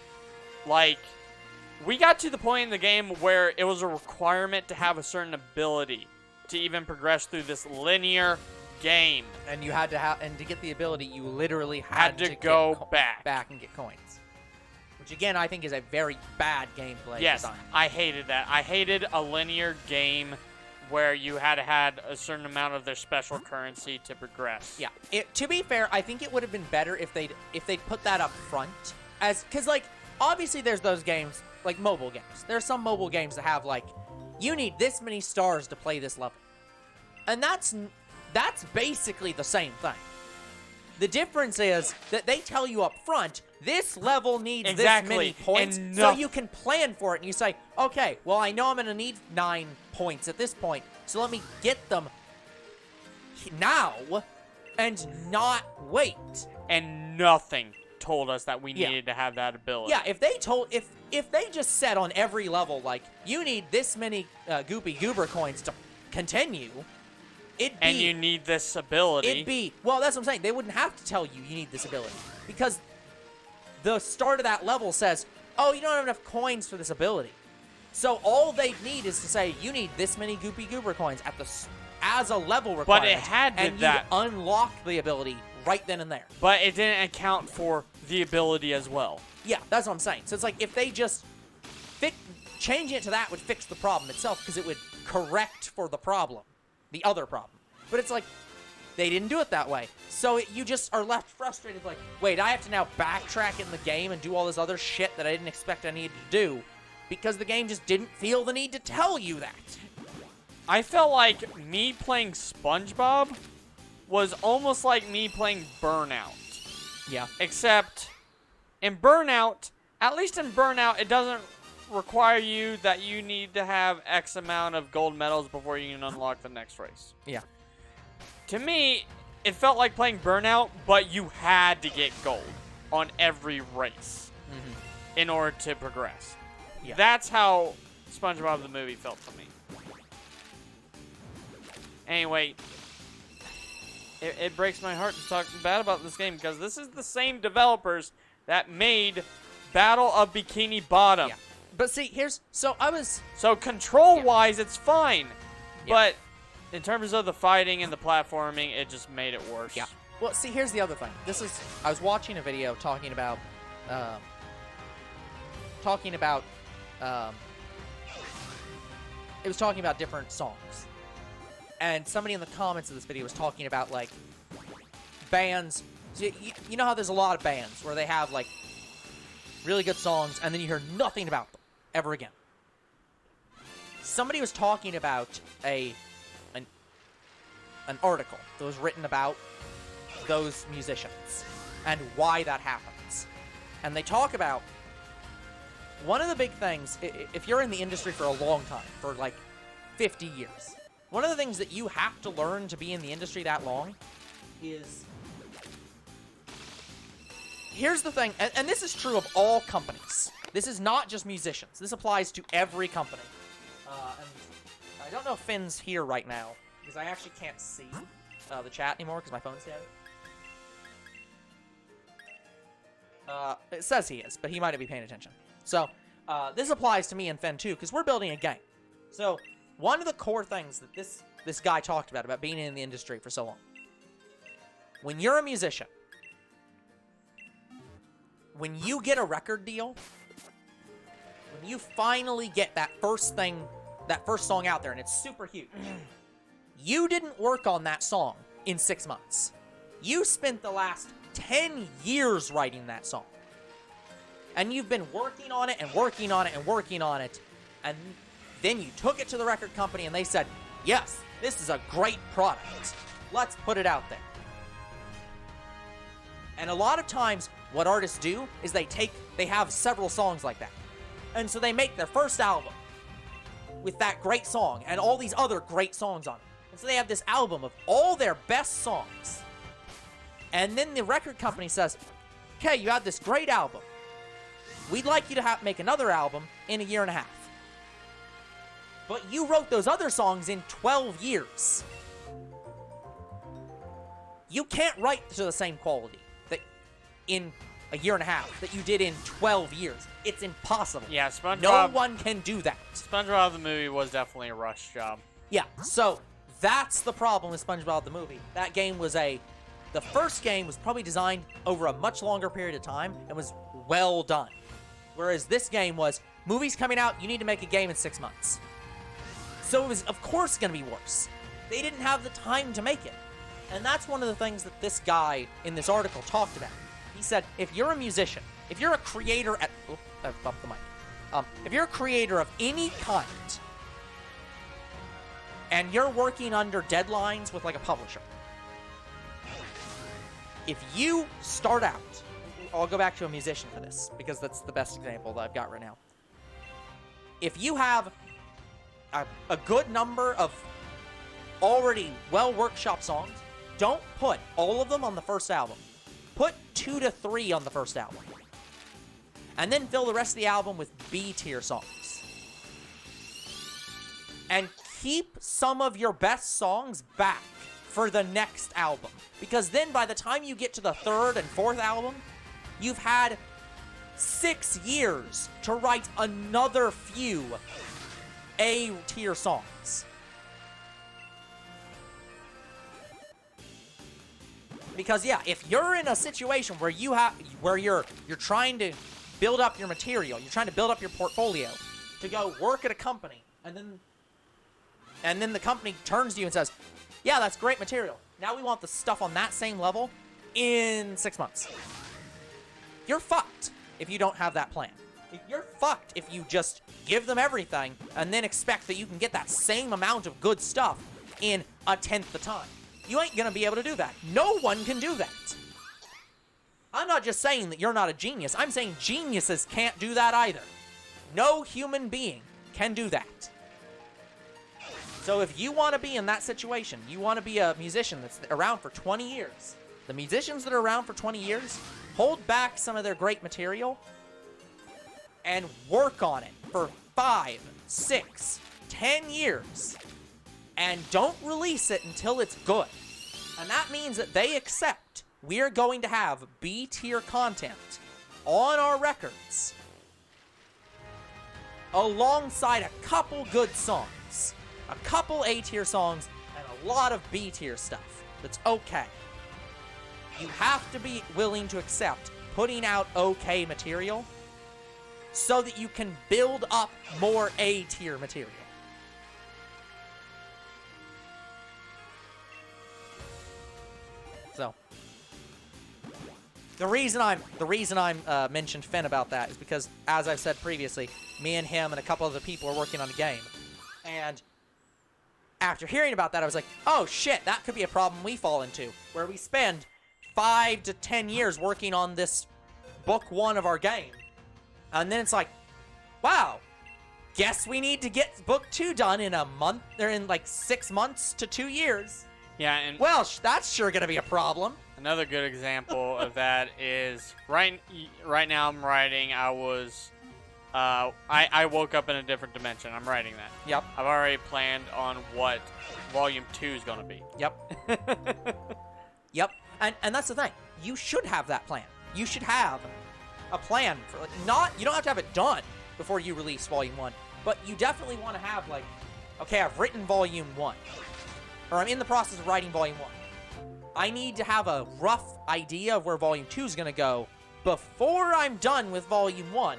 Like, we got to the point in the game where it was a requirement to have a certain ability to even progress through this linear game. And you had to have, and to get the ability, you literally had to go back and get coins. Which, again, I think is a very bad gameplay design. I hated that. I hated a linear game where you had a certain amount of their special currency to progress. Yeah. To be fair, I think it would have been better if they'd put that up front. Because, like, obviously there's those games, like mobile games. There are some mobile games that have, like, you need this many stars to play this level. And that's basically the same thing. The difference is that they tell you up front, this level needs this many points, so you can plan for it. And you say, okay, well, I know I'm going to need 9 points at this point, so let me get them now and not wait. And nothing told us that we needed to have that ability. Yeah, if they just said on every level, like, you need this many Goopy Goober coins to continue... And you need this ability. Well, that's what I'm saying. They wouldn't have to tell you need this ability. Because the start of that level says, oh, you don't have enough coins for this ability. So all they need is to say, you need this many Goopy Goober coins as a level requirement. But it had and you unlock the ability right then and there. But it didn't account for the ability as well. Yeah, that's what I'm saying. So it's like, if they just changing it to that would fix the problem itself, because it would correct for the problem. The other problem. But it's like, they didn't do it that way. So you just are left frustrated, like, wait, I have to now backtrack in the game and do all this other shit that I didn't expect I needed to do, because the game just didn't feel the need to tell you that. I felt like me playing SpongeBob was almost like me playing Burnout. Yeah. Except, in Burnout, at least in Burnout, it doesn't require you that you need to have X amount of gold medals before you can unlock the next race. Yeah. To me, it felt like playing Burnout, but you had to get gold on every race in order to progress. Yeah. That's how SpongeBob the movie felt to me. Anyway, it breaks my heart to talk bad about this game, because this is the same developers that made Battle of Bikini Bottom. Yeah. But see, So control-wise, it's fine. Yeah. But in terms of the fighting and the platforming, it just made it worse. Yeah. Well, see, here's the other thing. I was watching a video talking about it was talking about different songs. And somebody in the comments of this video was talking about, like, bands. You know how there's a lot of bands where they have, like, really good songs, and then you hear nothing about them ever again. Somebody was talking about an article that was written about those musicians and why that happens. And they talk about one of the big things, if you're in the industry for a long time, for like 50 years, one of the things that you have to learn to be in the industry that long is... Here's the thing, and this is true of all companies. This is not just musicians. This applies to every company. And I don't know if Finn's here right now, because I actually can't see the chat anymore because my phone's dead. It says he is, but he might not be paying attention. So, this applies to me and Finn too, because we're building a game. So, one of the core things that this guy talked about being in the industry for so long. When you're a musician, when you get a record deal, when you finally get that first song out there, and it's super huge, you didn't work on that song in 6 months. You spent the last 10 years writing that song. And you've been working on it and working on it and working on it. And then you took it to the record company and they said, yes, this is a great product. Let's put it out there. And a lot of times, what artists do is they have several songs like that. And so they make their first album with that great song and all these other great songs on it. And so they have this album of all their best songs. And then the record company says, okay, you had this great album. We'd like you to make another album in a year and a half. But you wrote those other songs in 12 years. You can't write to the same quality that in a year and a half that you did in 12 years. It's impossible. Yeah, SpongeBob... No one can do that. SpongeBob the movie was definitely a rush job. Yeah, so that's the problem with SpongeBob the movie. That game was the first game was probably designed over a much longer period of time and was well done. Whereas this game was, movies coming out, you need to make a game in 6 months. So it was, of course, going to be worse. They didn't have the time to make it. And that's one of the things that this guy in this article talked about. He said, if you're a musician, if you're a creator at... Oops, I bumped the mic. If you're a creator of any kind, and you're working under deadlines with, like, a publisher, if you start out... I'll go back to a musician for this, because that's the best example that I've got right now. If you have a good number of already well-workshopped songs, don't put all of them on the first album. Put 2 to 3 on the first album. And then fill the rest of the album with B-tier songs. And keep some of your best songs back for the next album. Because then by the time you get to the 3rd and 4th album, you've had 6 years to write another few A-tier songs. Because yeah, if you're in a situation where you're trying to build up your material, you're trying to build up your portfolio to go work at a company, and then the company turns to you and says, "Yeah, that's great material. Now we want the stuff on that same level in 6 months." You're fucked if you don't have that plan. You're fucked if you just give them everything and then expect that you can get that same amount of good stuff in a 10th the time. You ain't gonna be able to do that. No one can do that. I'm not just saying that you're not a genius. I'm saying geniuses can't do that either. No human being can do that. So if you want to be in that situation, you want to be a musician that's around for 20 years, the musicians that are around for 20 years, hold back some of their great material and work on it for 5, 6, 10 years. And don't release it until it's good. And that means that they accept we're going to have B-tier content on our records alongside a couple good songs, a couple A-tier songs, and a lot of B-tier stuff. That's okay. You have to be willing to accept putting out okay material so that you can build up more A-tier material. So, the reason I'm mentioned Finn about that is because, as I've said previously, me and him and a couple other people are working on a game, and after hearing about that, I was like, oh shit, that could be a problem we fall into, where we spend 5 to 10 years working on this book 1 of our game, and then it's like, wow, guess we need to get book 2 done in a month, or in like 6 months to 2 years. Yeah, and Well, that's sure gonna be a problem. another good example of that is right now I'm writing. I woke up in a different dimension. I'm writing that. Yep. I've already planned on what Volume 2 is going to be. Yep. Yep. And that's the thing. You should have that plan. You should have a plan for, like, you don't have to have it done before you release Volume 1, but you definitely want to have, like, okay, I've written Volume 1, or I'm in the process of writing Volume 1. I need to have a rough idea of where Volume 2 is going to go before I'm done with Volume 1,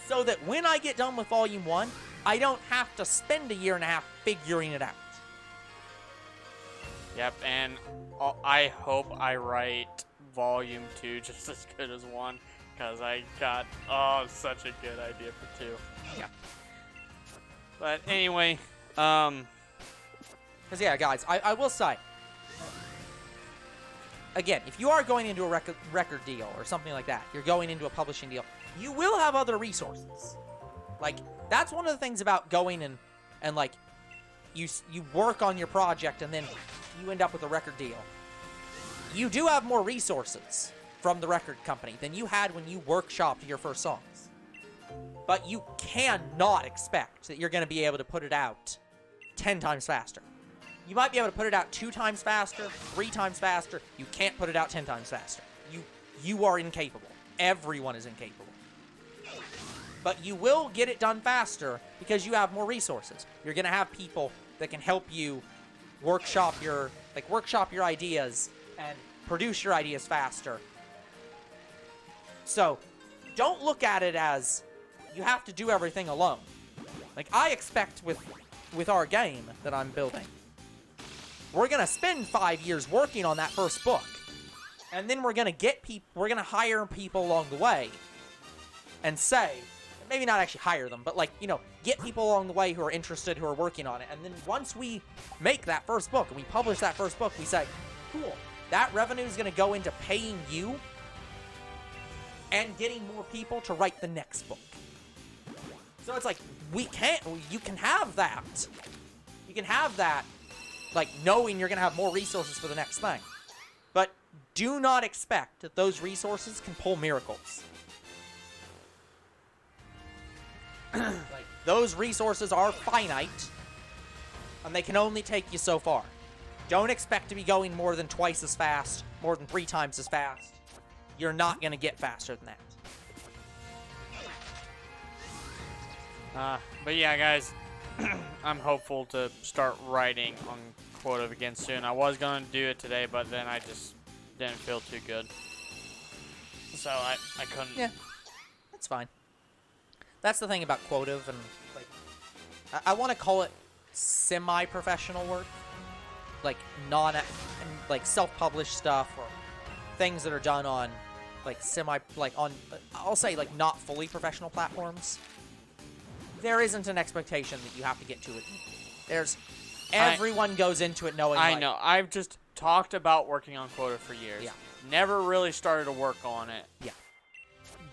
so that when I get done with Volume 1, I don't have to spend a year and a half figuring it out. Yep, and I hope I write Volume 2 just as good as 1, because I got, such a good idea for 2. Yeah. But anyway, Because, yeah, guys, I will say, again, if you are going into a record deal or something like that, you're going into a publishing deal, you will have other resources. Like, that's one of the things about going and like, you work on your project and then you end up with a record deal. You do have more resources from the record company than you had when you workshopped your first songs. But you cannot expect that you're going to be able to put it out 10 times faster. You might be able to put it out 2 times faster, 3 times faster. You can't put it out 10 times faster. You are incapable. Everyone is incapable. But you will get it done faster because you have more resources. You're going to have people that can help you workshop your ideas and produce your ideas faster. So, don't look at it as you have to do everything alone. Like, I expect with our game that I'm building, we're going to spend 5 years working on that first book. And then we're going to hire people along the way and say, maybe not actually hire them, but, like, get people along the way who are interested, who are working on it. And then once we make that first book and we publish that first book, we say, cool, that revenue is going to go into paying you and getting more people to write the next book. So it's like, you can have that. You can have that, like, knowing you're going to have more resources for the next thing. But do not expect that those resources can pull miracles. Like, those resources are finite, and they can only take you so far. Don't expect to be going more than twice as fast, more than 3 times as fast. You're not going to get faster than that. But yeah, guys, I'm hopeful to start writing on Quota again soon. I was going to do it today, but then I just didn't feel too good. So I couldn't. Yeah, that's fine. That's the thing about Quotive, and, like, I want to call it semi-professional work. Like, like, self-published stuff, or things that are done on, like, I'll say, like, not fully professional platforms. There isn't an expectation that you have to get to it. Everyone goes into it knowing, I know. I've just talked about working on Quota for years. Yeah. Never really started to work on it. Yeah.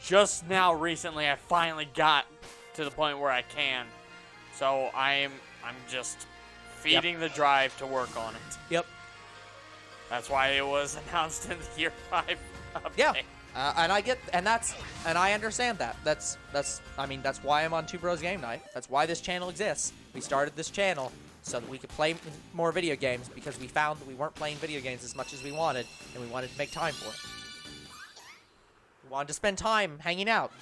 Just now, recently, I finally got to the point where I can. So I'm just feeding the drive to work on it. Yep. That's why it was announced in the Year 5 update. Yeah. And I understand that. That's why I'm on Two Bros Game Night. That's why this channel exists. We started this channel so that we could play more video games, because we found that we weren't playing video games as much as we wanted, and we wanted to make time for it. We wanted to spend time hanging out.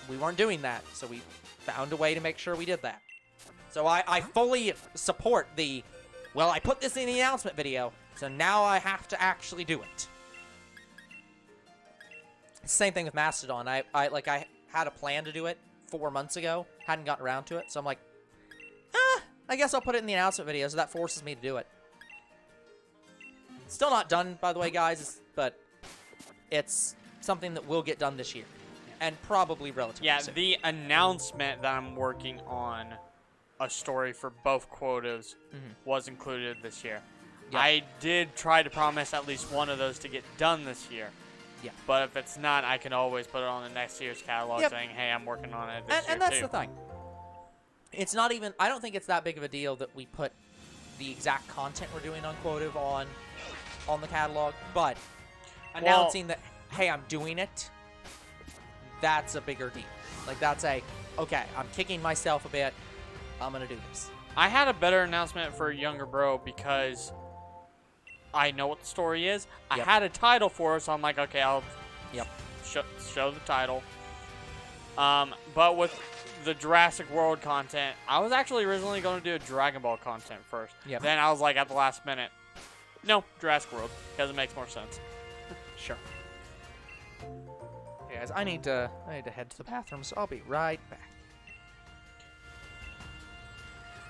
We weren't doing that, so we found a way to make sure we did that. So I fully support I put this in the announcement video, so now I have to actually do it. Same thing with Mastodon. I had a plan to do it 4 months ago, hadn't gotten around to it, so I'm like, I guess I'll put it in the announcement video, so that forces me to do it. Still not done, by the way, guys, but it's something that will get done this year, and probably relatively soon. The announcement that I'm working on a story for both quotas was included this year. Yep. I did try to promise at least one of those to get done this year. Yeah. But if it's not, I can always put it on the next year's catalog saying, hey, I'm working on it this year And that's too. the thing. it's not even, I don't think it's that big of a deal that we put the exact content we're doing on Quotive on the catalog, but announcing that, hey, I'm doing it, that's a bigger deal. Like, that's okay, I'm kicking myself a bit, I'm gonna do this. I had a better announcement for Younger Bro because I know what the story is. I had a title for it, so I'm like, okay, I'll show the title. But with the Jurassic World content, I was actually originally going to do a Dragon Ball content first. Yep. Then I was like, at the last minute, no, Jurassic World, because it makes more sense. Sure. Hey guys, I need to head to the bathroom, so I'll be right back.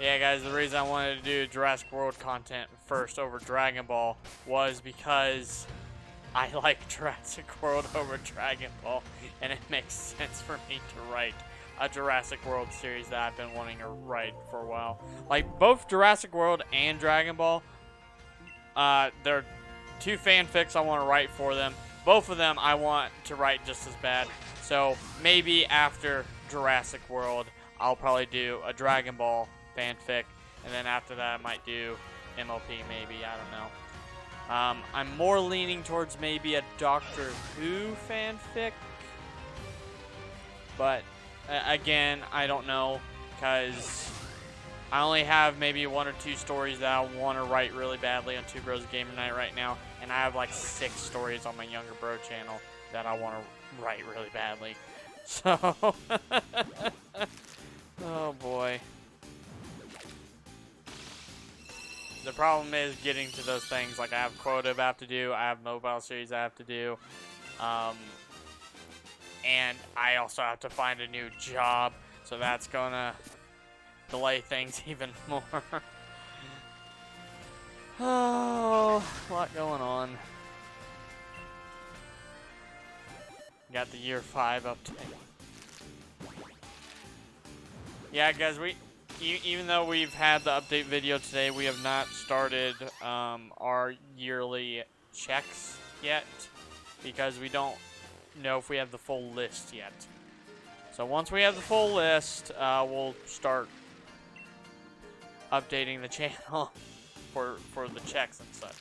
Yeah, guys, the reason I wanted to do Jurassic World content first over Dragon Ball was because I like Jurassic World over Dragon Ball, and it makes sense for me to write a Jurassic World series that I've been wanting to write for a while. Like, both Jurassic World and Dragon Ball, they're two fanfics I want to write for them. Both of them I want to write just as bad. So maybe after Jurassic World, I'll probably do a Dragon Ball fanfic, and then after that I might do MLP maybe, I don't know. I'm more leaning towards maybe a Doctor Who fanfic, but again, I don't know, because I only have maybe 1 or 2 stories that I want to write really badly on Two Bros Gamer Night right now, and I have like 6 stories on my Younger Bro channel that I want to write really badly. So, oh boy. The problem is getting to those things. Like, I have Quotive I have to do, I have mobile series I have to do, and I also have to find a new job, so that's gonna delay things even more. Oh, a lot going on. Got the year 5 update. Yeah, guys, even though we've had the update video today, we have not started our yearly checks yet, because we don't know if we have the full list yet. So once we have the full list, we'll start updating the channel for the checks and such.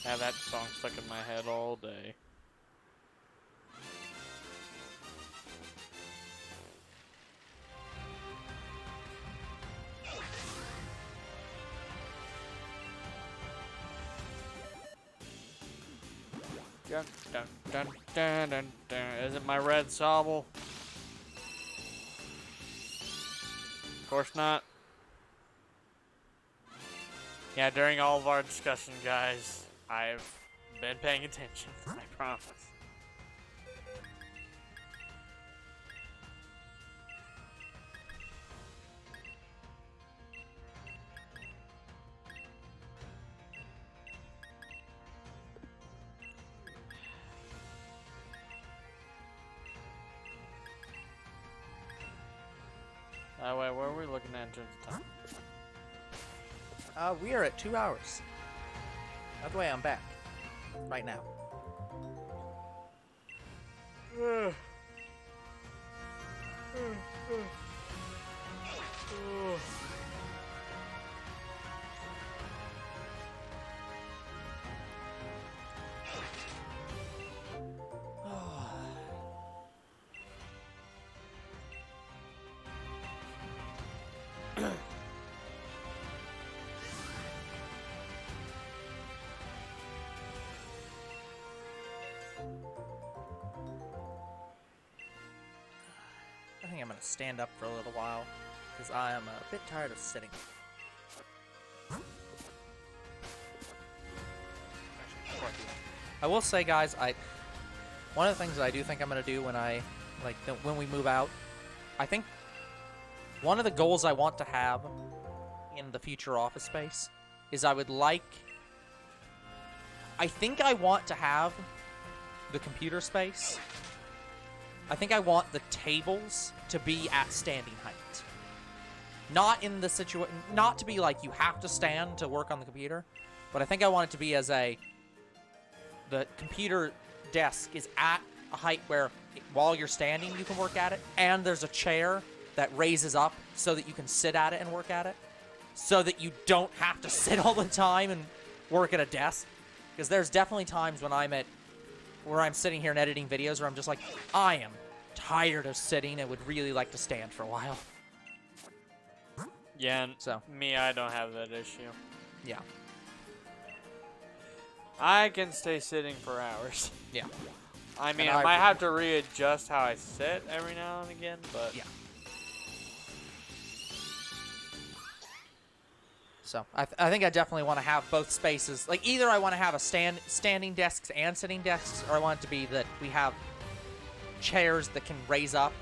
Have that song stuck in my head all day. Dun, dun, dun, dun, dun, dun. Is it my red Sobble? Of course not. Yeah, during all of our discussion, guys, I've been paying attention, I promise. Wait, what are we looking at in terms of time? We are at 2 hours. By the way, I'm back. Right now. I think I'm going to stand up for a little while, because I am a bit tired of sitting. I will say, guys, one of the things that I do think I'm going to do when I like when we move out, I think one of the goals I want to have in the future office space is I think I want to have the computer space. I think I want the tables to be at standing height. Not in the situation, not to be like you have to stand to work on the computer, but I think I want it to be as the computer desk is at a height where while you're standing you can work at it, and there's a chair that raises up so that you can sit at it and work at it, so that you don't have to sit all the time and work at a desk. Because there's definitely times when where I'm sitting here and editing videos where I'm just like, I am tired of sitting and would really like to stand for a while. Yeah, and So me, I don't have that issue. yeah. I can stay sitting for hours. Yeah. I mean, And I might have to readjust how I sit every now and again, but... Yeah. So I think I definitely want to have both spaces. Like, either I want to have a standing desks and sitting desks, or I want it to be that we have chairs that can raise up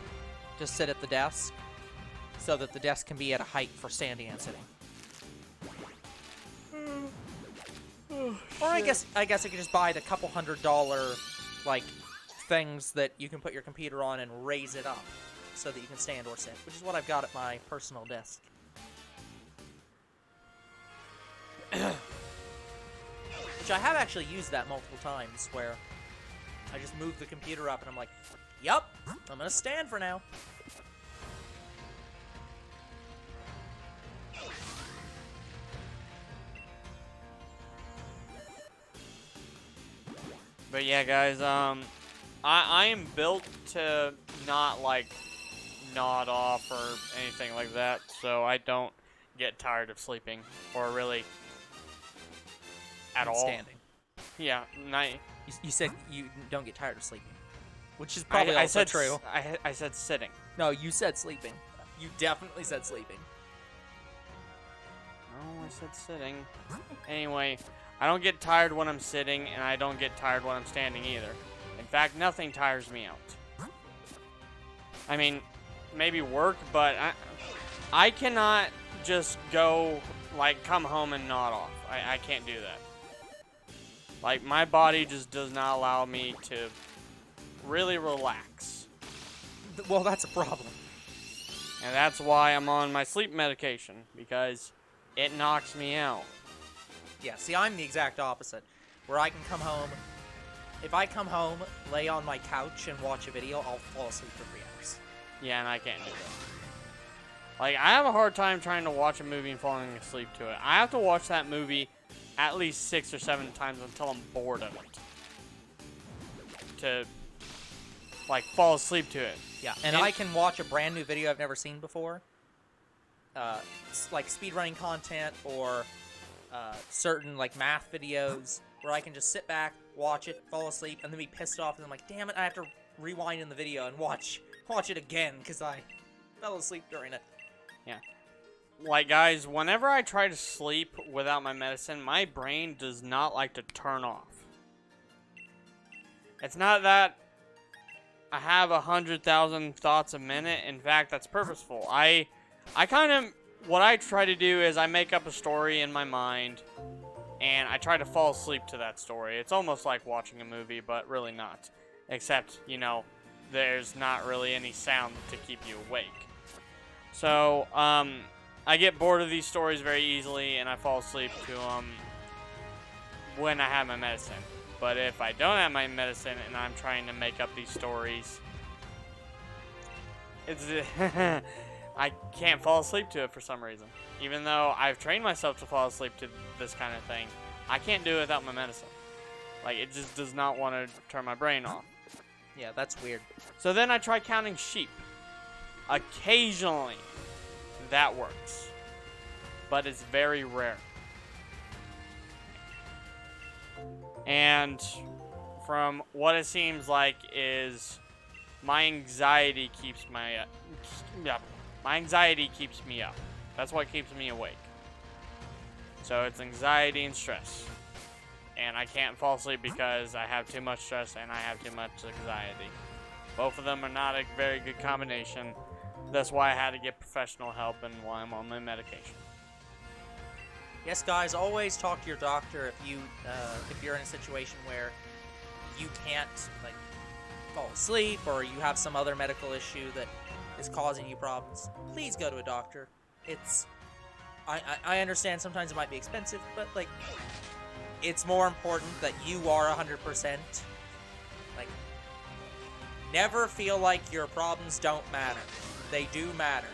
to sit at the desk, so that the desk can be at a height for standing and sitting. Or I guess I could just buy the couple $100 like things that you can put your computer on and raise it up so that you can stand or sit, which is what I've got at my personal desk. Which I have actually used that multiple times, where I just move the computer up and I'm like, yup, I'm gonna stand for now. But yeah, guys, I am built to not, like, nod off or anything like that, so I don't get tired of sleeping, or really at all. Standing. Yeah, You said you don't get tired of sleeping, which is probably also true. I said sitting. No, you said sleeping. You definitely said sleeping. No, I said sitting. Anyway, I don't get tired when I'm sitting, and I don't get tired when I'm standing either. In fact, nothing tires me out. I mean, maybe work, but I cannot just go, like, come home and nod off. I can't do that. Like, my body just does not allow me to really relax. Well, that's a problem. And that's why I'm on my sleep medication, because it knocks me out. Yeah, see, I'm the exact opposite, where I can come home. If I come home, lay on my couch, and watch a video, I'll fall asleep for 3 hours. Yeah, and I can't do that. Like, I have a hard time trying to watch a movie and falling asleep to it. I have to watch that movie at least 6 or 7 times until I'm bored of it. To, like, fall asleep to it. Yeah, and I can watch a brand new video I've never seen before. Like speedrunning content or certain, like, math videos where I can just sit back, watch it, fall asleep, and then be pissed off, and I'm like, damn it, I have to rewind in the video and watch it again because I fell asleep during it. Yeah. Like, guys, whenever I try to sleep without my medicine, my brain does not like to turn off. It's not that I have 100,000 thoughts a minute. In fact, that's purposeful. I kind of, what I try to do is I make up a story in my mind, and I try to fall asleep to that story. It's almost like watching a movie, but really not. Except, you know, there's not really any sound to keep you awake. So, I get bored of these stories very easily, and I fall asleep to them when I have my medicine. But if I don't have my medicine and I'm trying to make up these stories, it's I can't fall asleep to it for some reason. Even though I've trained myself to fall asleep to this kind of thing, I can't do it without my medicine. Like, it just does not want to turn my brain off. Yeah, that's weird. So then I try counting sheep. Occasionally, that works. But it's very rare. And from what it seems like is my anxiety keeps my anxiety keeps me up. That's what keeps me awake. So it's anxiety and stress. And I can't fall asleep because I have too much stress and I have too much anxiety. Both of them are not a very good combination. That's why I had to get professional help and why I'm on my medication. Yes, guys, always talk to your doctor if you're in a situation where you can't like fall asleep or you have some other medical issue that is causing you problems. Please go to a doctor. I understand sometimes it might be expensive, but like it's more important that you are 100%. Like, never feel like your problems don't matter. They do matter.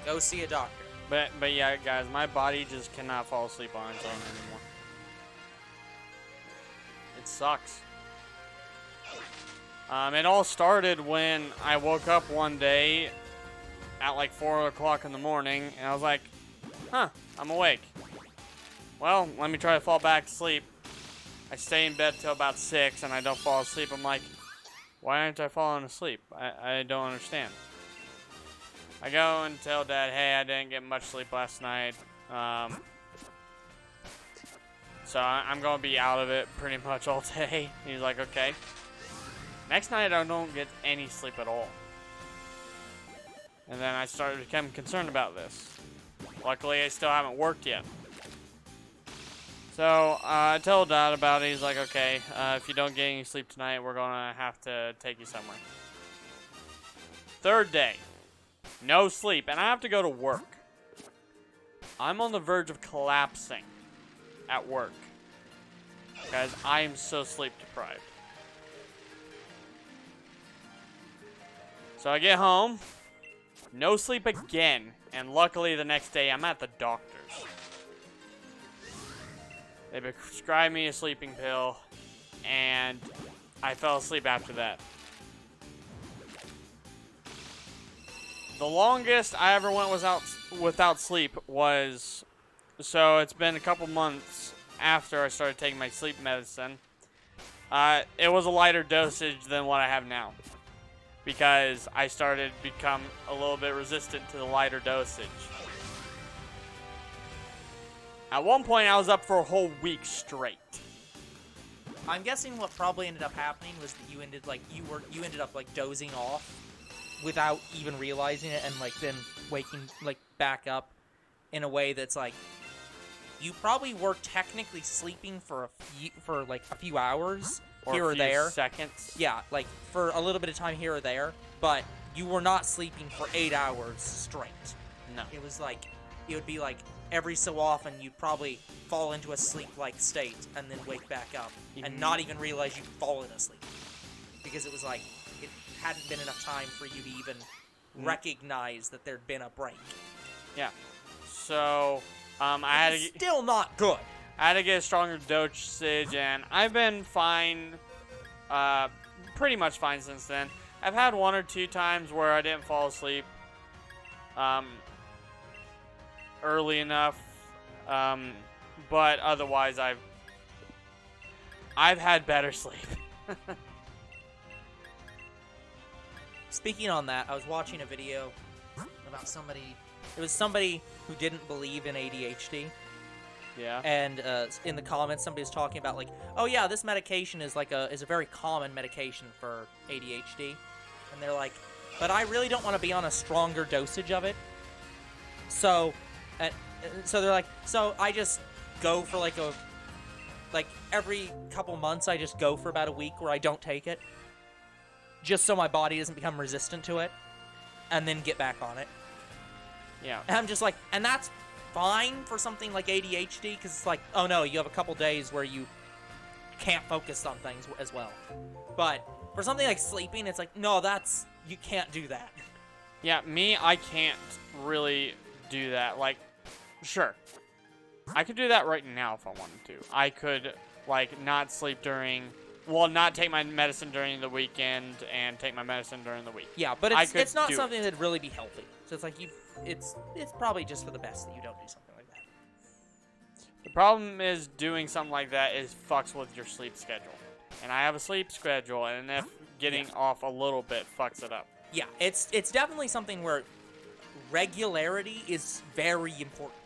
Go see a doctor. But yeah, guys, my body just cannot fall asleep on its own anymore. It sucks. It all started when I woke up one day at like 4 o'clock in the morning, and I was like, huh, I'm awake. Well, let me try to fall back to sleep. I stay in bed till about 6, and I don't fall asleep. I'm like, why aren't I falling asleep? I don't understand. I go and tell Dad, hey, I didn't get much sleep last night. So I'm going to be out of it pretty much all day. He's like, okay. Next night, I don't get any sleep at all. And then I started to become concerned about this. Luckily, I still haven't worked yet. So I told Dad about it. He's like, okay, if you don't get any sleep tonight, we're going to have to take you somewhere. Third day. No sleep, and I have to go to work. I'm on the verge of collapsing at work. Guys, I am so sleep deprived. So I get home, no sleep again, and luckily the next day I'm at the doctor's. They prescribed me a sleeping pill, and I fell asleep after that. The longest I ever went without sleep was, so it's been a couple months after I started taking my sleep medicine. It was a lighter dosage than what I have now, because I started to become a little bit resistant to the lighter dosage. At one point, I was up for a whole week straight. I'm guessing what probably ended up happening was that you ended up like dozing off without even realizing it, and like then waking like back up in a way that's like you probably were technically sleeping for a few hours or here a or few there. Seconds. Yeah, like for a little bit of time here or there, but you were not sleeping for 8 hours straight. No. It was like it would be like every so often you'd probably fall into a sleep-like state and then wake back up and not even realize you'd fallen asleep, because it was like it hadn't been enough time for you to even recognize that there'd been a break. Yeah. So, I had to get, still not good. I had to get a stronger dosage, and I've been fine, pretty much fine since then. I've had 1 or 2 times where I didn't fall asleep, early enough, but otherwise I've had better sleep. Speaking on that, I was watching a video about somebody. It was somebody who didn't believe in ADHD. Yeah. And in the comments, somebody was talking about like, oh yeah, this medication is a very common medication for ADHD, and they're like, but I really don't want to be on a stronger dosage of it. So they're like, so I just go for like every couple months I just go for about a week where I don't take it, just so my body doesn't become resistant to it, and then get back on it. Yeah. And I'm just like, and that's fine for something like ADHD, because it's like, oh no, you have a couple days where you can't focus on things as well. But for something like sleeping, it's like, no, you can't do that. Yeah, I can't really do that. Like, sure, I could do that right now if I wanted to. I could, like, not take my medicine during the weekend and take my medicine during the week. Yeah, but it's not something that'd really be healthy. So it's like it's probably just for the best that you don't do something like that. The problem is doing something like that is fucks with your sleep schedule. And I have a sleep schedule, and if getting off a little bit fucks it up. Yeah, it's definitely something where regularity is very important.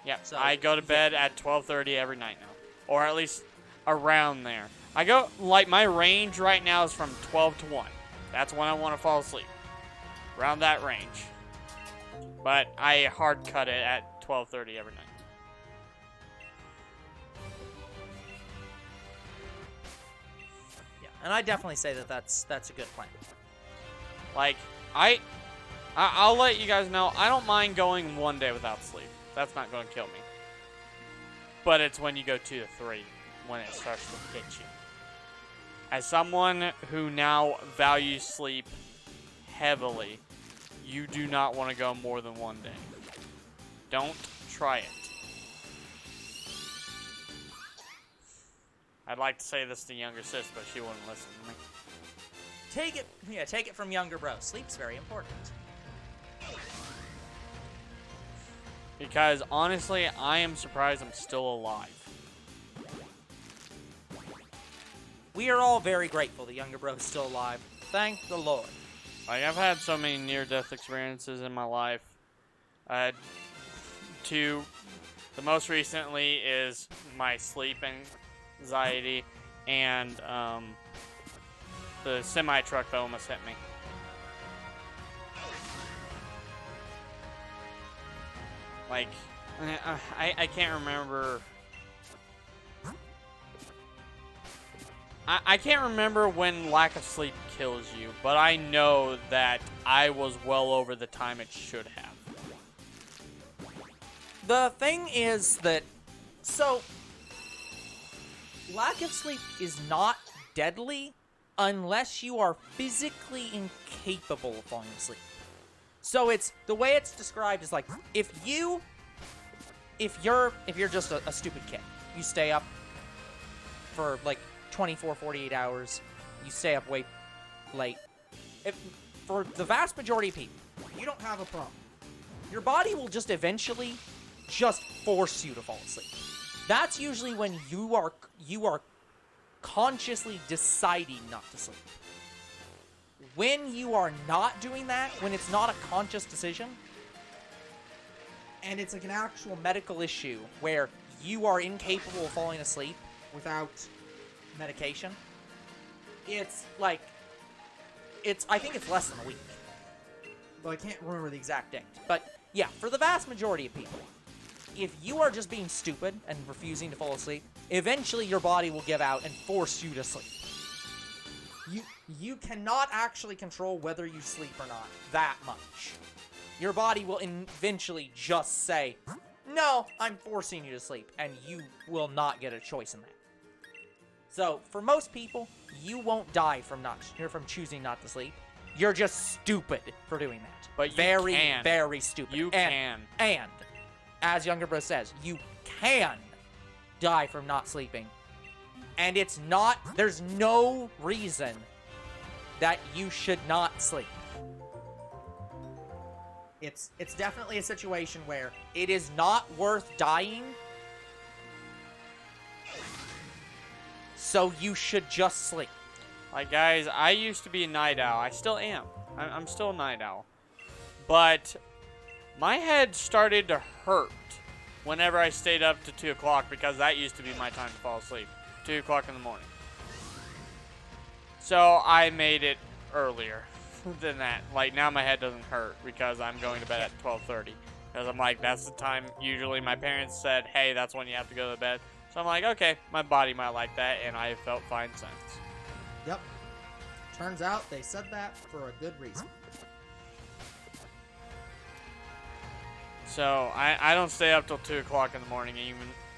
Yeah, so, I go to bed at 12:30 every night now. Or at least around there. I go, like, my range right now is from 12 to 1. That's when I want to fall asleep. Around that range. But I hard cut it at 12:30 every night. Yeah, and I definitely say that that's a good plan. Like, I'll let you guys know, I don't mind going 1 day without sleep. That's not going to kill me. But it's when you go 2 to 3 when it starts to hit you. As someone who now values sleep heavily, you do not want to go more than 1 day. Don't try it. I'd like to say this to younger sis, but she wouldn't listen to me. Take it from younger bro. Sleep's very important. Because honestly, I am surprised I'm still alive. We are all very grateful the younger bro is still alive. Thank the Lord. Like, I've had so many near-death experiences in my life. The most recently is my sleep anxiety and the semi-truck that almost hit me. Like, I can't remember. I can't remember when lack of sleep kills you, but I know that I was well over the time it should have. The thing is that, so, lack of sleep is not deadly unless you are physically incapable of falling asleep. So it's, the way it's described is like, if you're just a stupid kid, you stay up for like 24, 48 hours, you stay up way late. For the vast majority of people, you don't have a problem. Your body will just eventually just force you to fall asleep. That's usually when you are consciously deciding not to sleep. When you are not doing that, when it's not a conscious decision, and it's like an actual medical issue where you are incapable of falling asleep without medication, it's like, I think it's less than a week. But I can't remember the exact date. But yeah, for the vast majority of people, if you are just being stupid and refusing to fall asleep, eventually your body will give out and force you to sleep. You cannot actually control whether you sleep or not that much. Your body will eventually just say, no, I'm forcing you to sleep, and you will not get a choice in that. So, for most people, you won't die from choosing not to sleep. You're just stupid for doing that. But you very, can. very stupid. You can. And, as Younger Bro says, you can die from not sleeping. And there's no reason that you should not sleep. It's definitely a situation where it is not worth dying, so you should just sleep. Like, guys, I used to be a night owl. I still am. I'm still a night owl. But my head started to hurt whenever I stayed up to 2 o'clock, because that used to be my time to fall asleep. 2 o'clock in the morning. So I made it earlier than that. Like, now my head doesn't hurt because I'm going to bed at 12:30. Because I'm like, that's the time usually my parents said, hey, that's when you have to go to bed. So I'm like, okay, my body might like that, and I felt fine since. Yep. Turns out they said that for a good reason. So I don't stay up till 2 o'clock in the morning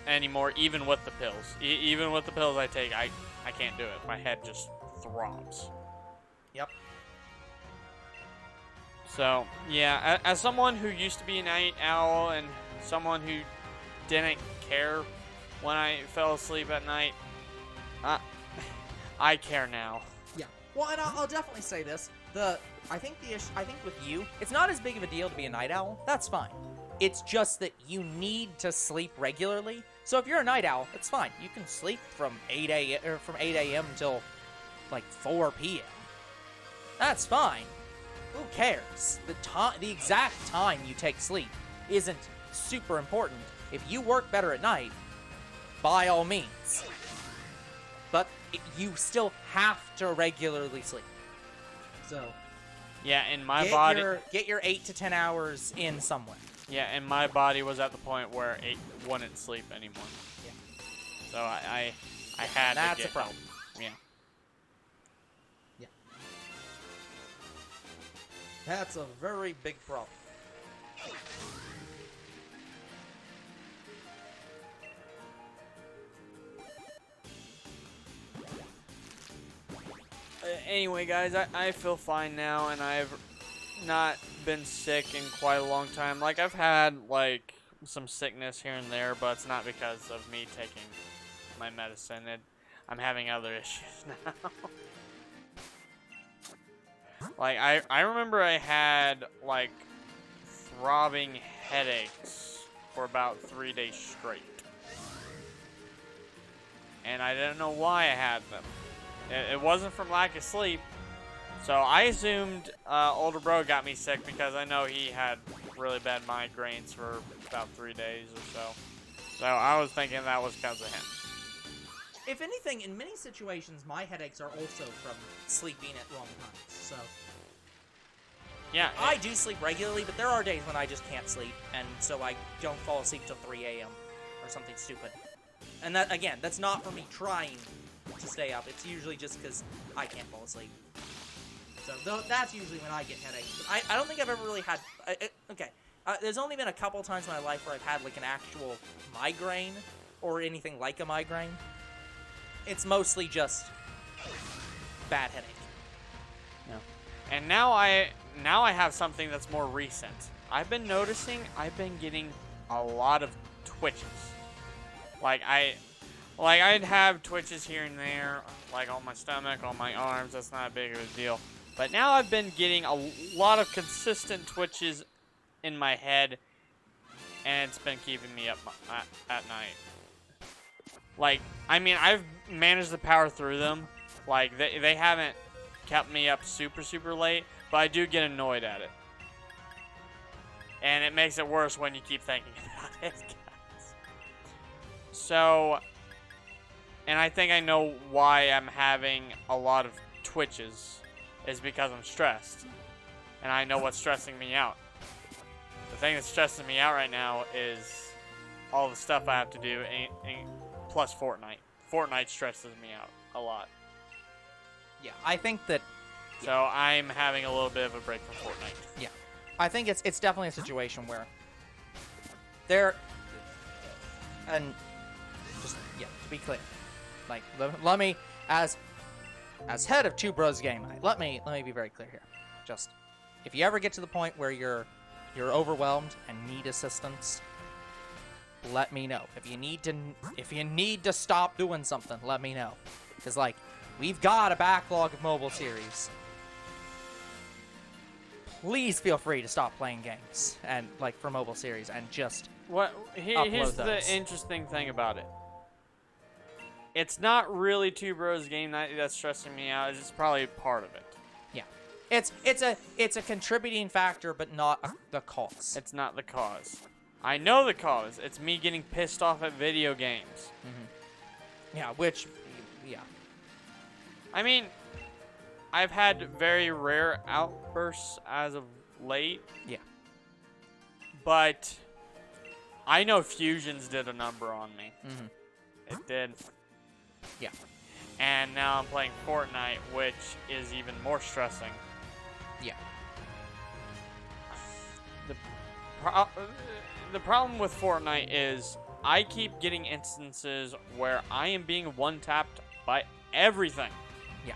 anymore, even with the pills. Even with the pills I take, I can't do it. My head just throbs. Yep. So, yeah, as someone who used to be a night owl and someone who didn't care when I fell asleep at night, I care now. Yeah. Well, and I'll definitely say this. I think with you, it's not as big of a deal to be a night owl. That's fine. It's just that you need to sleep regularly. So if you're a night owl, it's fine. You can sleep from 8 a.m. until like 4 p.m. That's fine. Who cares? The exact time you take sleep isn't super important. If you work better at night, by all means. but you still have to regularly sleep. So Yeah, and my body. Get your 8 to 10 hours in somewhere. Yeah, and my body was at the point where it wouldn't sleep anymore. Yeah. So I had to That's get a problem. help. Yeah. Yeah. That's a very big problem. Anyway, guys, I feel fine now, and I've not been sick in quite a long time. Like, I've had, like, some sickness here and there, but it's not because of me taking my medicine. I'm having other issues now. Like, I remember I had, like, throbbing headaches for about 3 days straight. And I didn't know why I had them. It wasn't from lack of sleep. So I assumed older bro got me sick because I know he had really bad migraines for about 3 days or so. So I was thinking that was because of him. If anything, in many situations, my headaches are also from sleeping at wrong times. So Yeah. I do sleep regularly, but there are days when I just can't sleep, and so I don't fall asleep till 3 a.m. or something stupid. And that, again, that's not for me trying to stay up. It's usually just because I can't fall asleep. So that's usually when I get headaches. But I don't think I've ever really had... okay, there's only been a couple times in my life where I've had like an actual migraine or anything like a migraine. It's mostly just bad headache. No. And now I have something that's more recent. I've been noticing I've been getting a lot of twitches. Like I'd have twitches here and there, like on my stomach, on my arms. That's not a big of a deal. But now I've been getting a lot of consistent twitches in my head, and it's been keeping me up at night. Like, I mean, I've managed to power through them. Like, they haven't kept me up super, super late, but I do get annoyed at it. And it makes it worse when you keep thinking about it, guys. So, and I think I know why I'm having a lot of twitches is because I'm stressed. And I know what's stressing me out. The thing that's stressing me out right now is all the stuff I have to do, plus Fortnite. Fortnite stresses me out a lot. Yeah, I think that... So I'm having a little bit of a break from Fortnite. Yeah. I think it's definitely a situation where there... And just, yeah, to be clear. Like, let me, as head of Two Bros Game Night, let me be very clear here. Just, if you ever get to the point where you're overwhelmed and need assistance, let me know. If you need to stop doing something, let me know. Because, like, we've got a backlog of mobile series. Please feel free to stop playing games and, like, for mobile series and just here's upload the those. interesting thing about it. It's not really Two Bros Game Night that's stressing me out. It's probably part of it. Yeah, it's a contributing factor, but not the cause. It's not the cause. I know the cause. It's me getting pissed off at video games. Mm-hmm. Yeah, I mean, I've had very rare outbursts as of late. Yeah. But I know Fusions did a number on me. Mm-hmm. It did. Yeah. And now I'm playing Fortnite, which is even more stressing. Yeah. The problem with Fortnite is I keep getting instances where I am being one-tapped by everything. Yeah.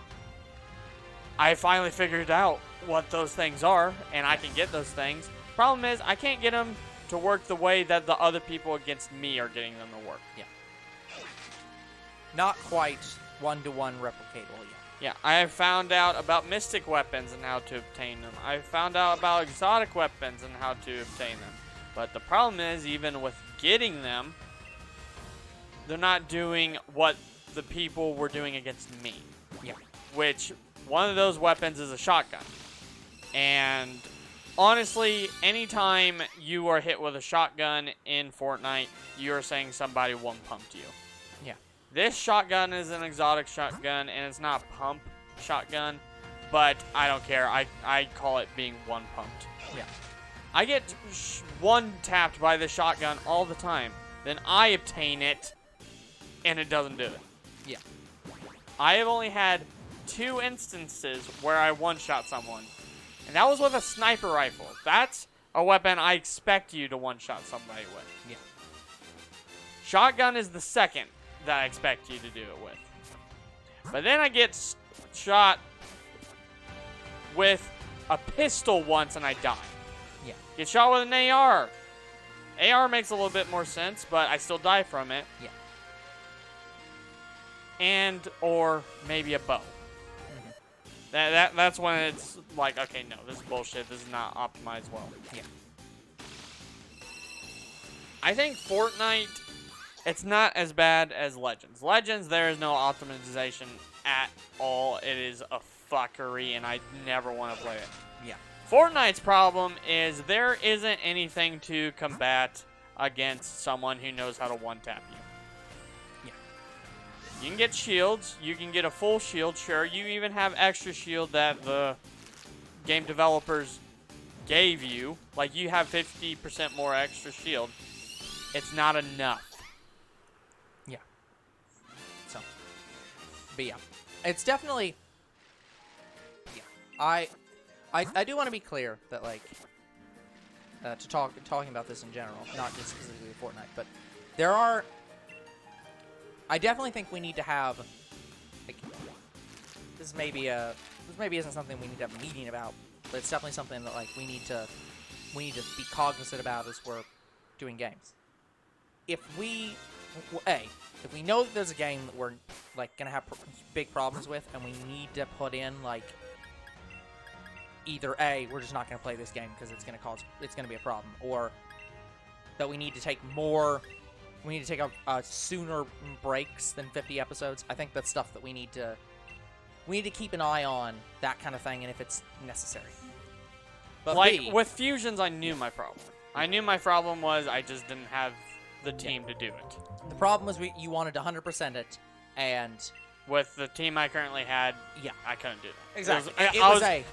I finally figured out what those things are, and I can get those things. Problem is, I can't get them to work the way that the other people against me are getting them to work. Yeah. Not quite one-to-one replicatable yet. Yeah, I have found out about mystic weapons and how to obtain them. I found out about exotic weapons and how to obtain them. But the problem is, even with getting them, they're not doing what the people were doing against me. Yeah. Which, one of those weapons is a shotgun. And honestly, anytime you are hit with a shotgun in Fortnite, you are saying somebody one-pumped you. Yeah. This shotgun is an exotic shotgun, and it's not pump shotgun, but I don't care. I call it being one pumped. Yeah. I get one tapped by the shotgun all the time. Then I obtain it, and it doesn't do it. Yeah. I have only had 2 instances where I one-shot someone, and that was with a sniper rifle. That's a weapon I expect you to one-shot somebody with. Yeah. Shotgun is the second that I expect you to do it with. But then I get shot with a pistol once and I die. Yeah. Get shot with an AR. AR makes a little bit more sense, but I still die from it. Yeah. And or maybe a bow. Mm-hmm. That's when it's like, okay, no, this is bullshit. This is not optimized well. Yeah. I think Fortnite, it's not as bad as Legends. Legends, there is no optimization at all. It is a fuckery, and I never want to play it. Yeah. Fortnite's problem is there isn't anything to combat against someone who knows how to one-tap you. Yeah. You can get shields. You can get a full shield, sure. You even have extra shield that the game developers gave you. Like, you have 50% more extra shield. It's not enough. Yeah. So, but yeah, it's definitely. Yeah, I do want to be clear that like talking about this in general, not just specifically Fortnite, but there are. I definitely think we need to have like this maybe isn't something we need to have a meeting about, but it's definitely something that like we need to be cognizant about as we're doing games. If we know that there's a game that we're like gonna have big problems with, and we need to put in like either we're just not gonna play this game because it's gonna be a problem, or that we need to take a sooner breaks than 50 episodes. I think that's stuff that we need to keep an eye on, that kind of thing, and if it's necessary. But like with Fusions, I knew my problem. I knew my problem was I just didn't have the team to do it. The problem was you wanted to 100% it, and with the team I currently had, yeah, I couldn't do that. Exactly.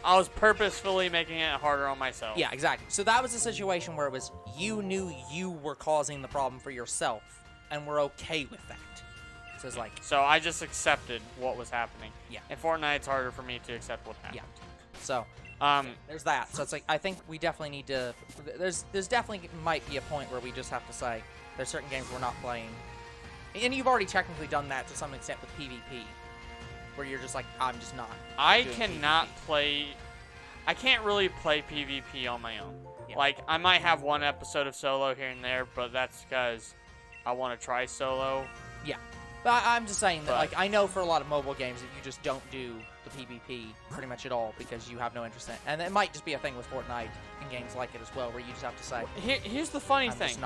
I was purposefully making it harder on myself. Yeah, exactly. So that was a situation where it was you knew you were causing the problem for yourself, and were okay with that. So it's like, so I just accepted what was happening. Yeah. In Fortnite, it's harder for me to accept what happened. Yeah. So there's that. So it's like, I think we definitely need to. There's definitely might be a point where we just have to say there's certain games we're not playing, and you've already technically done that to some extent with PvP, where you're just like, I'm just not. I cannot play. I can't really play PvP on my own. Yeah. Like, I might have one episode of solo here and there, but that's because I want to try solo. Yeah. But I'm just saying that, like, I know for a lot of mobile games that you just don't do the PvP pretty much at all because you have no interest in it. And it might just be a thing with Fortnite and games like it as well, where you just have to say, here's the funny thing.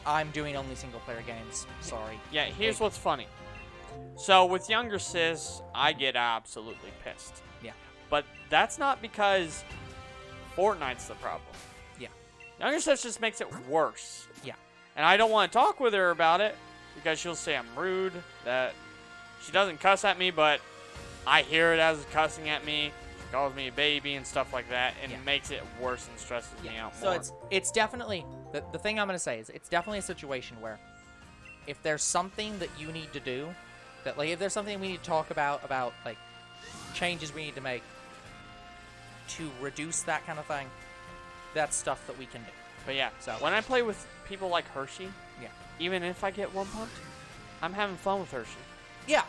I'm doing only single-player games. Sorry. Yeah, here's what's funny. So, with younger sis, I get absolutely pissed. Yeah. But that's not because Fortnite's the problem. Yeah. Younger sis just makes it worse. Yeah. And I don't want to talk with her about it because she'll say I'm rude, that she doesn't cuss at me, but I hear it as cussing at me. She calls me a baby and stuff like that, and it makes it worse and stresses me out more. So it's definitely, the thing I'm going to say is it's definitely a situation where if there's something that you need to do, that like if there's something we need to talk about like changes we need to make to reduce that kind of thing, that's stuff that we can do. But yeah, so when I play with people like Hershey, yeah, even if I get one pumped, I'm having fun with Hershey. Yeah,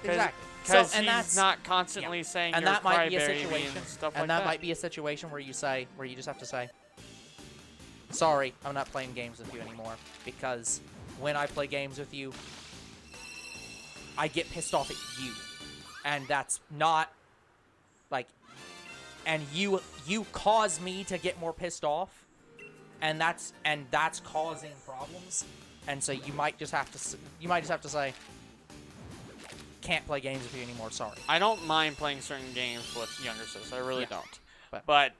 exactly. Because he's not constantly saying and you're that might be a crybaby situation, and stuff and like that might be a situation where you just have to say, sorry, I'm not playing games with you anymore, because when I play games with you, I get pissed off at you, and that's not like, and you cause me to get more pissed off, and that's causing problems, and so you might just have to say, can't play games with you anymore, sorry. I don't mind playing certain games with younger sis, I really don't. But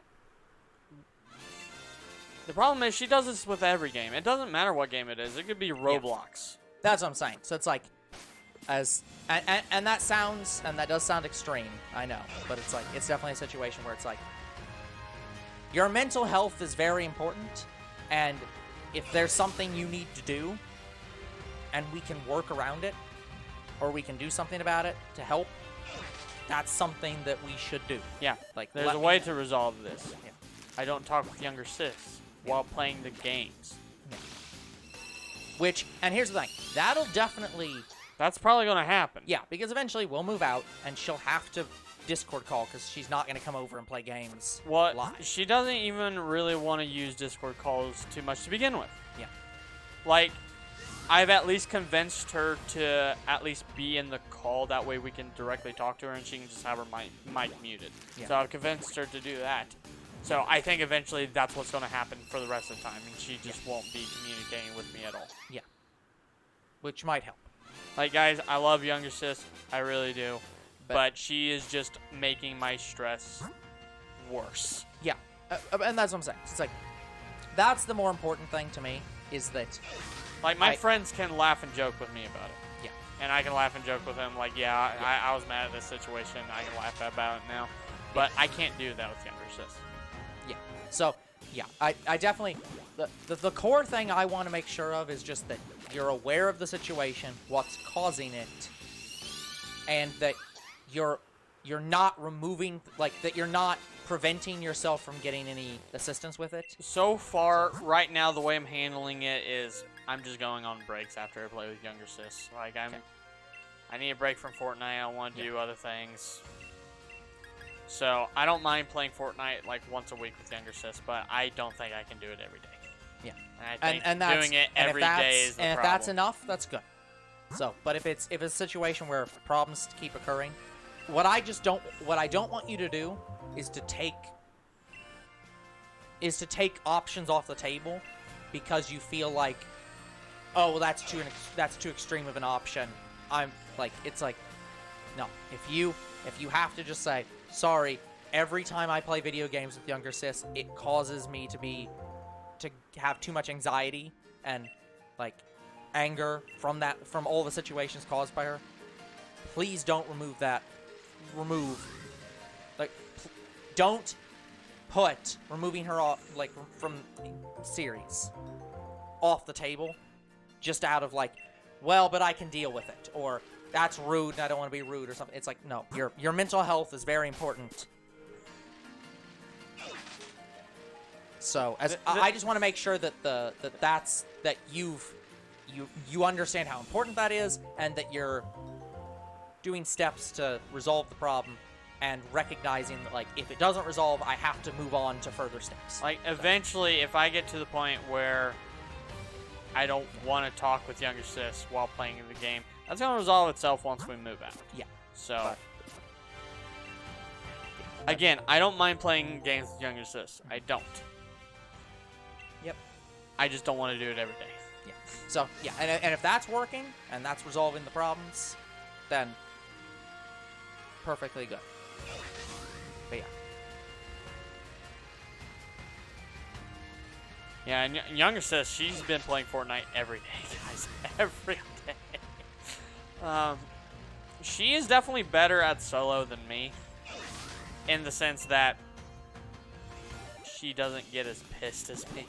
the problem is she does this with every game. It doesn't matter what game it is. It could be Roblox. That's what I'm saying. So it's like, and that sounds, and that does sound extreme, I know, but it's like, it's definitely a situation where it's like, your mental health is very important, and if there's something you need to do, and we can work around it, or we can do something about it to help, that's something that we should do. Yeah, Like, there's a way to resolve this. Yeah. I don't talk with younger sis while playing the games. Yeah. Which, and here's the thing, that'll definitely... That's probably going to happen. Yeah, because eventually we'll move out, and she'll have to Discord call, because she's not going to come over and play games live. She doesn't even really want to use Discord calls too much to begin with. Yeah. Like, I've at least convinced her to at least be in the call. That way we can directly talk to her, and she can just have her mic muted. Yeah. So I've convinced her to do that. So I think eventually that's what's going to happen for the rest of the time, and she just won't be communicating with me at all. Yeah. Which might help. Like, guys, I love younger sis. I really do. But she is just making my stress worse. Yeah. And that's what I'm saying. It's like, that's the more important thing to me, is that... Like, my friends can laugh and joke with me about it. Yeah. And I can laugh and joke with them. Like, yeah. I was mad at this situation. I can laugh about it now. But I can't do that with younger sis. Yeah. So, yeah. I definitely... The core thing I want to make sure of is just that you're aware of the situation, what's causing it, and that you're not removing... Like, that you're not preventing yourself from getting any assistance with it. So far, right now, the way I'm handling it is... I'm just going on breaks after I play with younger sis. Like, I need a break from Fortnite. I want to do other things. So, I don't mind playing Fortnite, like, once a week with younger sis, but I don't think I can do it every day. Yeah. And I think doing it every day is the problem. And if that's enough, that's good. So, but if it's a situation where problems keep occurring, what I don't want you to do is to take options off the table because you feel like, oh, well, that's too extreme of an option. I'm like, it's like, no. If you have to just say, sorry, every time I play video games with younger sis, it causes me to have too much anxiety and like anger from all the situations caused by her. Please don't don't put removing her off, like, from series off the table just out of like, well, but I can deal with it, or that's rude and I don't want to be rude or something. It's like, no, your mental health is very important. So I just want to make sure that that you understand how important that is, and that you're doing steps to resolve the problem, and recognizing that, like, if it doesn't resolve, I have to move on to further steps. Like, eventually, if I get to the point where I don't want to talk with younger sis while playing the game, that's going to resolve itself once we move out. Yeah. So, again, I don't mind playing games with younger sis. I don't. Yep. I just don't want to do it every day. Yeah. So, yeah, and if that's working, and that's resolving the problems, then perfectly good. But yeah. Yeah, and younger sis, she's been playing Fortnite every day, guys. Every day. She is definitely better at solo than me, in the sense that she doesn't get as pissed as me.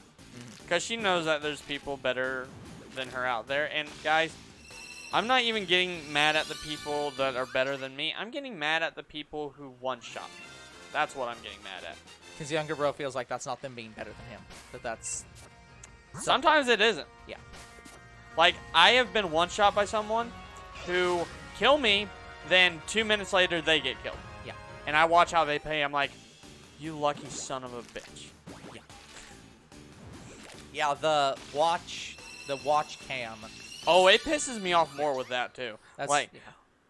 Because she knows that there's people better than her out there. And guys, I'm not even getting mad at the people that are better than me. I'm getting mad at the people who one-shot me. That's what I'm getting mad at. Because younger bro feels like that's not them being better than him. That's... Sometimes it isn't. Yeah. Like, I have been one-shot by someone who kill me, then 2 minutes later they get killed. Yeah. And I watch how they play. I'm like, you lucky son of a bitch. Yeah. Yeah, the watch cam. Oh, it pisses me off more with that too. That's, like, yeah.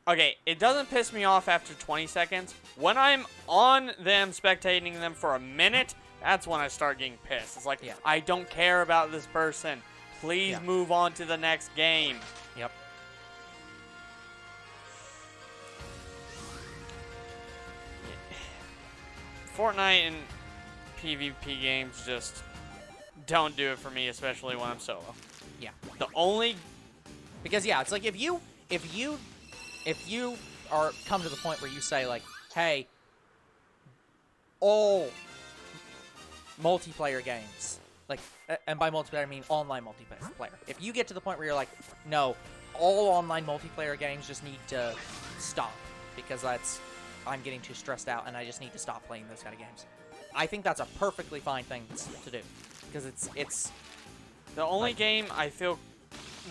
Okay, it doesn't piss me off after 20 seconds. When I'm on them, spectating them for a minute, that's when I start getting pissed. It's like, I don't care about this person. Please move on to the next game. Yep. Fortnite and PvP games just don't do it for me, especially when I'm solo. Yeah. The only... Because, yeah, it's like if if you are come to the point where you say like, hey, all multiplayer games, like, and by multiplayer I mean online multiplayer. If you get to the point where you're like, no, all online multiplayer games just need to stop because I'm getting too stressed out and I just need to stop playing those kind of games. I think that's a perfectly fine thing to do because it's the only game I feel.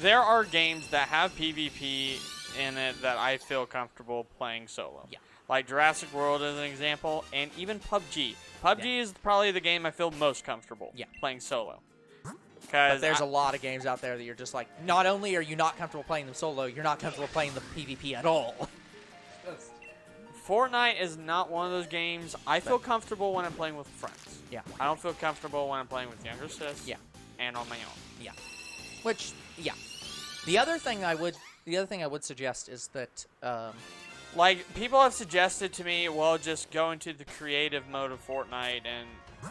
There are games that have PvP in it that I feel comfortable playing solo. Yeah. Like Jurassic World as an example, and even PUBG. PUBG is probably the game I feel most comfortable playing solo. But there's a lot of games out there that you're just like, not only are you not comfortable playing them solo, you're not comfortable playing the PvP at all. Fortnite is not one of those games. I feel comfortable when I'm playing with friends. Yeah. I don't feel comfortable when I'm playing with younger sis. Yeah. And on my own. Yeah. Which, yeah. The other thing I would suggest is that, like, people have suggested to me, well, just go into the creative mode of Fortnite and,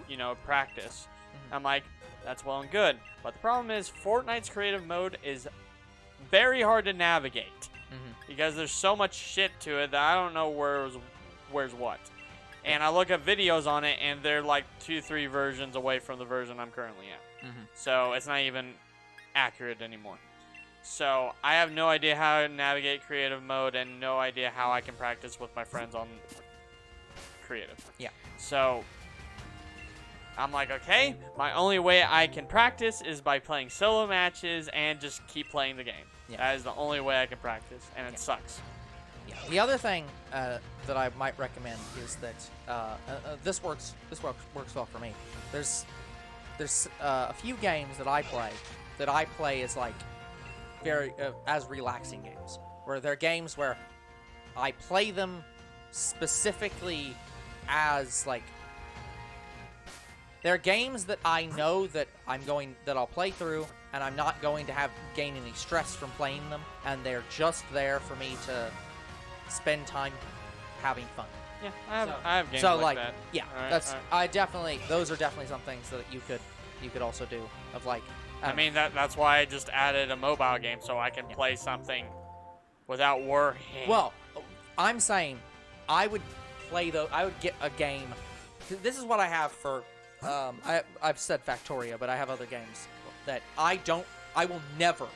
you know, practice. I'm like, that's well and good. But the problem is, Fortnite's creative mode is very hard to navigate. Because there's so much shit to it that I don't know where's what. And I look at videos on it, and they're like 2-3 versions away from the version I'm currently at. So it's not even accurate anymore. So I have no idea how to navigate creative mode and no idea how I can practice with my friends on creative. Yeah. So I'm like, okay, my only way I can practice is by playing solo matches and just keep playing the game. Yeah. That is the only way I can practice, and it sucks. Yeah. The other thing that I might recommend is that this works well for me. There's a few games that I play as like very as relaxing games, where they're games where I play them specifically as like they're games that I know that I'll play through and I'm not going to gain any stress from playing them, and they're just there for me to spend time having fun. Yeah, I have games like that. Yeah, those are definitely some things that you could also do of like. I mean that's why I just added a mobile game so I can play something without worrying. Well, I'm saying I would get a game. This is what I have for. I've said Factoria, but I have other games that I will never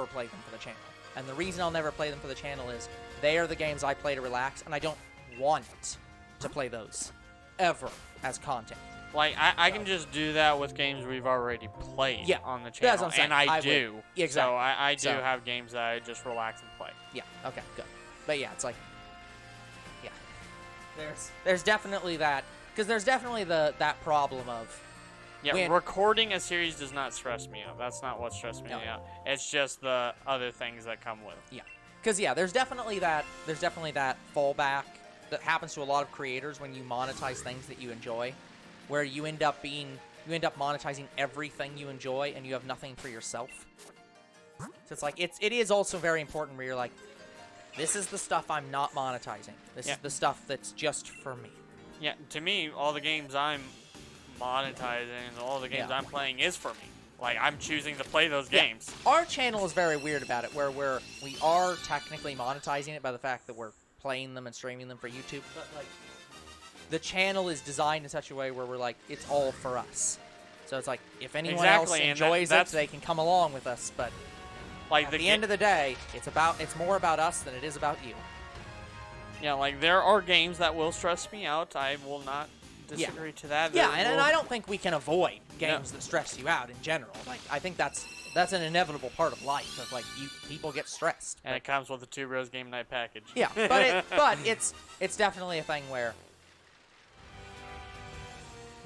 play them for the channel. And the reason I'll never play them for the channel is they are the games I play to relax, and I don't want to play those ever as content. Like, I can just do that with games we've already played on the channel, that's what I'm saying. and I do. Exactly. So I do have games that I just relax and play. Yeah, okay, good. But yeah, it's like, yeah. There's definitely that, because there's definitely that problem of... Yeah, recording a series does not stress me out. That's not what stressed me out. It's just the other things that come with it. Yeah. Because, yeah, there's definitely that fallback that happens to a lot of creators when you monetize things that you enjoy, where you end up monetizing everything you enjoy and you have nothing for yourself. So it's like, it is also very important where you're like, this is the stuff I'm not monetizing. This is the stuff that's just for me. Yeah, to me, all the games I'm monetizing and all the games I'm playing is for me. Like, I'm choosing to play those games. Our channel is very weird about it, where we are technically monetizing it by the fact that we're playing them and streaming them for YouTube, but like the channel is designed in such a way where we're like, it's all for us. So it's like, if anyone else enjoys it, they can come along with us, but like at the end of the day, it's more about us than it is about you. Yeah, like there are games that will stress me out. I will not disagree to that. Yeah, and I don't think we can avoid games that stress you out in general. Like, I think that's an inevitable part of life. Of like, people get stressed, and it comes with the Two Bros Game Night package. Yeah, but it's definitely a thing where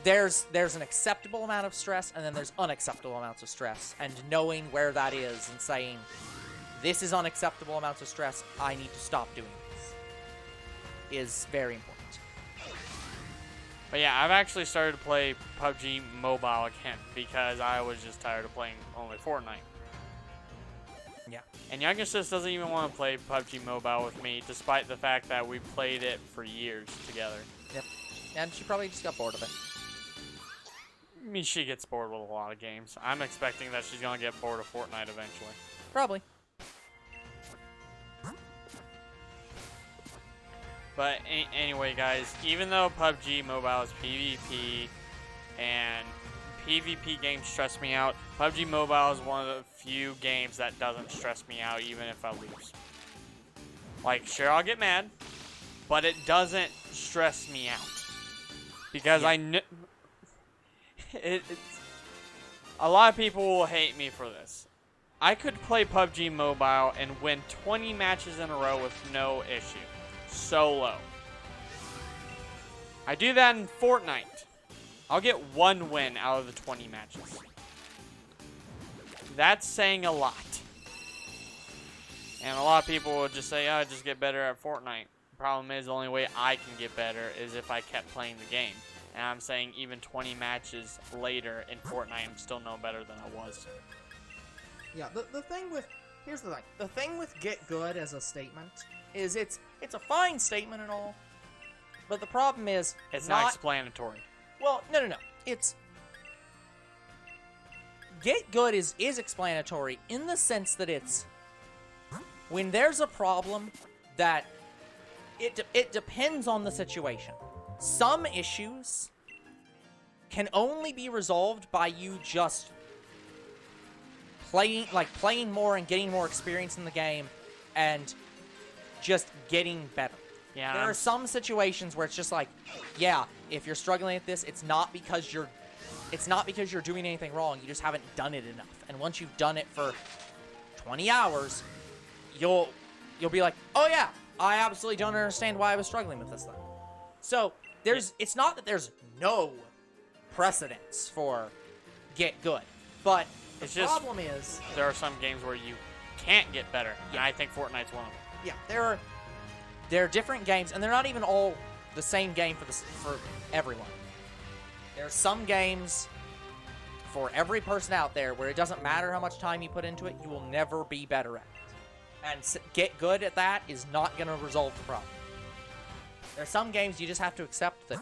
there's an acceptable amount of stress, and then there's unacceptable amounts of stress, and knowing where that is and saying, this is unacceptable amounts of stress, I need to stop doing this, is very important. But yeah, I've actually started to play PUBG Mobile again because I was just tired of playing only Fortnite. Yeah. And Younger Sis doesn't even want to play PUBG Mobile with me, despite the fact that we played it for years together. Yep. And she probably just got bored of it. I mean, she gets bored with a lot of games. I'm expecting that she's going to get bored of Fortnite eventually. Probably. But anyway, guys, even though PUBG Mobile is PvP and PvP games stress me out, PUBG Mobile is one of the few games that doesn't stress me out even if I lose. Like, sure, I'll get mad, but it doesn't stress me out. Because I know... A lot of people will hate me for this. I could play PUBG Mobile and win 20 matches in a row with no issue. Solo. I do that in Fortnite. I'll get 1 win out of the 20 matches. That's saying a lot. And a lot of people will just say, oh, just get better at Fortnite. The problem is the only way I can get better is if I kept playing the game. And I'm saying even 20 matches later in Fortnite, I'm still no better than I was. Yeah, the thing with... Here's the thing. The thing with get good as a statement is it's a fine statement and all, but the problem is... It's not explanatory. Well, no. It's... Get good is explanatory in the sense that it's... When there's a problem that... It depends on the situation. Some issues can only be resolved by you just playing more and getting more experience in the game and just getting better. Yeah. There are some situations where it's just like, yeah, if you're struggling at this, it's not because you're doing anything wrong. You just haven't done it enough. And once you've done it for 20 hours, you'll be like, "Oh yeah, I absolutely don't understand why I was struggling with this thing." So, it's not that there's no precedence for get good, but the problem is there are some games where you can't get better, and I think Fortnite's one of them. Yeah, there are different games, and they're not even all the same game for everyone. There are some games for every person out there where it doesn't matter how much time you put into it, you will never be better at it. And get good at that is not going to resolve the problem. There are some games you just have to accept that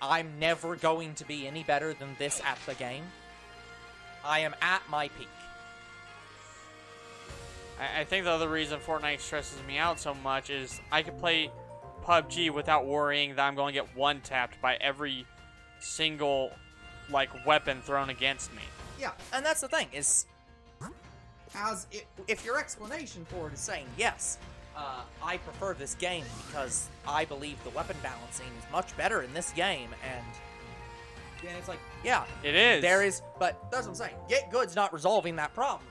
I'm never going to be any better than this at the game. I am at my peak. I think the other reason Fortnite stresses me out so much is I can play PUBG without worrying that I'm going to get one-tapped by every single, weapon thrown against me. Yeah, and that's the thing, is... If your explanation for it is saying, yes, I prefer this game because I believe the weapon balancing is much better in this game, and it's like, yeah. It is. There is, but that's what I'm saying. Get good's not resolving that problem.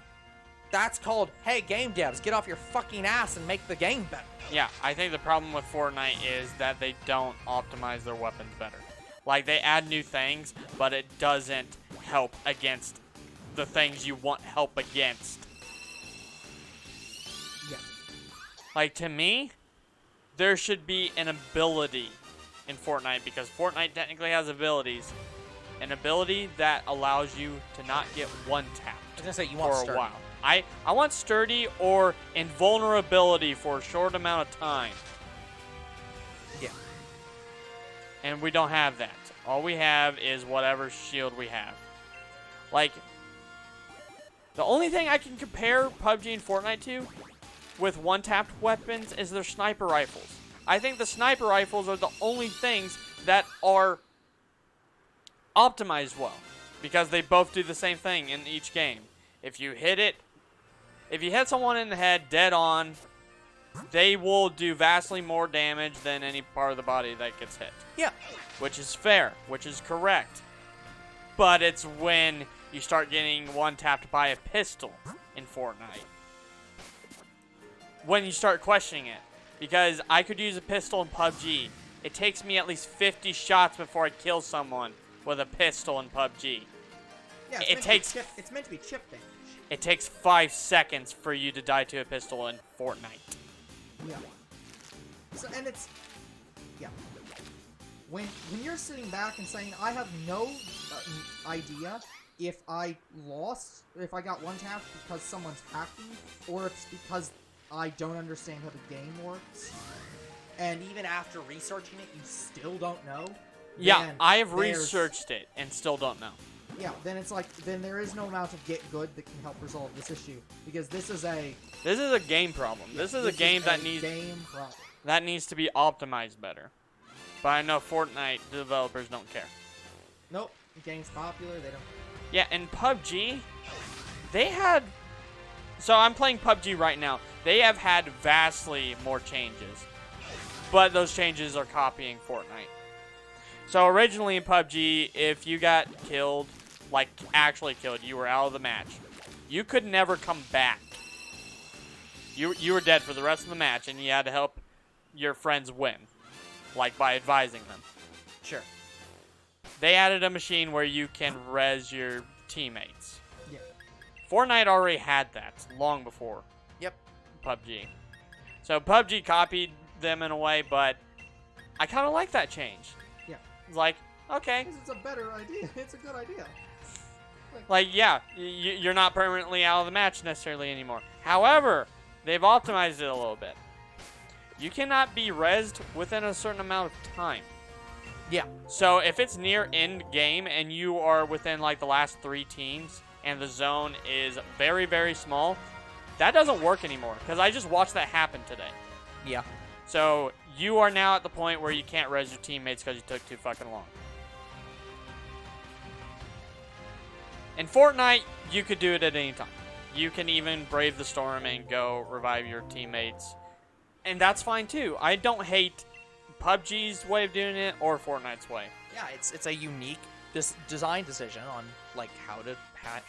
That's called, hey, game devs, get off your fucking ass and make the game better. Yeah, I think the problem with Fortnite is that they don't optimize their weapons better. They add new things, but it doesn't help against the things you want help against. Yeah. To me, there should be an ability in Fortnite, because Fortnite technically has abilities. An ability that allows you to not get one-tapped I was gonna say, you want for sturdy. a while. I want sturdy or invulnerability for a short amount of time. Yeah. And we don't have that. All we have is whatever shield we have. The only thing I can compare PUBG and Fortnite to with one-tapped weapons is their sniper rifles. I think the sniper rifles are the only things that are optimized well, because they both do the same thing in each game. If you hit someone in the head dead on, they will do vastly more damage than any part of the body that gets hit. Yeah. Which is fair, which is correct. But it's when you start getting one-tapped by a pistol in Fortnite when you start questioning it. Because I could use a pistol in PUBG. It takes me at least 50 shots before I kill someone with a pistol in PUBG. Yeah, it's meant to be chip damage. It takes 5 seconds for you to die to a pistol in Fortnite. Yeah. So, and it's... Yeah. When you're sitting back and saying, I have no idea if I got one-tapped because someone's hacking, or if it's because I don't understand how the game works, and even after researching it, you still don't know. Yeah, I have researched it and still don't know. Yeah, then it's then there is no amount of get good that can help resolve this issue, because this is a game problem. Yeah, this is a game that needs... game problem. That needs to be optimized better. But I know Fortnite developers don't care. Nope. The game's popular. They don't. Yeah, and PUBG, they had... So I'm playing PUBG right now. They have had vastly more changes. But those changes are copying Fortnite. So originally in PUBG, if you got killed, like actually killed, you were out of the match. You could never come back. You were dead for the rest of the match, and you had to help your friends win. Like by advising them. Sure. They added a machine where you can res your teammates. Yeah. Fortnite already had that long before. Yep. PUBG. So PUBG copied them in a way, but I kind of like that change. Yeah. It's like, okay. Because it's a better idea. It's a good idea. Like, yeah, you're not permanently out of the match necessarily anymore. However, they've optimized it a little bit. You cannot be rezzed within a certain amount of time. Yeah. So if it's near end game and you are within like the last 3 teams and the zone is very, very small, that doesn't work anymore because I just watched that happen today. Yeah. So you are now at the point where you can't res your teammates because you took too fucking long. In Fortnite, you could do it at any time. You can even brave the storm and go revive your teammates. And that's fine too. I don't hate PUBG's way of doing it or Fortnite's way. Yeah, it's a unique design decision on like how to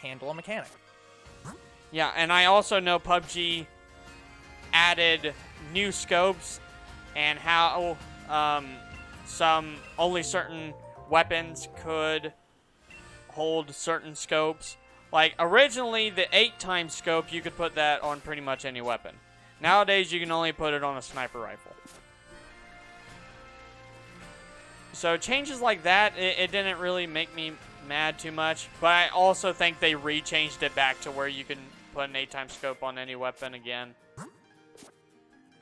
handle a mechanic. Yeah, and I also know PUBG added new scopes and how only certain weapons could hold certain scopes. Like originally the 8x scope, you could put that on pretty much any weapon. Nowadays you can only put it on a sniper rifle. So changes like that, it didn't really make me mad too much. But I also think they re-changed it back to where you can put an 8x scope on any weapon again.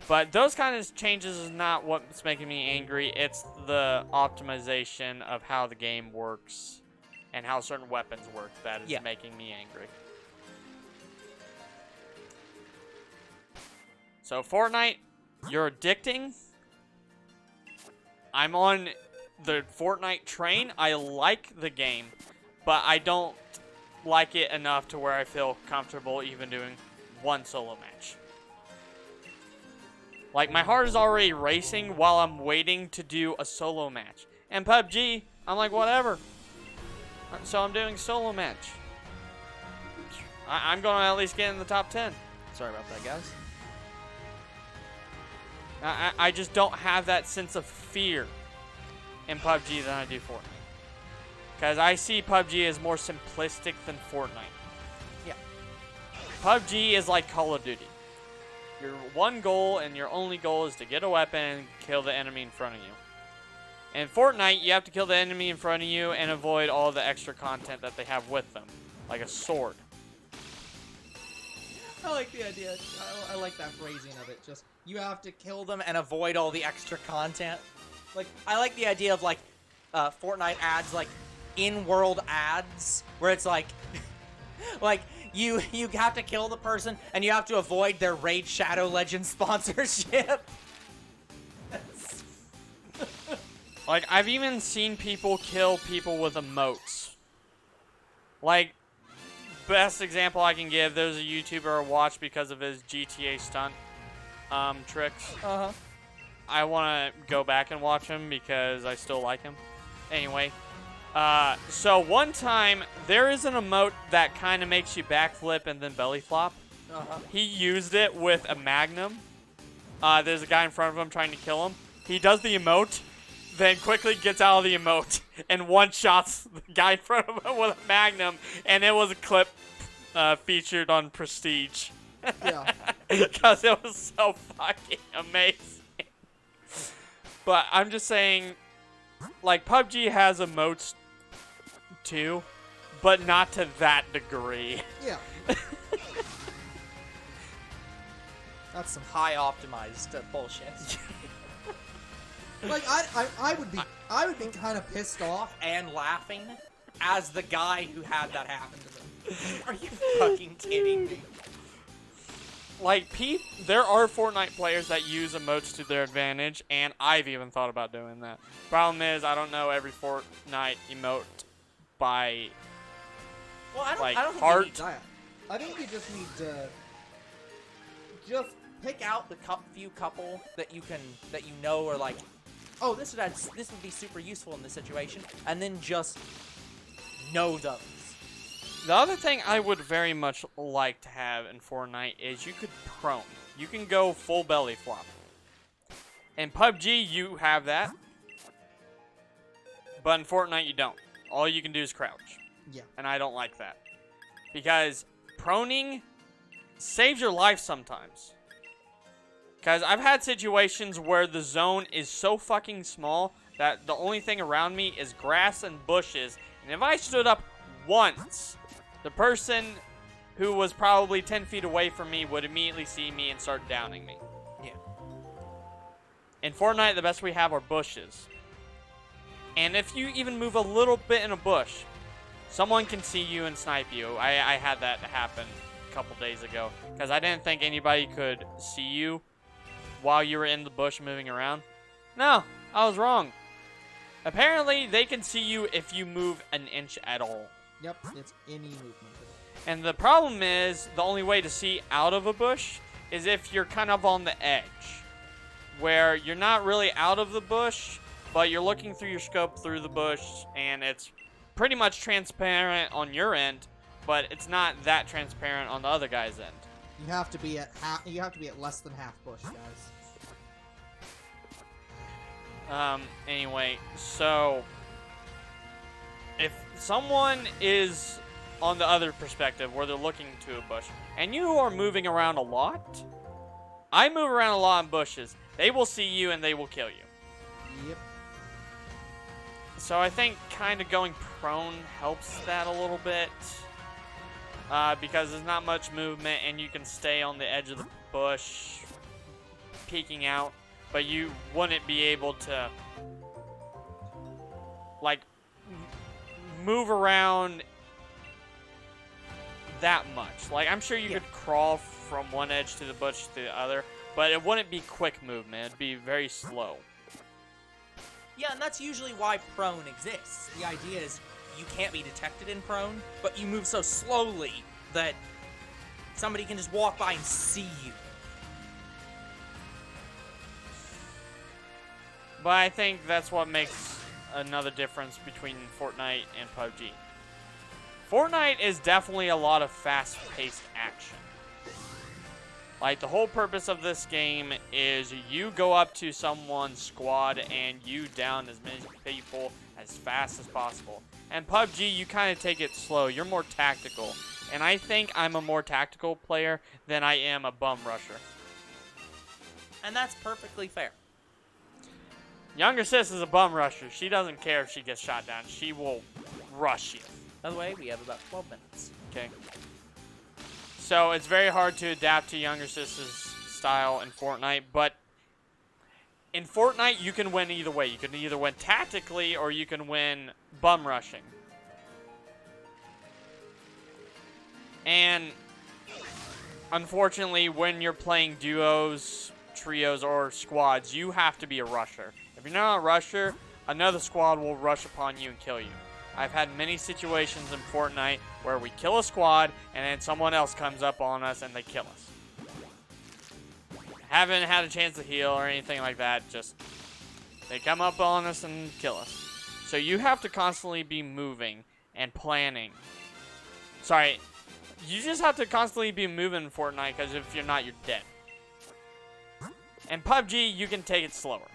But those kind of changes is not what's making me angry. It's the optimization of how the game works and how certain weapons work that is making me angry. So Fortnite, you're addicting. I'm on the Fortnite train. I like the game, but I don't like it enough to where I feel comfortable even doing one solo match. Like, my heart is already racing while I'm waiting to do a solo match. And PUBG, I'm like, whatever. So I'm doing solo match. I'm going to at least get in the top 10. Sorry about that, guys. I just don't have that sense of fear in PUBG than I do Fortnite. Because I see PUBG as more simplistic than Fortnite. Yeah. PUBG is like Call of Duty. Your one goal and your only goal is to get a weapon and kill the enemy in front of you. In Fortnite, you have to kill the enemy in front of you and avoid all the extra content that they have with them. Like a sword. I like the idea. I like that phrasing of it. Just, You have to kill them and avoid all the extra content. Like, I like the idea of, like, Fortnite ads, like, in-world ads, where it's like, like, you have to kill the person, and you have to avoid their Raid Shadow Legends sponsorship. Like, I've even seen people kill people with emotes. Like, best example I can give, there's a YouTuber I watch because of his GTA stunt tricks. Uh-huh. I want to go back and watch him because I still like him. Anyway, so one time, there is an emote that kind of makes you backflip and then belly flop. Uh-huh. He used it with a magnum. There's a guy in front of him trying to kill him. He does the emote, then quickly gets out of the emote and one-shots the guy in front of him with a magnum, and it was a clip featured on Prestige. yeah. Because it was so fucking amazing. But I'm just saying, like, PUBG has emotes too, but not to that degree. Yeah. That's some. High optimized bullshit. Like I would be kind of pissed off. And laughing as the guy who had that happen to them. Are you fucking kidding me? like, there are Fortnite players that use emotes to their advantage, and I've even thought about doing that. Problem is, I don't know every Fortnite emote by, Well, I like, don't think heart. you need that. I think you just need to just pick out the few couple that you know are like, oh, this would be super useful in this situation, and then just know those. The other thing I would very much like to have in Fortnite is you could prone. You can go full belly flop. In PUBG, you have that. But in Fortnite, you don't. All you can do is crouch. Yeah. And I don't like that. Because proning saves your life sometimes. Because I've had situations where the zone is so fucking small that the only thing around me is grass and bushes. And if I stood up once, the person who was probably 10 feet away from me would immediately see me and start downing me. Yeah. In Fortnite, the best we have are bushes. And if you even move a little bit in a bush, someone can see you and snipe you. I had that happen a couple days ago. Because I didn't think anybody could see you while you were in the bush moving around. No, I was wrong. Apparently, they can see you if you move an inch at all. Yep, it's any movement. And the problem is, the only way to see out of a bush is if you're kind of on the edge. Where you're not really out of the bush, but you're looking through your scope through the bush, and it's pretty much transparent on your end, but it's not that transparent on the other guy's end. You have to be at less than half bush, guys. Anyway, so if someone is on the other perspective where they're looking to a bush and you are moving around a lot, I move around a lot in bushes. They will see you and they will kill you. Yep. So I think kind of going prone helps that a little bit. Because there's not much movement and you can stay on the edge of the bush peeking out, but you wouldn't be able to like move around that much. Like, I'm sure you could crawl from one edge to the bush to the other, but it wouldn't be quick movement. It'd be very slow. Yeah, and that's usually why prone exists. The idea is you can't be detected in prone, but you move so slowly that somebody can just walk by and see you. But I think that's what makes another difference between Fortnite and PUBG. Fortnite is definitely a lot of fast-paced action. Like, the whole purpose of this game is you go up to someone's squad and you down as many people as fast as possible. And PUBG, you kind of take it slow. You're more tactical. And I think I'm a more tactical player than I am a bum rusher. And that's perfectly fair. Younger sis is a bum rusher. She doesn't care if she gets shot down. She will rush you. By the way, we have about 12 minutes. Okay. So it's very hard to adapt to younger sis's style in Fortnite, but in Fortnite you can win either way. You can either win tactically or you can win bum rushing. And unfortunately, when you're playing duos, trios, or squads, you have to be a rusher. If you're not a rusher, another squad will rush upon you and kill you. I've had many situations in Fortnite where we kill a squad and then someone else comes up on us and they kill us. Haven't had a chance to heal or anything like that, just they come up on us and kill us. So you have to constantly be moving and planning. Sorry, you just have to constantly be moving in Fortnite because if you're not, you're dead. In PUBG, you can take it slower.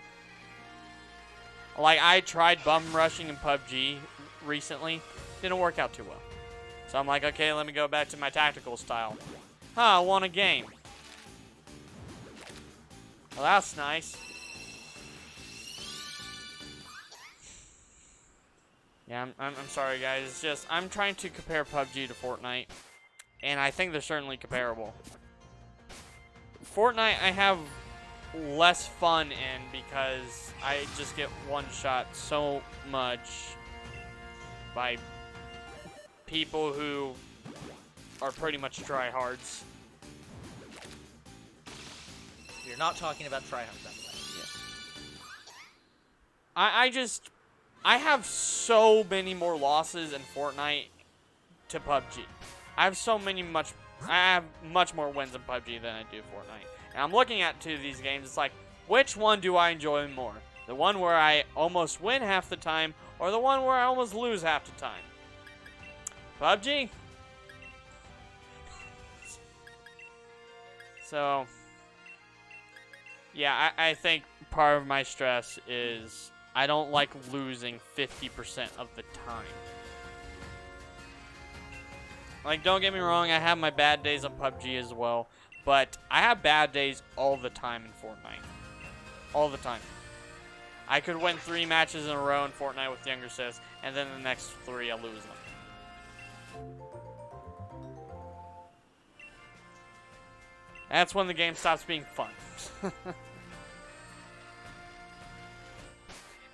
Like, I tried bum rushing in PUBG recently. Didn't work out too well. So I'm like, okay, let me go back to my tactical style. I won a game. Well, that's nice. Yeah, I'm sorry, guys. It's just, I'm trying to compare PUBG to Fortnite. And I think they're certainly comparable. Fortnite, I have less fun in because I just get one shot so much by people who are pretty much tryhards. You're not talking about tryhard, by the way. I have so many more losses in Fortnite to PUBG. I have much more wins in PUBG than I do Fortnite. And I'm looking at two of these games. It's like, which one do I enjoy more? The one where I almost win half the time, or the one where I almost lose half the time? PUBG. So, yeah, I think part of my stress is I don't like losing 50% of the time. Like, don't get me wrong, I have my bad days on PUBG as well, but I have bad days all the time in Fortnite. All the time. I could win 3 matches in a row in Fortnite with younger sis, and then the next 3 I'll lose them. That's when the game stops being fun.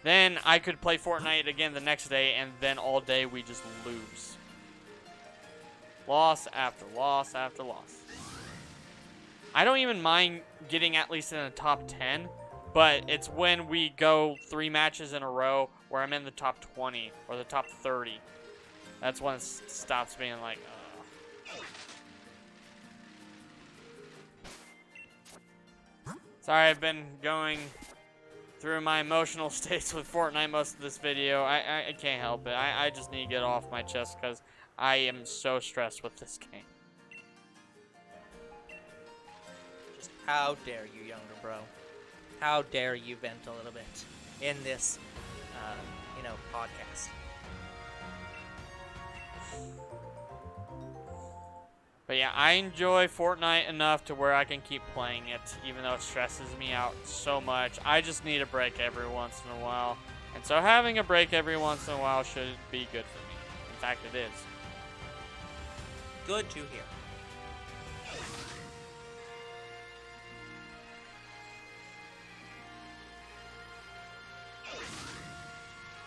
Then I could play Fortnite again the next day, and then all day we just lose. Loss after loss after loss. I don't even mind getting at least in the top 10, but it's when we go 3 matches in a row where I'm in the top 20 or the top 30. That's when it stops being like, Sorry, I've been going through my emotional states with Fortnite most of this video. I can't help it. I just need to get it off my chest because I am so stressed with this game. Just how dare you, younger bro? How dare you vent a little bit in this, podcast? But yeah, I enjoy Fortnite enough to where I can keep playing it, even though it stresses me out so much. I just need a break every once in a while. And so having a break every once in a while should be good for me. In fact, it is. Good to hear.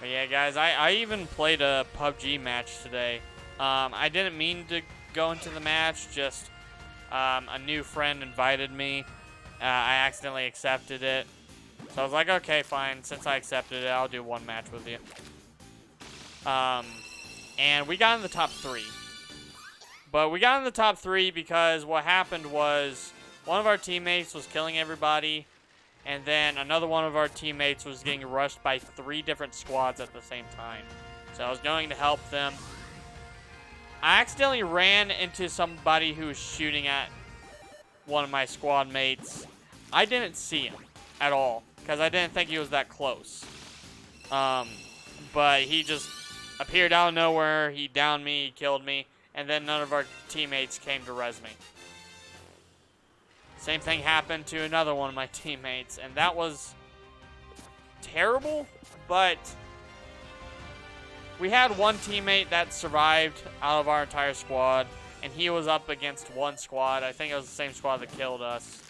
But yeah, guys, I even played a PUBG match today. I didn't mean to go into the match, just a new friend invited me. I accidentally accepted it. So I was like, okay, fine. Since I accepted it, I'll do one match with you. And we got in the top 3. But we got in the top 3 because what happened was one of our teammates was killing everybody, and then another one of our teammates was getting rushed by 3 different squads at the same time. So I was going to help them. I accidentally ran into somebody who was shooting at one of my squad mates. I didn't see him at all because I didn't think he was that close. But he just appeared out of nowhere. He downed me, he killed me, and then none of our teammates came to res me. Same thing happened to another one of my teammates, and that was terrible, but we had one teammate that survived out of our entire squad, and he was up against one squad. I think it was the same squad that killed us.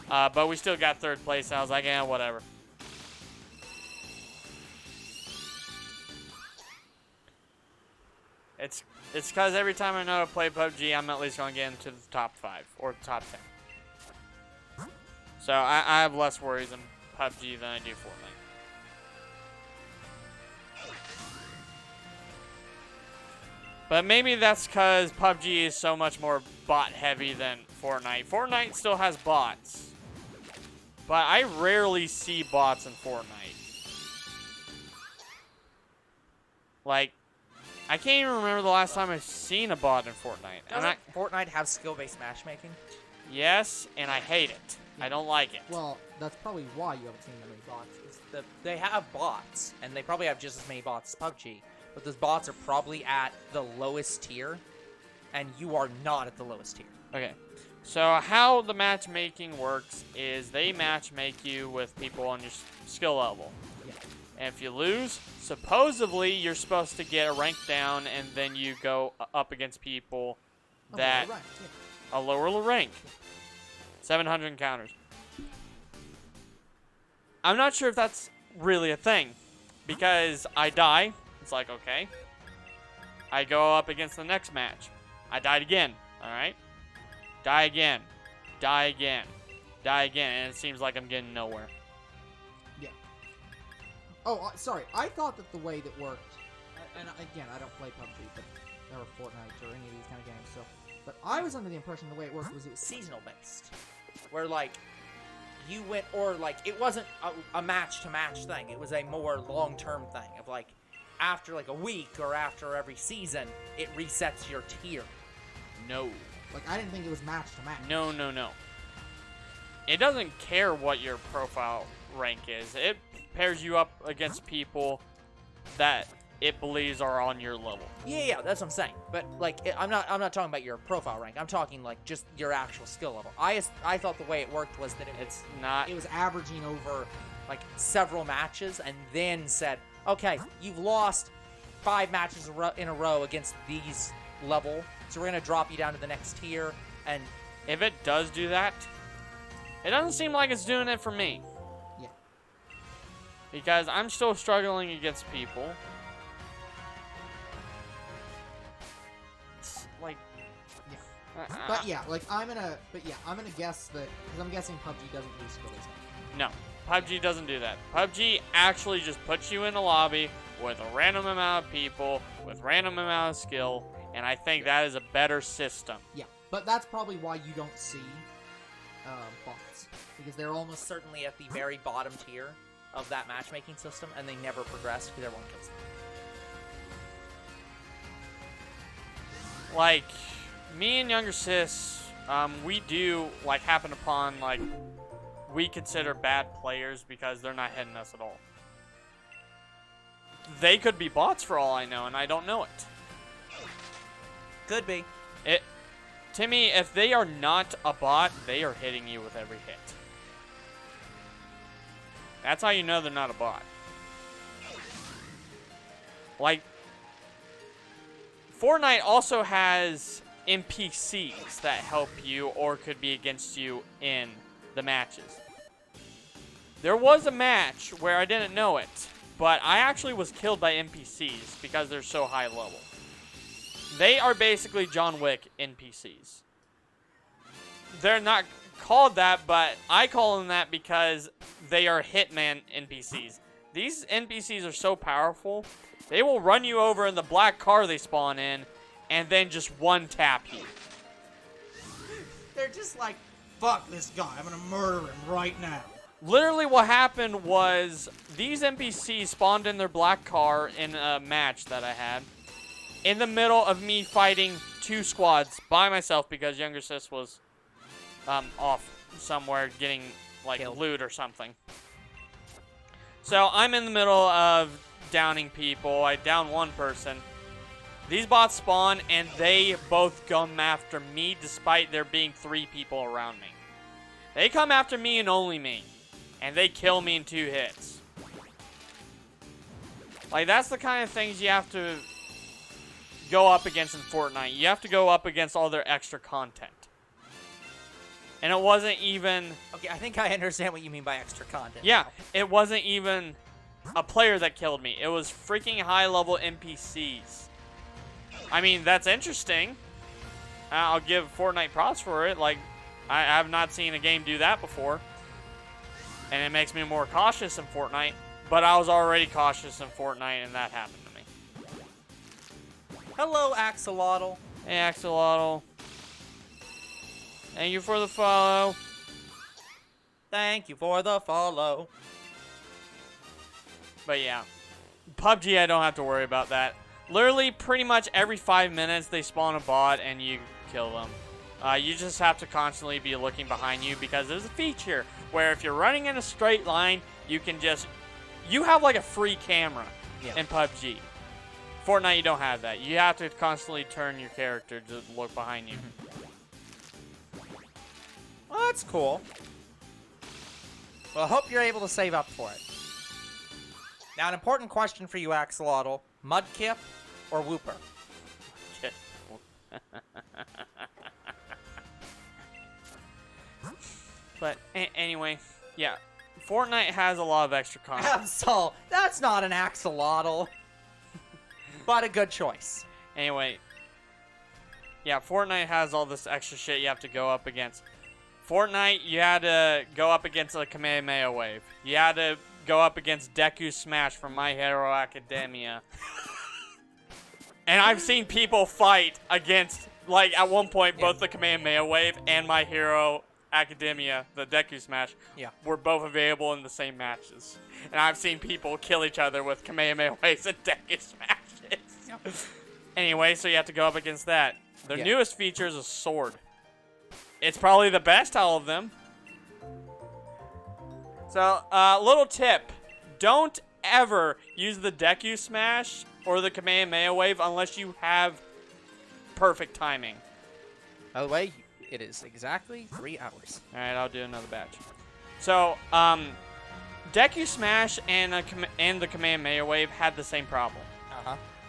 But we still got 3rd place, and I was like, yeah, whatever. It's because every time I know to play PUBG, I'm at least going to get into the top 5 or the top 10. So I have less worries in PUBG than I do Fortnite. But maybe that's because PUBG is so much more bot heavy than Fortnite. Fortnite still has bots. But I rarely see bots in Fortnite. Like, I can't even remember the last time I've seen a bot in Fortnite. Doesn't Fortnite have skill-based matchmaking? Yes, and I hate it. I don't like it. Well, that's probably why you haven't seen that many bots. They have bots, and they probably have just as many bots as PUBG. But those bots are probably at the lowest tier, and you are not at the lowest tier. Okay, so how the matchmaking works is they matchmake you with people on your skill level. Yeah. And if you lose, supposedly you're supposed to get a rank down, and then you go up against people that a lower rank. 700 encounters. I'm not sure if that's really a thing, because I die. It's like, okay. I go up against the next match. I died again. Alright? Die again. Die again. die again, and it seems like I'm getting nowhere. Yeah. Oh, sorry. I thought that the way that worked, and again, I don't play PUBG, but or Fortnite or any of these kind of games, so. But I was under the impression the way it worked was it was Seasonal based, where like you went, or like it wasn't a match to match thing. It was a more long term thing of like after like a week or after every season, it resets your tier. No. like I didn't think it was match to match. No, no, no. It doesn't care what your profile rank is. It pairs you up against people that it believes are on your level. Yeah, that's what I'm saying. But like, I'm not talking about your profile rank. I'm talking like just your actual skill level. I thought the way it worked was that It's not. it was averaging over like several matches, and then said, okay, you've lost 5 matches in a row against these level, so we're gonna drop you down to the next tier. And If it does do that, it doesn't seem like it's doing it for me. Yeah. Because I'm still struggling against people. It's like, Yeah. But yeah, like I'm gonna guess that because I'm guessing PUBG doesn't do skill based. no, PUBG doesn't do that. PUBG actually just puts you in a lobby with a random amount of people with random amount of skill, and I think that is a better system. Yeah, but that's probably why you don't see bots because they're almost certainly at the very bottom tier of that matchmaking system, and they never progress because everyone kills them. Like, me and younger sis, we do, like, happen upon, like, we consider bad players because they're not hitting us at all. They could be bots for all I know, and I don't know it. Could be. To me, if they are not a bot, they are hitting you with every hit. That's how you know they're not a bot. Like, Fortnite also has NPCs that help you or could be against you in the matches. There was a match where I didn't know it, but I actually was killed by NPCs because they're so high level. They are basically John Wick NPCs. They're not called that, but I call them that because they are Hitman NPCs. These NPCs are so powerful, they will run you over in the black car they spawn in, and then just one-tap you. they're just like, fuck this guy, I'm gonna murder him right now. Literally what happened was these NPCs spawned in their black car in a match that I had in the middle of me fighting 2 squads by myself because younger sis was off somewhere getting like Killed. loot or something. So I'm in the middle of downing people. I down one person. These bots spawn and they both come after me despite there being 3 people around me. They come after me and only me. And they kill me in 2 hits. Like, that's the kind of things you have to go up against in Fortnite. You have to go up against all their extra content. And it wasn't even... Okay, I think I understand what you mean by extra content. Yeah, it wasn't even a player that killed me. It was freaking high-level NPCs. I mean, that's interesting. I'll give Fortnite props for it. Like, I have not seen a game do that before. And it makes me more cautious in Fortnite. But I was already cautious in Fortnite, and that happened to me. Hello, Axolotl. Hey, Axolotl. Thank you for the follow. Thank you for the follow. But yeah, PUBG, I don't have to worry about that. Literally, pretty much every 5 minutes, they spawn a bot, and you kill them. You just have to constantly be looking behind you because there's a feature where if you're running in a straight line, you can just... You have like a free camera in PUBG. Fortnite, you don't have that. You have to constantly turn your character to look behind you. Well, that's cool. Well, I hope you're able to save up for it. Now, an important question for you, Axolotl. Mudkip or Whooper? But anyway, yeah. Fortnite has a lot of extra content. Absol, that's not an Axolotl. But a good choice. Anyway, yeah, Fortnite has all this extra shit you have to go up against. Fortnite, you had to go up against a Kamehameha Wave. You had to go up against Deku Smash from My Hero Academia. And I've seen people fight against, like, at one point, both the Kamehameha Wave and My Hero Academia, the Deku Smash, were both available in the same matches. And I've seen people kill each other with Kamehameha Waves and Deku Smashes. Anyway, so you have to go up against that. Their newest feature is a sword. It's probably the best out of them. So, little tip. Don't ever use the Deku Smash or the Kamehameha Wave unless you have perfect timing. By the way, it is exactly 3 hours. Alright, I'll do another batch. So, Deku Smash and the Kamehameha Wave had the same problem.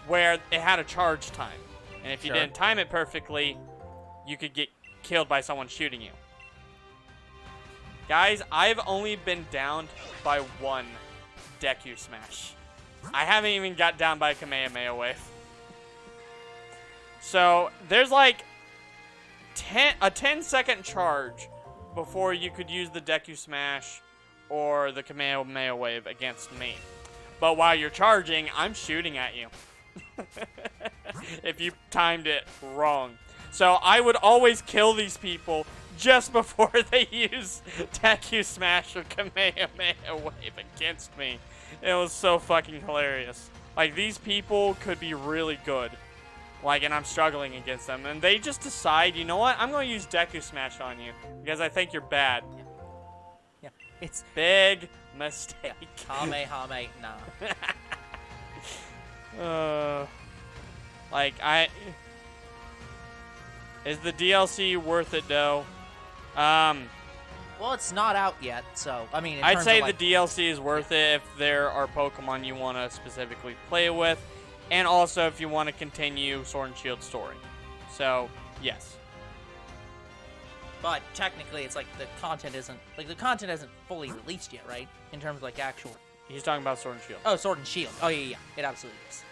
Where it had a charge time. And if you didn't time it perfectly, you could get killed by someone shooting you. Guys, I've only been downed by one Deku Smash. I haven't even got down by a Kamehameha Wave. So, there's like a 10-second charge before you could use the Deku Smash or the Kamehameha Wave against me. But while you're charging, I'm shooting at you. If you timed it wrong. So I would always kill these people just before they use Deku Smash or Kamehameha Wave against me. It was so fucking hilarious. Like, these people could be really good. Like, and I'm struggling against them. And they just decide, you know what? I'm going to use Deku Smash on you. Because I think you're bad. Yeah. It's... Big mistake. Kamehameha, nah. Is the DLC worth it, though? Well, it's not out yet, so, I mean, I'd say the DLC is worth it if there are Pokemon you want to specifically play with, and also if you want to continue Sword and Shield story. So, yes. But technically, it's like the content isn't fully released yet, right? In terms of like actual. He's talking about Sword and Shield. Oh, Sword and Shield. Oh yeah, it absolutely is.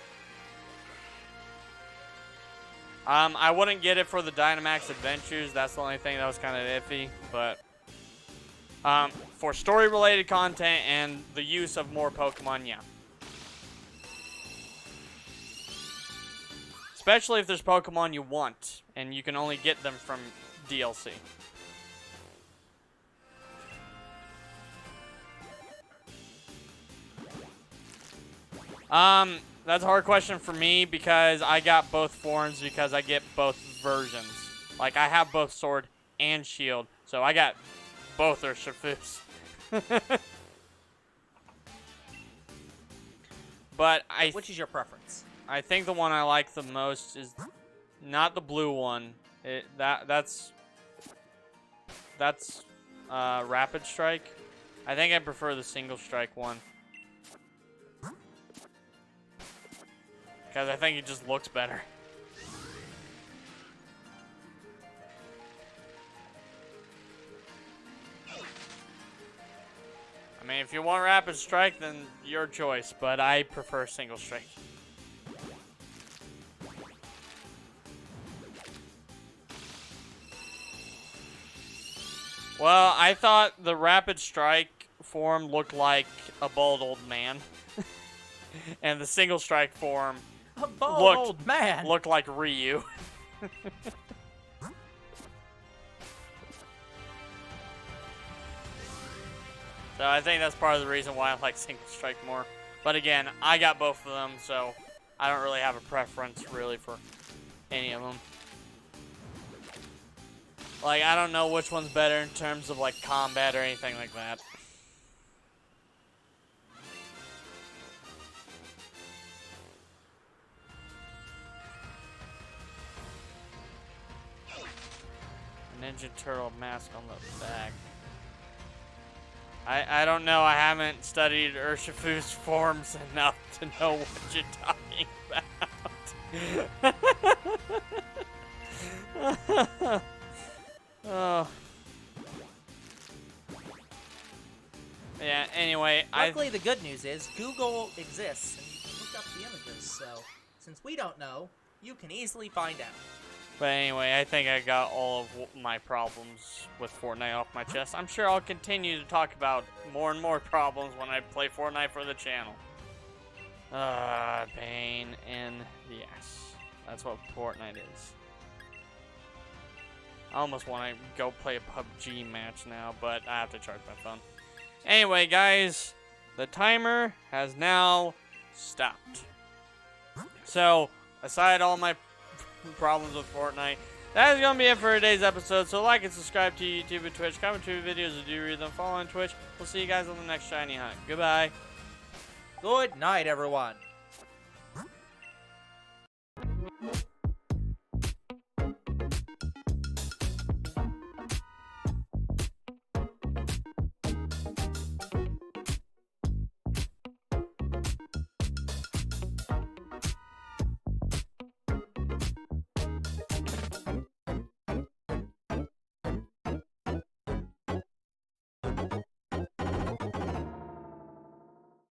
I wouldn't get it for the Dynamax Adventures. That's the only thing that was kind of iffy. But for story-related content and the use of more Pokemon, yeah. Especially if there's Pokemon you want, and you can only get them from DLC. That's a hard question for me because I got both forms because I get both versions. Like, I have both Sword and Shield, so I got both Urshifus. But which is your preference? I think the one I like the most is not the blue one. That's Rapid Strike. I think I prefer the Single Strike one. Because I think it just looks better. I mean, if you want Rapid Strike, then your choice, but I prefer Single Strike. Well, I thought the Rapid Strike form looked like a bald old man. And the Single Strike form old man looked like Ryu. So I think that's part of the reason why I like Single Strike more. But again, I got both of them, so I don't really have a preference really for any of them. Like, I don't know which one's better in terms of like combat or anything like that. Ninja Turtle mask on the back. I don't know. I haven't studied Urshifu's forms enough to know what you're talking about. Oh. Yeah, anyway. Luckily, the good news is Google exists, and you can look up the images, so since we don't know, you can easily find out. But anyway, I think I got all of my problems with Fortnite off my chest. I'm sure I'll continue to talk about more and more problems when I play Fortnite for the channel. Pain in the ass. That's what Fortnite is. I almost want to go play a PUBG match now, but I have to charge my phone. Anyway, guys, the timer has now stopped. So, aside all my problems with Fortnite, that is going to be it for today's episode. So, like and subscribe to YouTube and Twitch. Comment to videos if you do read them. Follow on Twitch. We'll see you guys on the next Shiny Hunt. Goodbye. Good night, everyone.